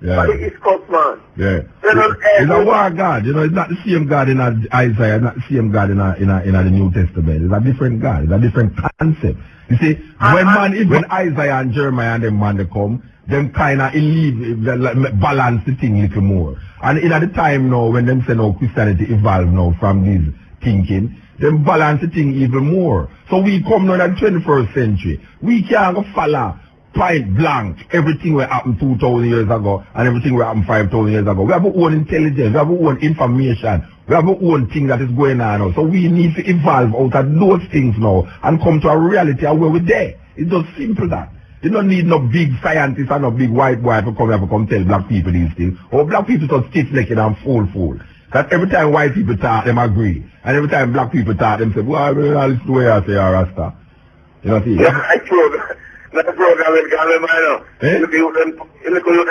Yeah. The East Coast, man. Yeah. It's a war God, you know, it's not the same God in Isaiah, it's not the same God in the New Testament. It's a different God, it's a different concept. You see, when Isaiah and Jeremiah and them man they come, them kinda balance the thing a little more. And in at the time now when them say now Christianity evolved now from this thinking, them balance the thing even more. So we come now in the 21st century. We can't go follow point blank everything that happened 2,000 years ago and everything that happened 5,000 years ago. We have our own intelligence, we have our own information, we have our own thing that is going on now. So we need to evolve out of those things now and come to a reality of where we're there. It's just simple that. You don't need no big scientists and no big white boy to come tell black people these things. Or black people just stiff-necked and fool. That every time white people talk, them agree. And every time black people talk, them say, well, this is the way I say, Rasta. You know what I mean? Yeah, I told you. Not a program with Gavin Minor. Look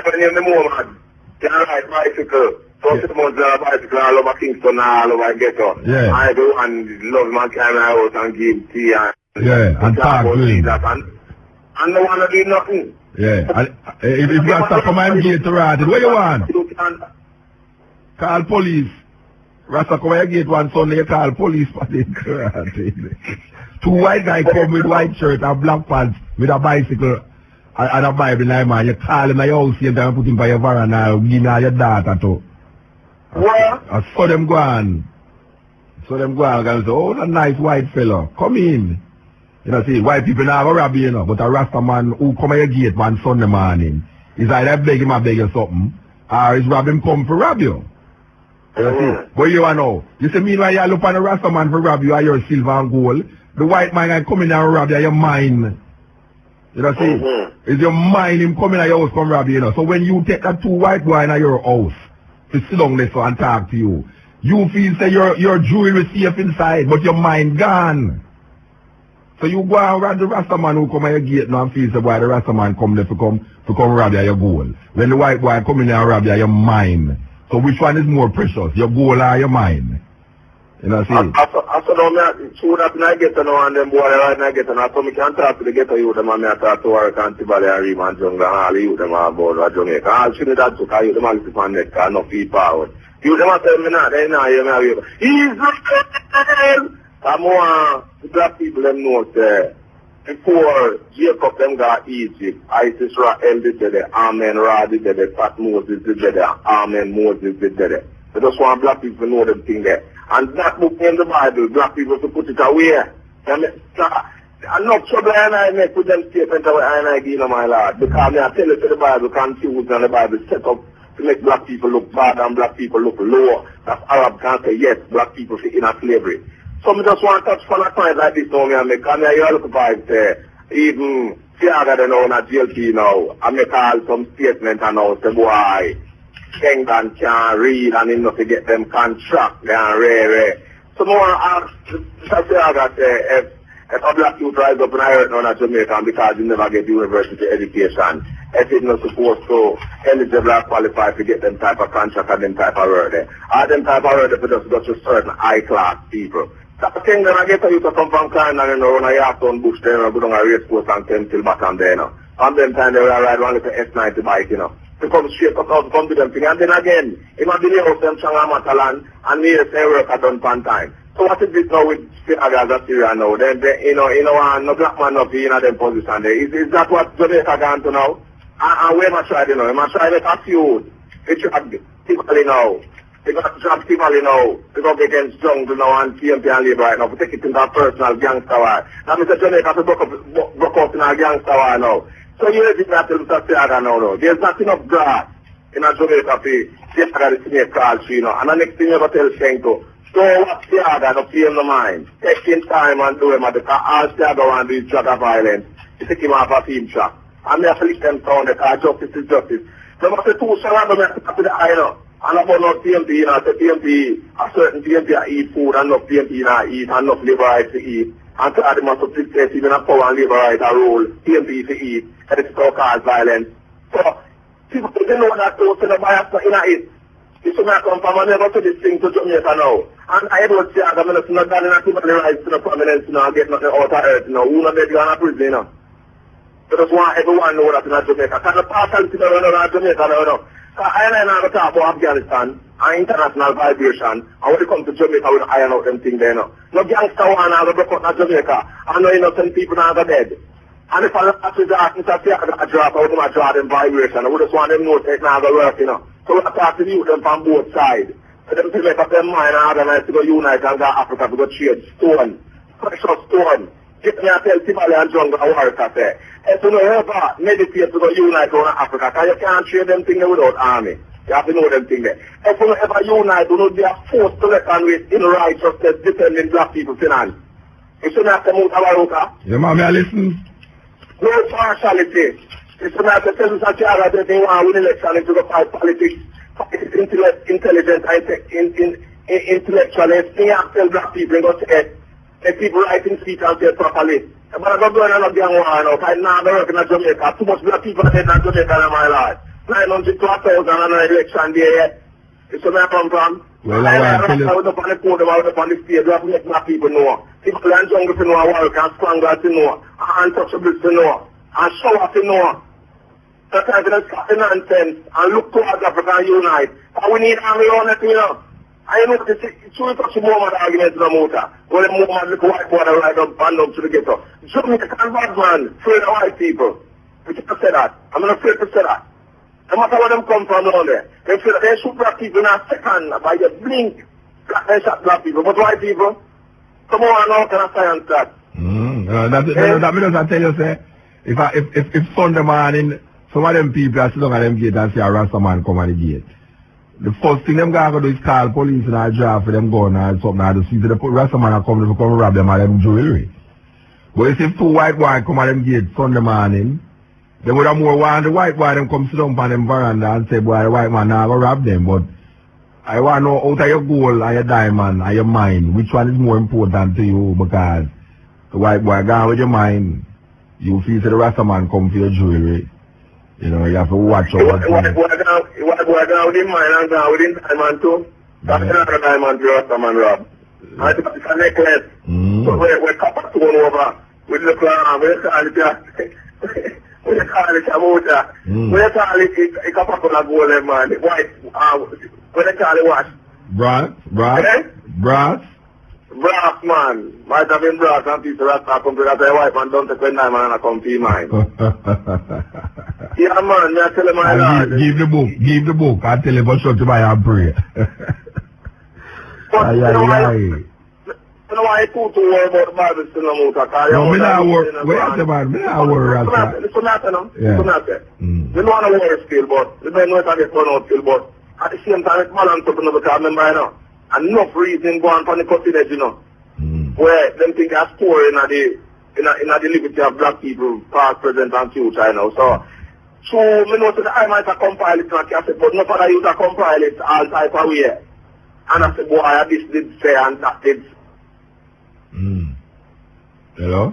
at the moment. Can ride bicycle. So 6 months bicycle all over Kingston all over Ghetto. Yeah. I go and love mankind out and give tea and talk to him. And no one to do nothing. Yeah. And if you have to come and get to ride, what you want? Call police. Rasta come and get one Sunday, you call police for the karate. 2 white guys come with white shirt and black pants with a bicycle and a Bible in their man. You call him at your house and put him by your veranda and give him your daughter too. What? I saw them go on. And say, oh, a nice white fellow. Come in. You know, see, white people now have a rabbi, you know, but a Rasta man who come at your gate one Sunday morning, is either beg him or beg you something, or is rob him come for rob you. You know, see, but you know, you see, meanwhile you look on a Rasta man for rob you or your silver and gold, the white man can come in and rob you your mind. You know, see, it's your mind him coming at your house come rob you, you know. So when you take that 2 white boys in your house to sit down there and talk to you, You feel say your jewelry safe inside, but your mind gone. So you go and rob the Rasta man who come at your gate now and feel say why the Rasta man come there to come rob you at your goal. When the white boy come in there and rob you at your mind. So which one is more precious, your goal or your mind? You know what I'm saying? I saw them soon after I get to know and them boy right I get to know. So me can talk to the ghetto youth them and I talk to our Cantibale and Rima and Jungle and all the youth them about Jamaica. All should that took you them all to find that car no feed forward. You them tell me not, they not hear me. He's not I'm more the black people them know that before Jacob them got Egypt, Isis Rael did there, Amen Ra did there, Fat Moses did there, Amen Moses did there. They just want black people to know them thing there. And that book in the Bible, black people to put it away. I'm not trouble and I make with them statement away and I give my Lord. Because I tell you to the Bible confused and the Bible set up to make black people look bad and black people look lower. That Arab can say yes, black people fit in a slavery. So I just want to touch on a point like this now and make and I look about even Tiaga they know not GLP now. I make all some statement and now say boy Kengan can't read and enough to get them contract and rare. So more ask Tiaga say if a black youth rise up and I heard none of Jamaica because you never get university education, if it's not supposed to eligible or qualify to get them type of contract and them type of work there. Or them type of work for just go to certain high class people. That's the thing that I get to you to come from Klein and you know when I have to on bush there and go down a race course and come till bottom there now. And then time they will ride one little S90 bike, you know. To come straight up to come to them thing. And then again, if I believe of them strong Matalan and me say work at done pan time. So what is this now with Agaza Syria now? Then you know, no black man up in them position there. Is that what Jamaica gone to now? And where am I trying to know? Am I trying to ask you? It's typically now. They got to drop typically now. They go against jungle now and TMP and Labour right now. To take it into a personal gangster war. Now Mr. Jamaica to broke out in a gangster war now. So you really think that to Mr. Tiaga now, no? There's not enough grass in a Jamaica to Tiaga the snake called you know. And the next thing you ever tell Shenko, so what Tiaga no pay in the mind. Taking time and do him at the car. All Tiaga want to do is drug of violence. You take him off a team track. And they have to lift them down because justice is justice. They must say two surround them to the eye now. And about no TMP, you know, the TMP, a certain TMP eat food and no TMP not eat and no labor rights to eat. And so they must success even a power and labor rights a role, TMP to eat, and it's so called violence. So, people they know that those in the bias in it. It's when I come from and never to this thing to Jamaica now. And I don't say I'm not going to people the rights to the prominence, you know, get nothing out of earth, you know, who not dead gonna prison, you know. I just want everyone to know that in Jamaica. Because the partiality in Jamaica now, you know. I never talk about Afghanistan and international vibration. And when it comes to Jamaica, we don't iron out them things there, no. No gangster one have a break out in Jamaica. And no innocent people now are dead. And if I ask Mr. Tiaga to drop, I would not draw them vibration. I would just want them to know that it's not going to work, you know. So we talk to you them from both sides. For them to make up their mind and organize to go unite and go Africa to go trade stone. Precious stone. Get me and tell Timali and Jungle and work I say. If you know ever meditate to go unite around Africa, because you can't trade them things without army. You have to know them things there. If you know ever unite, you know they are forced to reckon with in righteousness defending black people's finance. You shouldn't have to move our yeah, mommy, I listen. No partiality. You shouldn't have to tell Mr. Tiaga that they want to win election into the fight politics, intelligent, intellectual. If you have to tell black people and go to it. If people writing speech and say it properly. But I don't go in and gang war now, because now they're working in Jamaica. Too much black people are dead in Jamaica, my lord. 900 to 1,000 on an election day yet. It's where I come from. Well, I was up on the podium, I was up on the stage, we have to make black people know. People in jungle to know, work and Spong to know, and untouchables to know, and show up to know. That's why we stop the nonsense and look towards Africa and unite. And we need army on it, you know. I know this is true for some more arguments in the MUTA. When the movement look white water right up and up to the ghetto. Jamaica and bad man, afraid of white people. We can't say that. I'm not afraid to say that. No matter where them come from down there. They feel that they shoot black people in a second by the blink. They shot black people. But white people, come on now, can I science that? That means I tell you, say, if Sunday morning, some of them people are sitting at them gate and see a Rasta man come at the gate. The first thing them guys go do is call police and I drive for them gun and something and see the Rasta man come to come rob them and them jewelry. But if two white boys come at them gate Sunday morning, they would have more want the white boy them come sit down on them veranda and say, boy, the white man now go rob them. But I want to know out of your gold and your diamond and your mind, which one is more important to you? Because the white boy gone with your mind, you feel the rasta man come for your jewelry. You know, you have to watch out. White boy gone with his mind and gone with his diamond too. That's another diamond the rasta man rob. And it's a necklace. So we're copper stone over with the clan, we call it a MUTA. We call it a copper full of gold, man. White, what they call it what? Brass? Brass, man. Might have been brass and people that come to that white man don't take when diamond and come to mine. Yeah, man, I tell him my lord. Give the book. I tell him what's up to my and pray. But you know why I too worry about the Bible still no MUTA? No, me not worry. Wait a man, me not worry. Listen to that, we don't want to worry still, but we don't know if I get run out still, but at the same time it's balance up, because remember, you know, enough reason going on the cutting edge, you know, where them think they're storing in the liberty of black people, past, present, and future, you know. So me know that I might have compiled it in a cassette, but not that I use to compile it all type of way. And I said, boy, this did say and that did. Hello?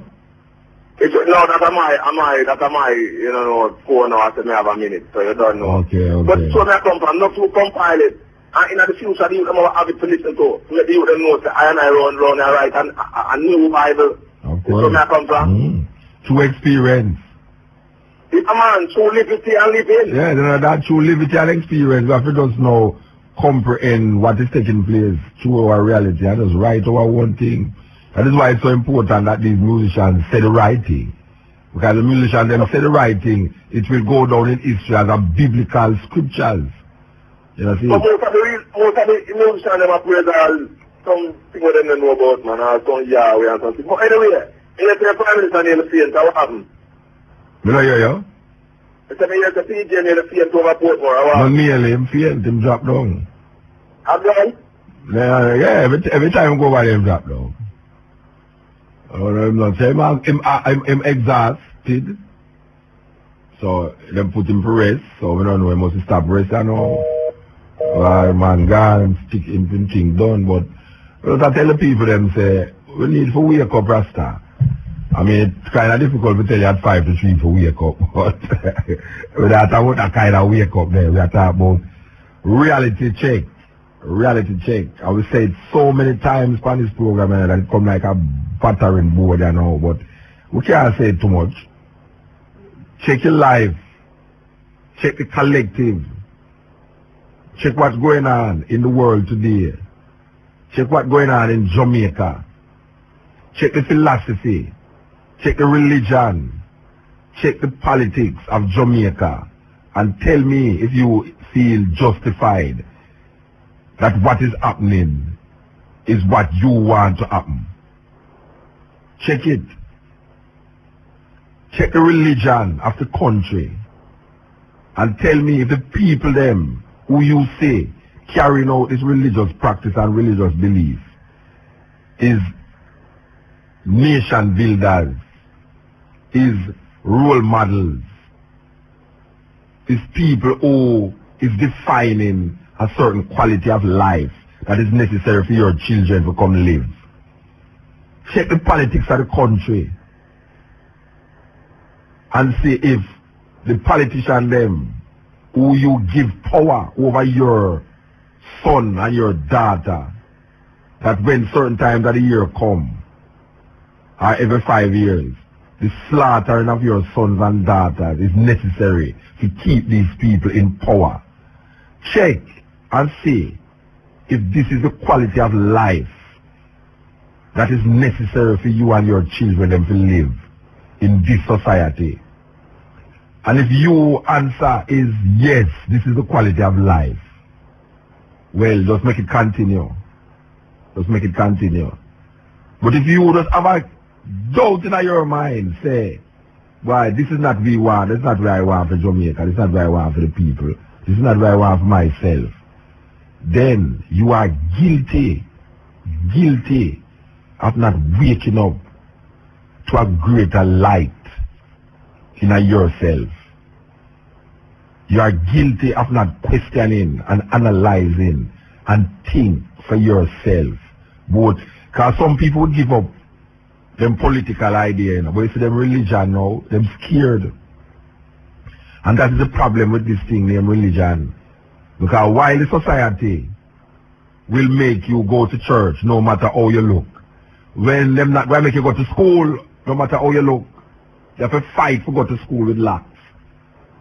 No, that am I, you know, phone now, I said, me have a minute, so you don't know. Okay. But so me come from, not to compile it. And in the future, you will have it to listen to. Maybe you will know that I and I run and write a new Bible. Of course. So me come from. True experience. It's a man, true liberty and living. Yeah, that true liberty and experience. We have to just know, comprehend what is taking place through our reality and just write our own thing. That is why it's so important that these musicians say the right thing. Because the musicians them say the right thing, it will go down in history as a biblical scriptures. You know, see? But most of the musicians them praise all something what them know about, man, or some Yahweh and something. But anyway, if the Prime Minister named the Saint, what happened? Me know you. It's a year to PJ named the Saint over Portmore, what happened? No, nearly, him faint, him drop down. Have done? Yeah, every time I go over there, him drop down. I'm not saying I'm exhausted. So them put him for rest. So we don't know he must stop rest and all. Man gone, stick him thing done. But I tell the people them say we need to wake up Rasta. I mean it's kinda difficult to tell you at 5 to 3 for wake up, but we don't talk about that kind of wake up there. We are talking about reality check. Reality check. I will say it so many times on this program that it come like a battering board and all, but we can't say it too much. Check your life. Check the collective. Check what's going on in the world today. Check what's going on in Jamaica. Check the philosophy. Check the religion. Check the politics of Jamaica. And tell me if you feel justified that what is happening is what you want to happen. Check it. Check the religion of the country. And tell me if the people them who you say carrying out this religious practice and religious belief is nation builders, is role models, is people who is defining a certain quality of life that is necessary for your children to come live. Check the politics of the country and see if the politician them who you give power over your son and your daughter, that when certain times of the year come, or every 5 years, the slaughtering of your sons and daughters is necessary to keep these people in power. Check and see if this is the quality of life that is necessary for you and your children them to live in this society. And if your answer is yes, this is the quality of life, well, just make it continue. Just make it continue. But if you just have a doubt in your mind, say, why, this is not what we want, this is not what I want for Jamaica, this is not what I want for the people, this is not what I want for myself, then you are guilty of not waking up to a greater light in yourself. You are guilty of not questioning and analyzing and think for yourself. Because some people would give up them political idea, you know, but you see them religion now, them scared. And that is the problem with this thing named religion. Because while the society will make you go to church no matter how you look, when them not going to make you go to school no matter how you look, you have to fight for go to school with locks.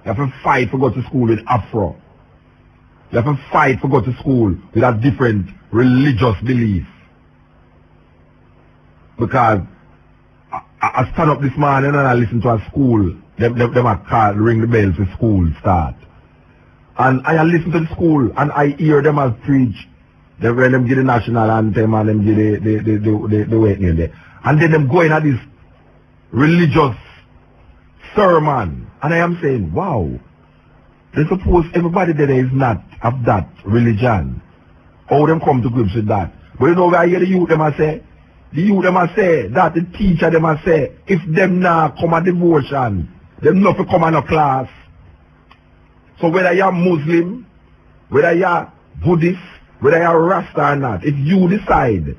You have to fight for go to school with afro. You have to fight for go to school with a different religious belief. Because I stand up this morning and I listen to a school. Them are called ring the bell for school start. And I listen to the school and I hear them as preach. When them give the national anthem and them give the waiting there. And then them going at this religious sermon. And I am saying, wow. They suppose everybody there is not of that religion. How them come to grips with that? But you know where I hear the youth them I say? The youth them I say, that the teacher them I say, if them now come at devotion, them not to come on a class. So whether you're Muslim, whether you're Buddhist, whether you're Rasta or not, if you decide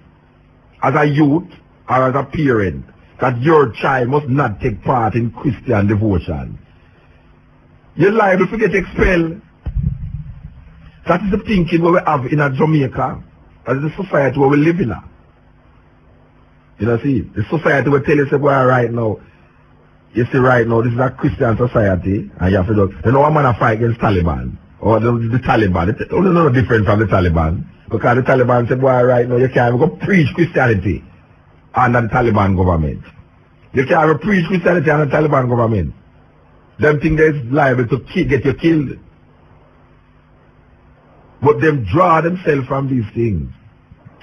as a youth or as a parent that your child must not take part in Christian devotion, you're liable to get expelled. That is the thinking what we have in Jamaica. That is the society where we live in. You know, see, the society will tell you, say, boy, right now, you see, right now, this is a Christian society, and you have to do, you know, I'm going to fight against Taliban, or the Taliban. It's no different from the Taliban, because the Taliban say, boy, right now, you can't even go preach Christianity under the Taliban government. You can't even preach Christianity under the Taliban government. Them think they're liable to get you killed. But them draw themselves from these things.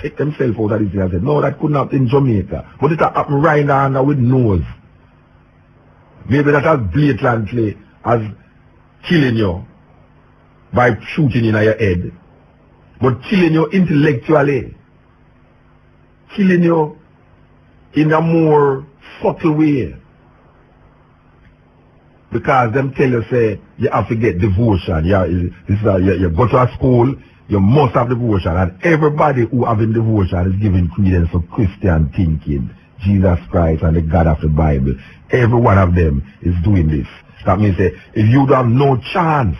Take themselves out of these things and say, no, that couldn't happen in Jamaica. But it happened right now with nose. Maybe that as blatantly as killing you by shooting in your head. But killing you intellectually. Killing you in a more subtle way. Because them tell you, say, you have to get devotion. You go to a school, you must have devotion. And everybody who having devotion is giving credence to Christian thinking. Jesus Christ and the God of the Bible. Every one of them is doing this. That means, say, if you don't have no chance,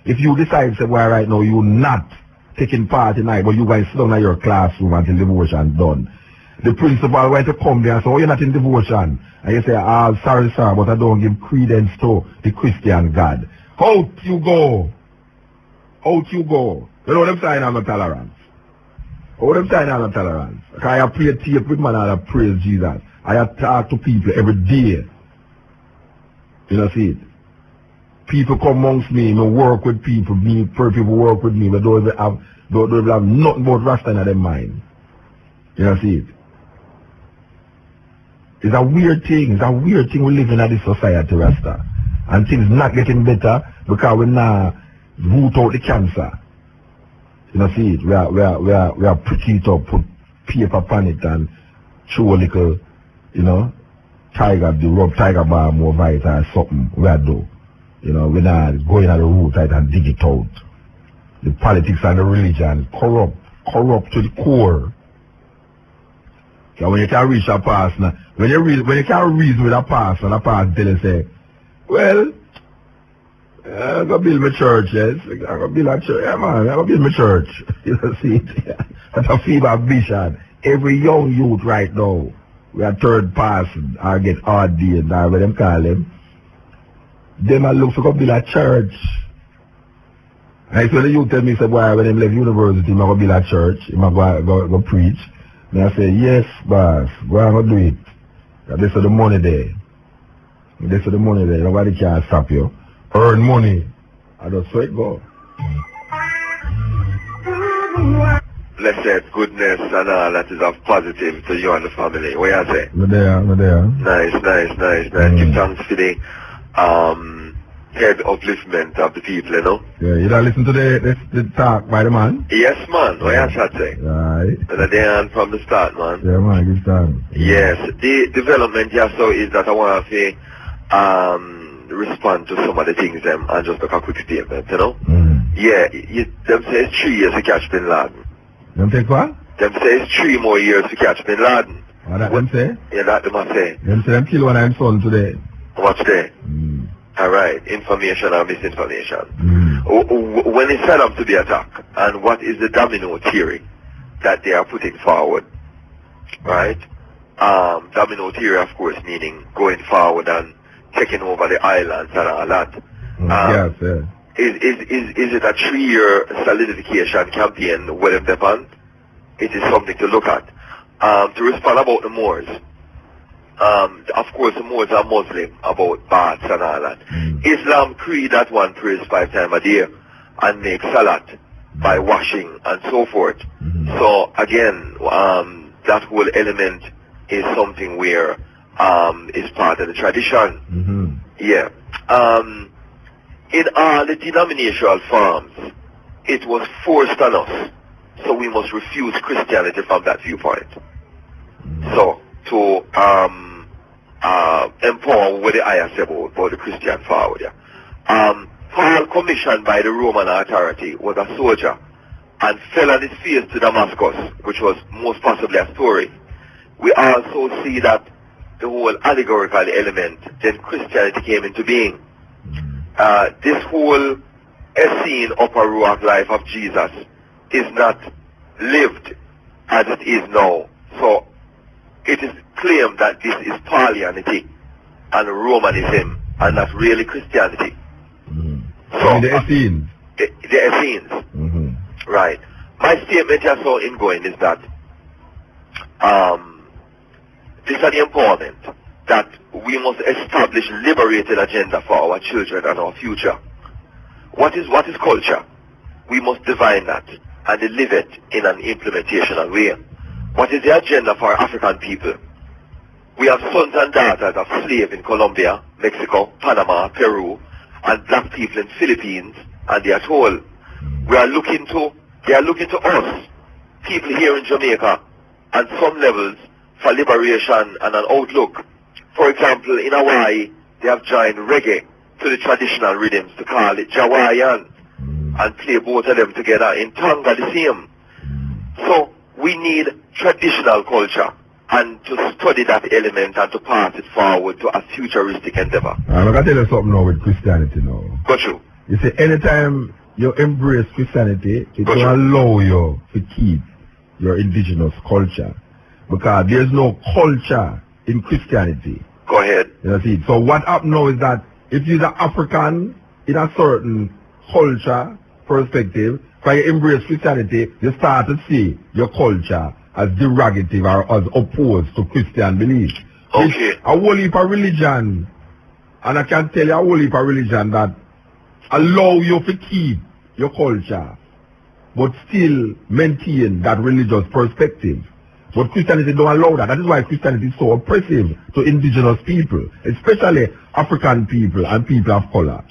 if you decide, say, well, right now, you're not taking part in it, but you guys sit down in your classroom until devotion done. The principal going to come there and say, oh, you're not in devotion. And you say, ah, sorry, sir, but I don't give credence to the Christian God. Out you go. Out you go. You know what I'm saying? I'm not tolerance. What I'm saying? I'm not tolerance. Because I pray tape with man and I praise Jesus. I talk to people every day. You know, see it? People come amongst me, I work with people, people work with me, but don't even have nothing but Rasta in their mind. You know, see it? It's a weird thing. It's a weird thing we live in this society, Rasta. And things not getting better because we now root out the cancer. You know, see it? We are prick it up, put paper upon it and show a little, you know, rub tiger bar more vital or something. We are do. You know, we're not going at the root right and dig it out. The politics and the religion corrupt to the core. So when you can reach a pass now, when you can reason with a pass and a pass tell you say, well, I'm gonna build my church, yes. I'm gonna build a church, yeah man, I'm gonna build my church. You know, see it? Yeah. That's a fever vision. Every young youth right now, we are third pass or get ordained or what them call them. Them a look for go build a church. And so the youth tell me, say, boy, when them leave university, I'm gonna build a church, I'm gonna go preach. And I say, yes, boss, go and do it. This is the money there. This is the money there. Nobody can stop you. Earn money. I just so it go. Blessed goodness and all that is of positive to you and the family. What you say? I'm there. Nice. Give thanks for the head upliftment of the people, you know. Yeah, you don't listen to the talk by the man? Yes, man. What you say? Right. And then from the start, man. Yeah, man, good time. Yes. The development here so is that I want to respond to some of the things and just make a quick statement, you know. Mm. Yeah, them say it's 3 years to catch Bin Laden. Them take what? Them say it's 3 more years to catch Bin Laden. What that them say? Yeah, that them a say. Them say them kill one of them son today. What's there? Alright, information or misinformation. When is set up to be attacked, and what is the domino theory that they are putting forward? Right? Domino theory, of course, meaning going forward and taking over the islands and all that. Yes, yeah. Is it a 3-year solidification campaign with them depend? It is something to look at. To respond about the Moors, of course the Moors are Muslim, about baths and all that. Islam creed that one prays 5 times a day and make salat by washing and so forth. So again, that whole element is something where is part of the tradition. Yeah. In all the denominational forms, it was forced on us. So we must refuse Christianity from that viewpoint. So to empower what the ayah say about the Christian forward. Paul, commissioned by the Roman authority, was a soldier and fell on his face to Damascus, which was most possibly a story. We also see that the whole allegorical element, then Christianity came into being. This whole Essene upper rock life of Jesus is not lived as it is now. So it is claimed that this is Paulianity and Romanism and not really Christianity. So the Essenes. The Essenes. Right. My statement here so ingoing is that this is an empowerment that we must establish liberated agenda for our children and our future. What is culture? We must define that and live it in an implementational way. What is the agenda for African people? We have sons and daughters of slaves in Colombia, Mexico, Panama, Peru, and black people in Philippines and the atoll. They are looking to us, people here in Jamaica, on some levels, for liberation and an outlook. For example, in Hawaii, they have joined reggae to the traditional rhythms to call it Jawaiian and play both of them together. In Tonga, the same. So we need traditional culture and to study that element and to pass it forward to a futuristic endeavor. I'm going to tell you something now with Christianity now. Got you. You see, anytime you embrace Christianity, it will allow you to keep your indigenous culture. Because there's no culture in Christianity. Go ahead. You see, so what happened now is that if you're an African in a certain culture perspective, when you embrace Christianity, you start to see your culture as derogative or as opposed to Christian belief. Okay. It's a whole heap of religion, and I can tell you a whole heap of religion that allow you to keep your culture, but still maintain that religious perspective. But Christianity don't allow that. That is why Christianity is so oppressive to indigenous people, especially African people and people of color.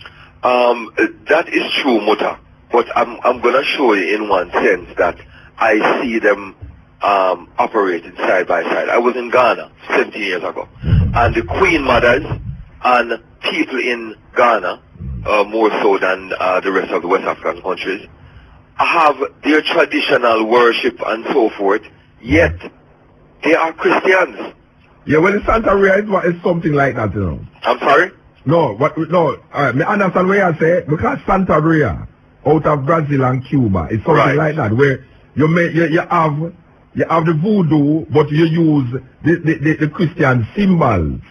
That is true, MUTA. But I'm going to show you in one sense that I see them operating side by side. I was in Ghana 17 years ago. And the Queen Mothers and people in Ghana, more so than the rest of the West African countries, have their traditional worship and so forth, yet they are Christians. Yeah, well, in Santeria is something like that, you know. I'm sorry? No, I understand what you say, because Santeria, out of Brazil and Cuba, it's something like that, where you have the voodoo, but you use the Christian symbols.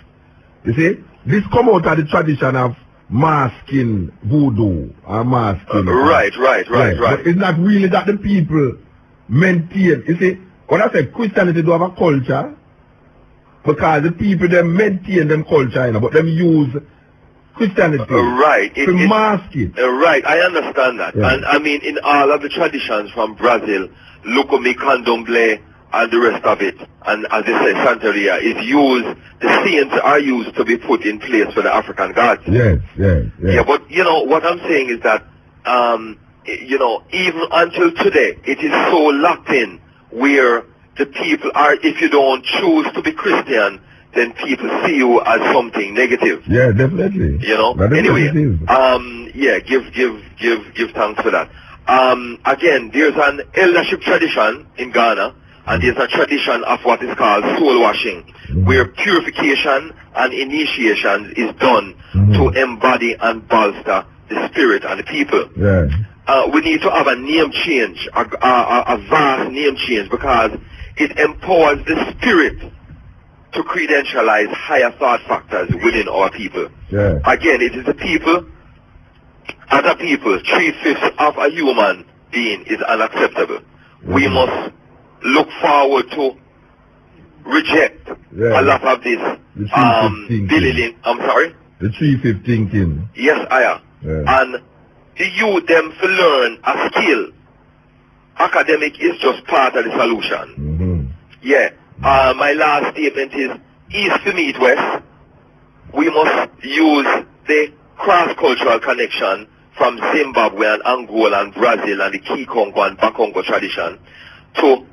You see? This come out of the tradition of masking voodoo or masking. Right. But it's not really that the people maintain. You see, when I say Christianity do have a culture, because the people they maintain them culture, you know, but them use Christianity to mask it. Right, I understand that. Yeah. And I mean, in all of the traditions from Brazil, Lukumi, Candomblé, and the rest of it, and as they say, Santeria, is used, the saints are used to be put in place for the African gods. Yes. Yeah, but, you know, what I'm saying is that, you know, even until today, it is so locked in where the people are, if you don't choose to be Christian, then people see you as something negative. Yeah, definitely. You know? Anyway, yeah, give thanks for that. again, there's an eldership tradition in Ghana, and there's a tradition of what is called soul washing, where purification and initiation is done to embody and bolster the spirit and the people. We need to have a name change, a vast name change, because it empowers the spirit to credentialize higher thought factors within our people. Again, it is the people, as a people, 3/5 of a human being is unacceptable. We must look forward to reject a lot of this belittling. I'm sorry? The 3/5 thinking. Yes, I am. And the youth them to learn a skill. Academic is just part of the solution. My last statement is East to meet West. We must use the cross-cultural connection from Zimbabwe and Angola and Brazil and the Kikongo and Bakongo tradition to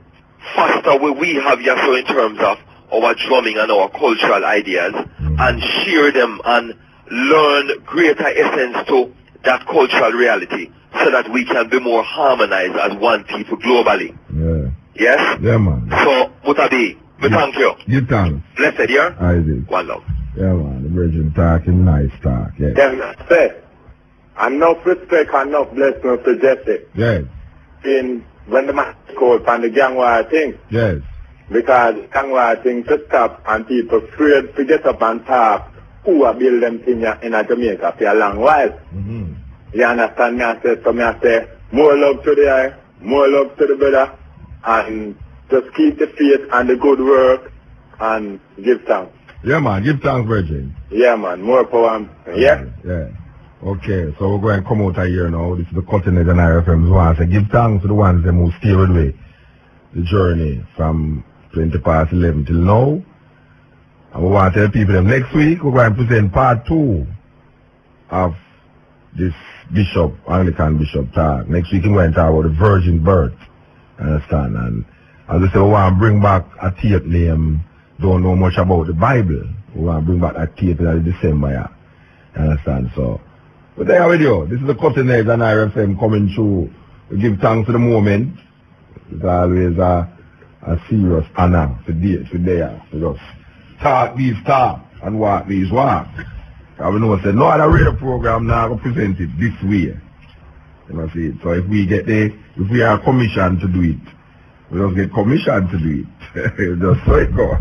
foster what we have here, so in terms of our drumming and our cultural ideas, and share them and learn greater essence to that cultural reality, so that we can be more harmonized as one people globally. Yes? Yeah, man. So, Mutabi, we thank you. You thanks. Blessed, yeah? I did. One love. Yeah, man. The virgin talking, nice talk. Yeah. Enough respect, enough blessing to justice. Yes. In when the man called on the gangwire thing. Yes. Because gangwire thing to stop and people afraid to get up and talk who are build them thing in Jamaica for a long while. You understand me? I say, more love to the eye, more love to the brother, and just keep the faith and the good work and give thanks. Yeah, man. Give thanks, Virgin. Yeah, man. More power. Yeah? Yeah. Okay, so we're going to come out of here now. This is the Cutting Edge and IFM. We want to give thanks to the ones that who stayed with the journey from 11 till now. And we want to tell people that next week we're going to present part 2 of this bishop, Anglican bishop talk. Next week we're going to talk about the virgin birth. Understand? And as I said, we want to bring back a tape name, don't know much about the Bible. We want to bring back a tape in December, yeah. Understand? So, but there with you. This is the Cutting Edge and IFM coming through. We give thanks to the moment. It's always a serious honor to there, to just talk these talk and walk these walk. I know I said no other radio program now will present it this way. You know see it. So if we are commissioned to do it, we just get commissioned to do it. Just so it go.